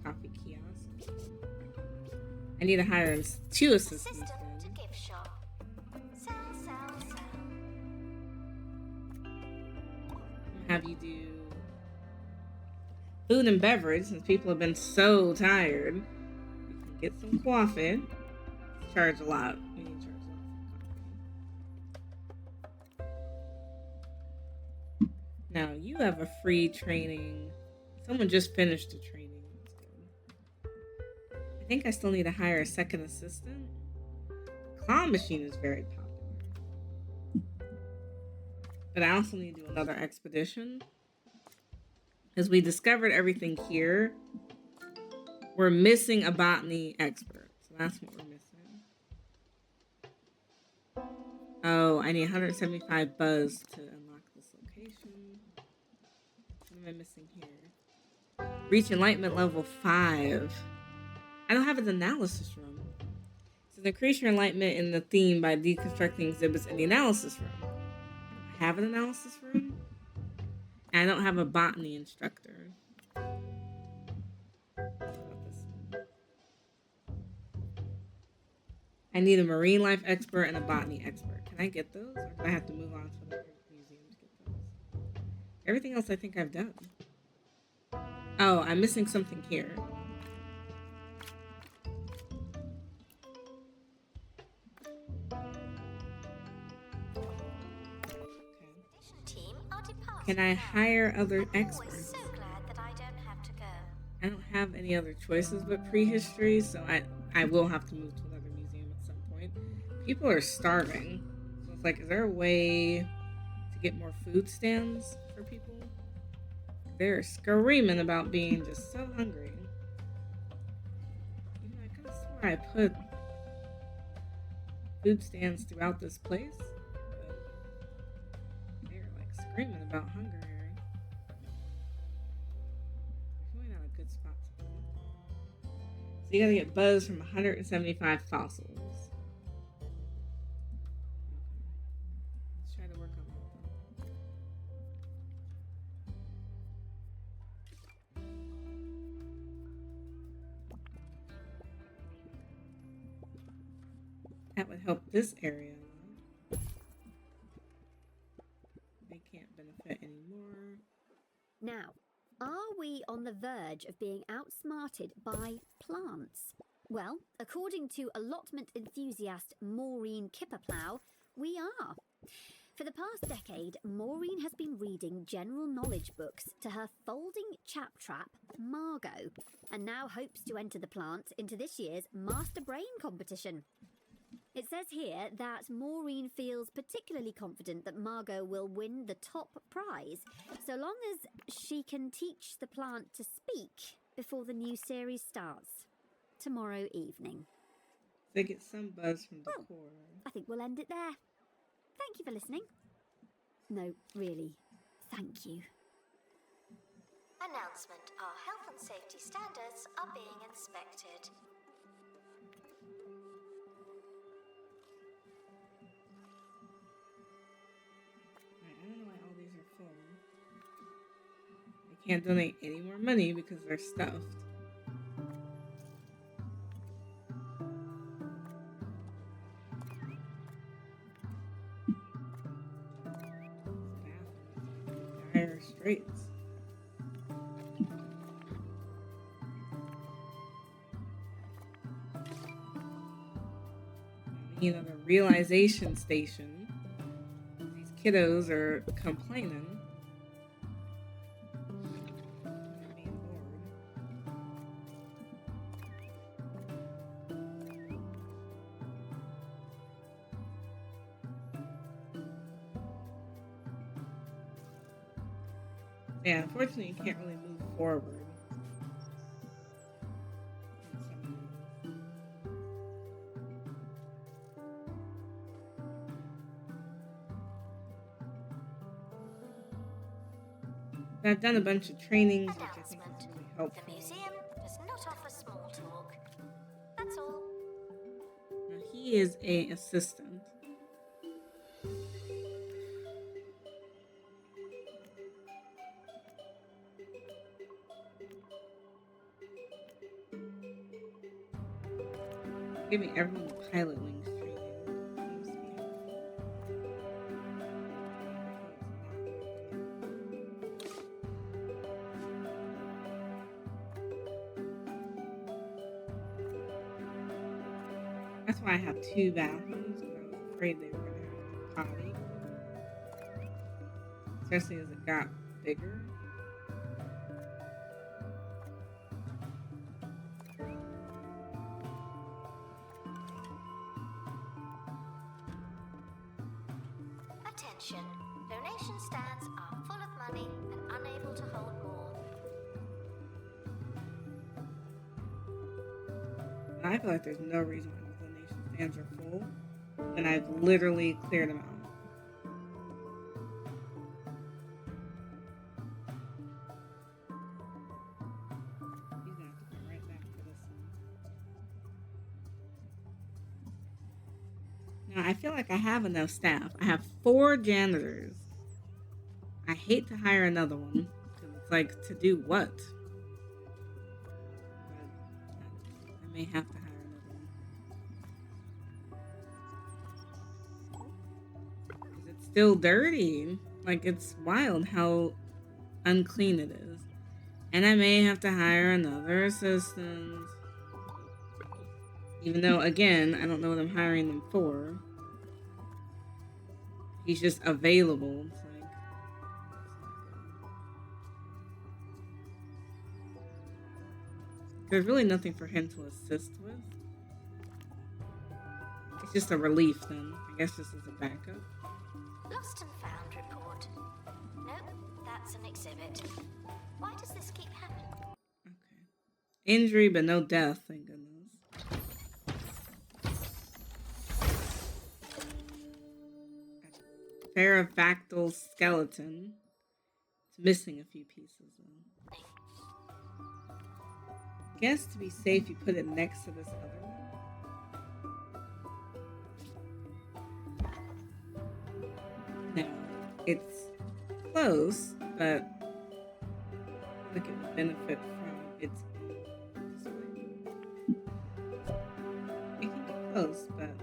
Coffee kiosk. I need to hire 2 assistants. Assistant to gift shop. Sell. Have you do food and beverage since people have been so tired. You can get some coffee. Charge a lot. We need to charge a lot for coffee. Now you have a free training. Someone just finished the training. That's good. I think I still need to hire a second assistant. Claw machine is very popular. But I also need to do another expedition. Because we discovered everything here. We're missing a botany expert. So that's what we're missing. Oh, I need 175 buzz to unlock this location. What am I missing here? Reach enlightenment level 5. I don't have an analysis room. So increase your enlightenment in the theme by deconstructing exhibits in the analysis room. I don't have an analysis room. And I don't have a botany instructor. What about this one? I need a marine life expert and a botany expert. Can I get those? Or do I have to move on to another museum to get those? Everything else I think I've done. Oh, I'm missing something here. Can I hire other experts? So glad that I don't have to go. I don't have any other choices but prehistory, so I will have to move to another museum at some point. People are starving. So it's like, is there a way to get more food stands for people? They're screaming about being just so hungry. You know, I could have swore I put food stands throughout this place. Screaming about hunger, Harry. Really not a good spot to put. So you gotta get buzz from 175 fossils. Okay. Let's try to work on that. That would help this area. Anymore. Now, are we on the verge of being outsmarted by plants? Well, according to allotment enthusiast Maureen Kipperplow, we are. For the past decade, Maureen has been reading general knowledge books to her folding chap trap, Margot, and now hopes to enter the plant into this year's Master Brain competition. It says here that Maureen feels particularly confident that Margot will win the top prize, so long as she can teach the plant to speak before the new series starts tomorrow evening. They get some buzz from decor. I think we'll end it there. Thank you for listening. No, really, thank you. Announcement: our health and safety standards are being inspected. Right, I don't know why all these are full. I can't donate any more money because they're stuffed. Dire straits. You know, the realization station. These kiddos are complaining. They're being bored. Yeah, unfortunately, you can't really move forward. I've done a bunch of trainings, which I think is really helpful. The museum does not offer small talk. That's all. Now, he is an assistant. Giving everyone the pilot wings training seems to be helpful. That's why I have 2 bathrooms, because I was afraid they were going to have to potty. Especially as it got bigger. Attention. Donation stands are full of money and unable to hold more. And I feel like there's no reason why the donation stands are full, and I've literally cleared them out. He's gonna have to come right back for this one. Now, I feel like I have enough staff. I have 4 janitors. I hate to hire another one, because it's like, to do what? But I may have to hire another one. 'Cause it's still dirty. Like, it's wild how unclean it is. And I may have to hire another assistant. Even though, again, I don't know what I'm hiring them for. He's just available. It's like, there's really nothing for him to assist with. It's just a relief then. I guess just as a backup. Lost and found report. Nope, that's an exhibit. Why does this keep happening? Okay. Injury but no death, thank goodness. Pterodactyl skeleton. It's missing a few pieces though. Guess to be safe, you put it next to this other one. No, it's close, but I think it would benefit from its display. It can get close, but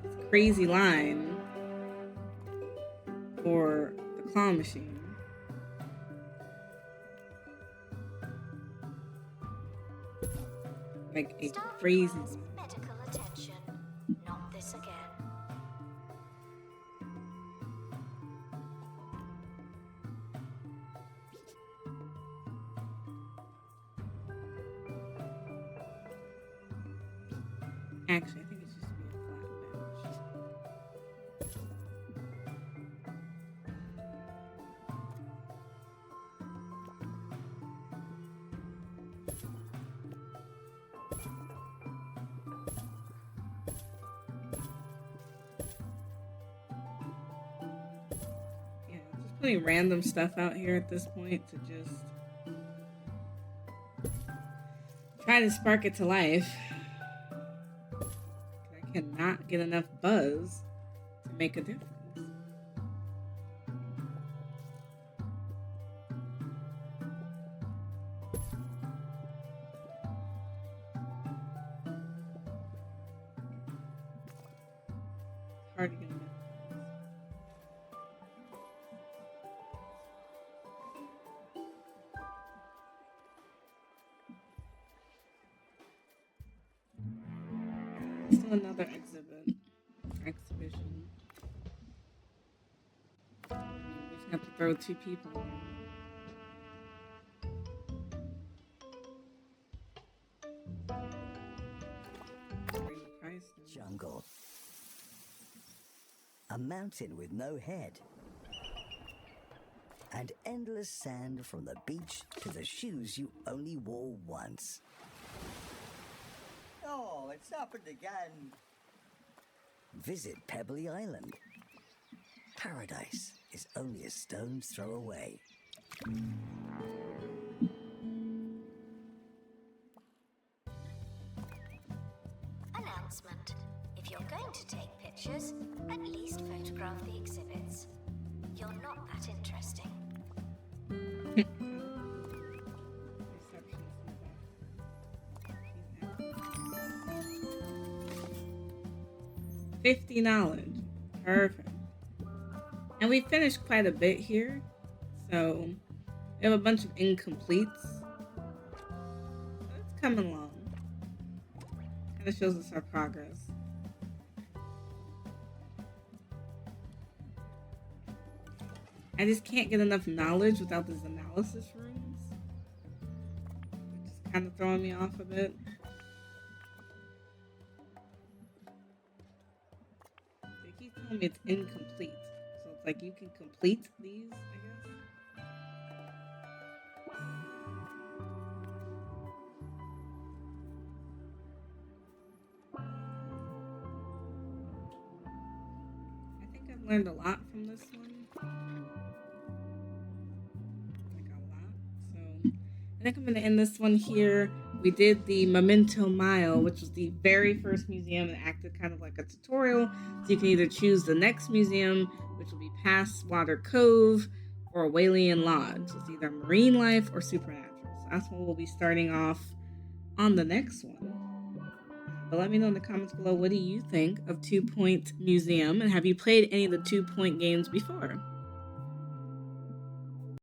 this crazy line for the claw machine. like a Staff crazy. requires medical attention. Not this again. Actually, I think it's just be a flat bench. Yeah, just putting random stuff out here at this point to just try to spark it to life. I cannot get enough buzz to make a difference. Hard to get enough buzz. Still another exhibition. We just have to throw 2 people in. Bring the price down. Jungle. A mountain with no head. And endless sand from the beach to the shoes you only wore once. Oh, it's happened again. Visit Pebbly Island. Paradise is only a stone's throw away. Announcement. If you're going to take pictures, at least photograph the exhibits. You're not that interesting. $50 knowledge. Perfect. And we finished quite a bit here. So we have a bunch of incompletes. It's coming along. Kind of shows us our progress. I just can't get enough knowledge without these analysis rooms. It's just kind of throwing me off a bit. They keep telling me it's incomplete. So it's like you can complete these, I guess. I think I've learned a lot from this one. Like a lot. So I think I'm going to end this one here. We did the Memento Mile, which was the very first museum and acted kind of like a tutorial. So you can either choose the next museum, which will be Passwater Cove, or Whalian Lodge. It's either marine life or supernatural. So that's what we'll be starting off on the next one. But let me know in the comments below, what do you think of 2 Point Museum? And have you played any of the 2 Point games before?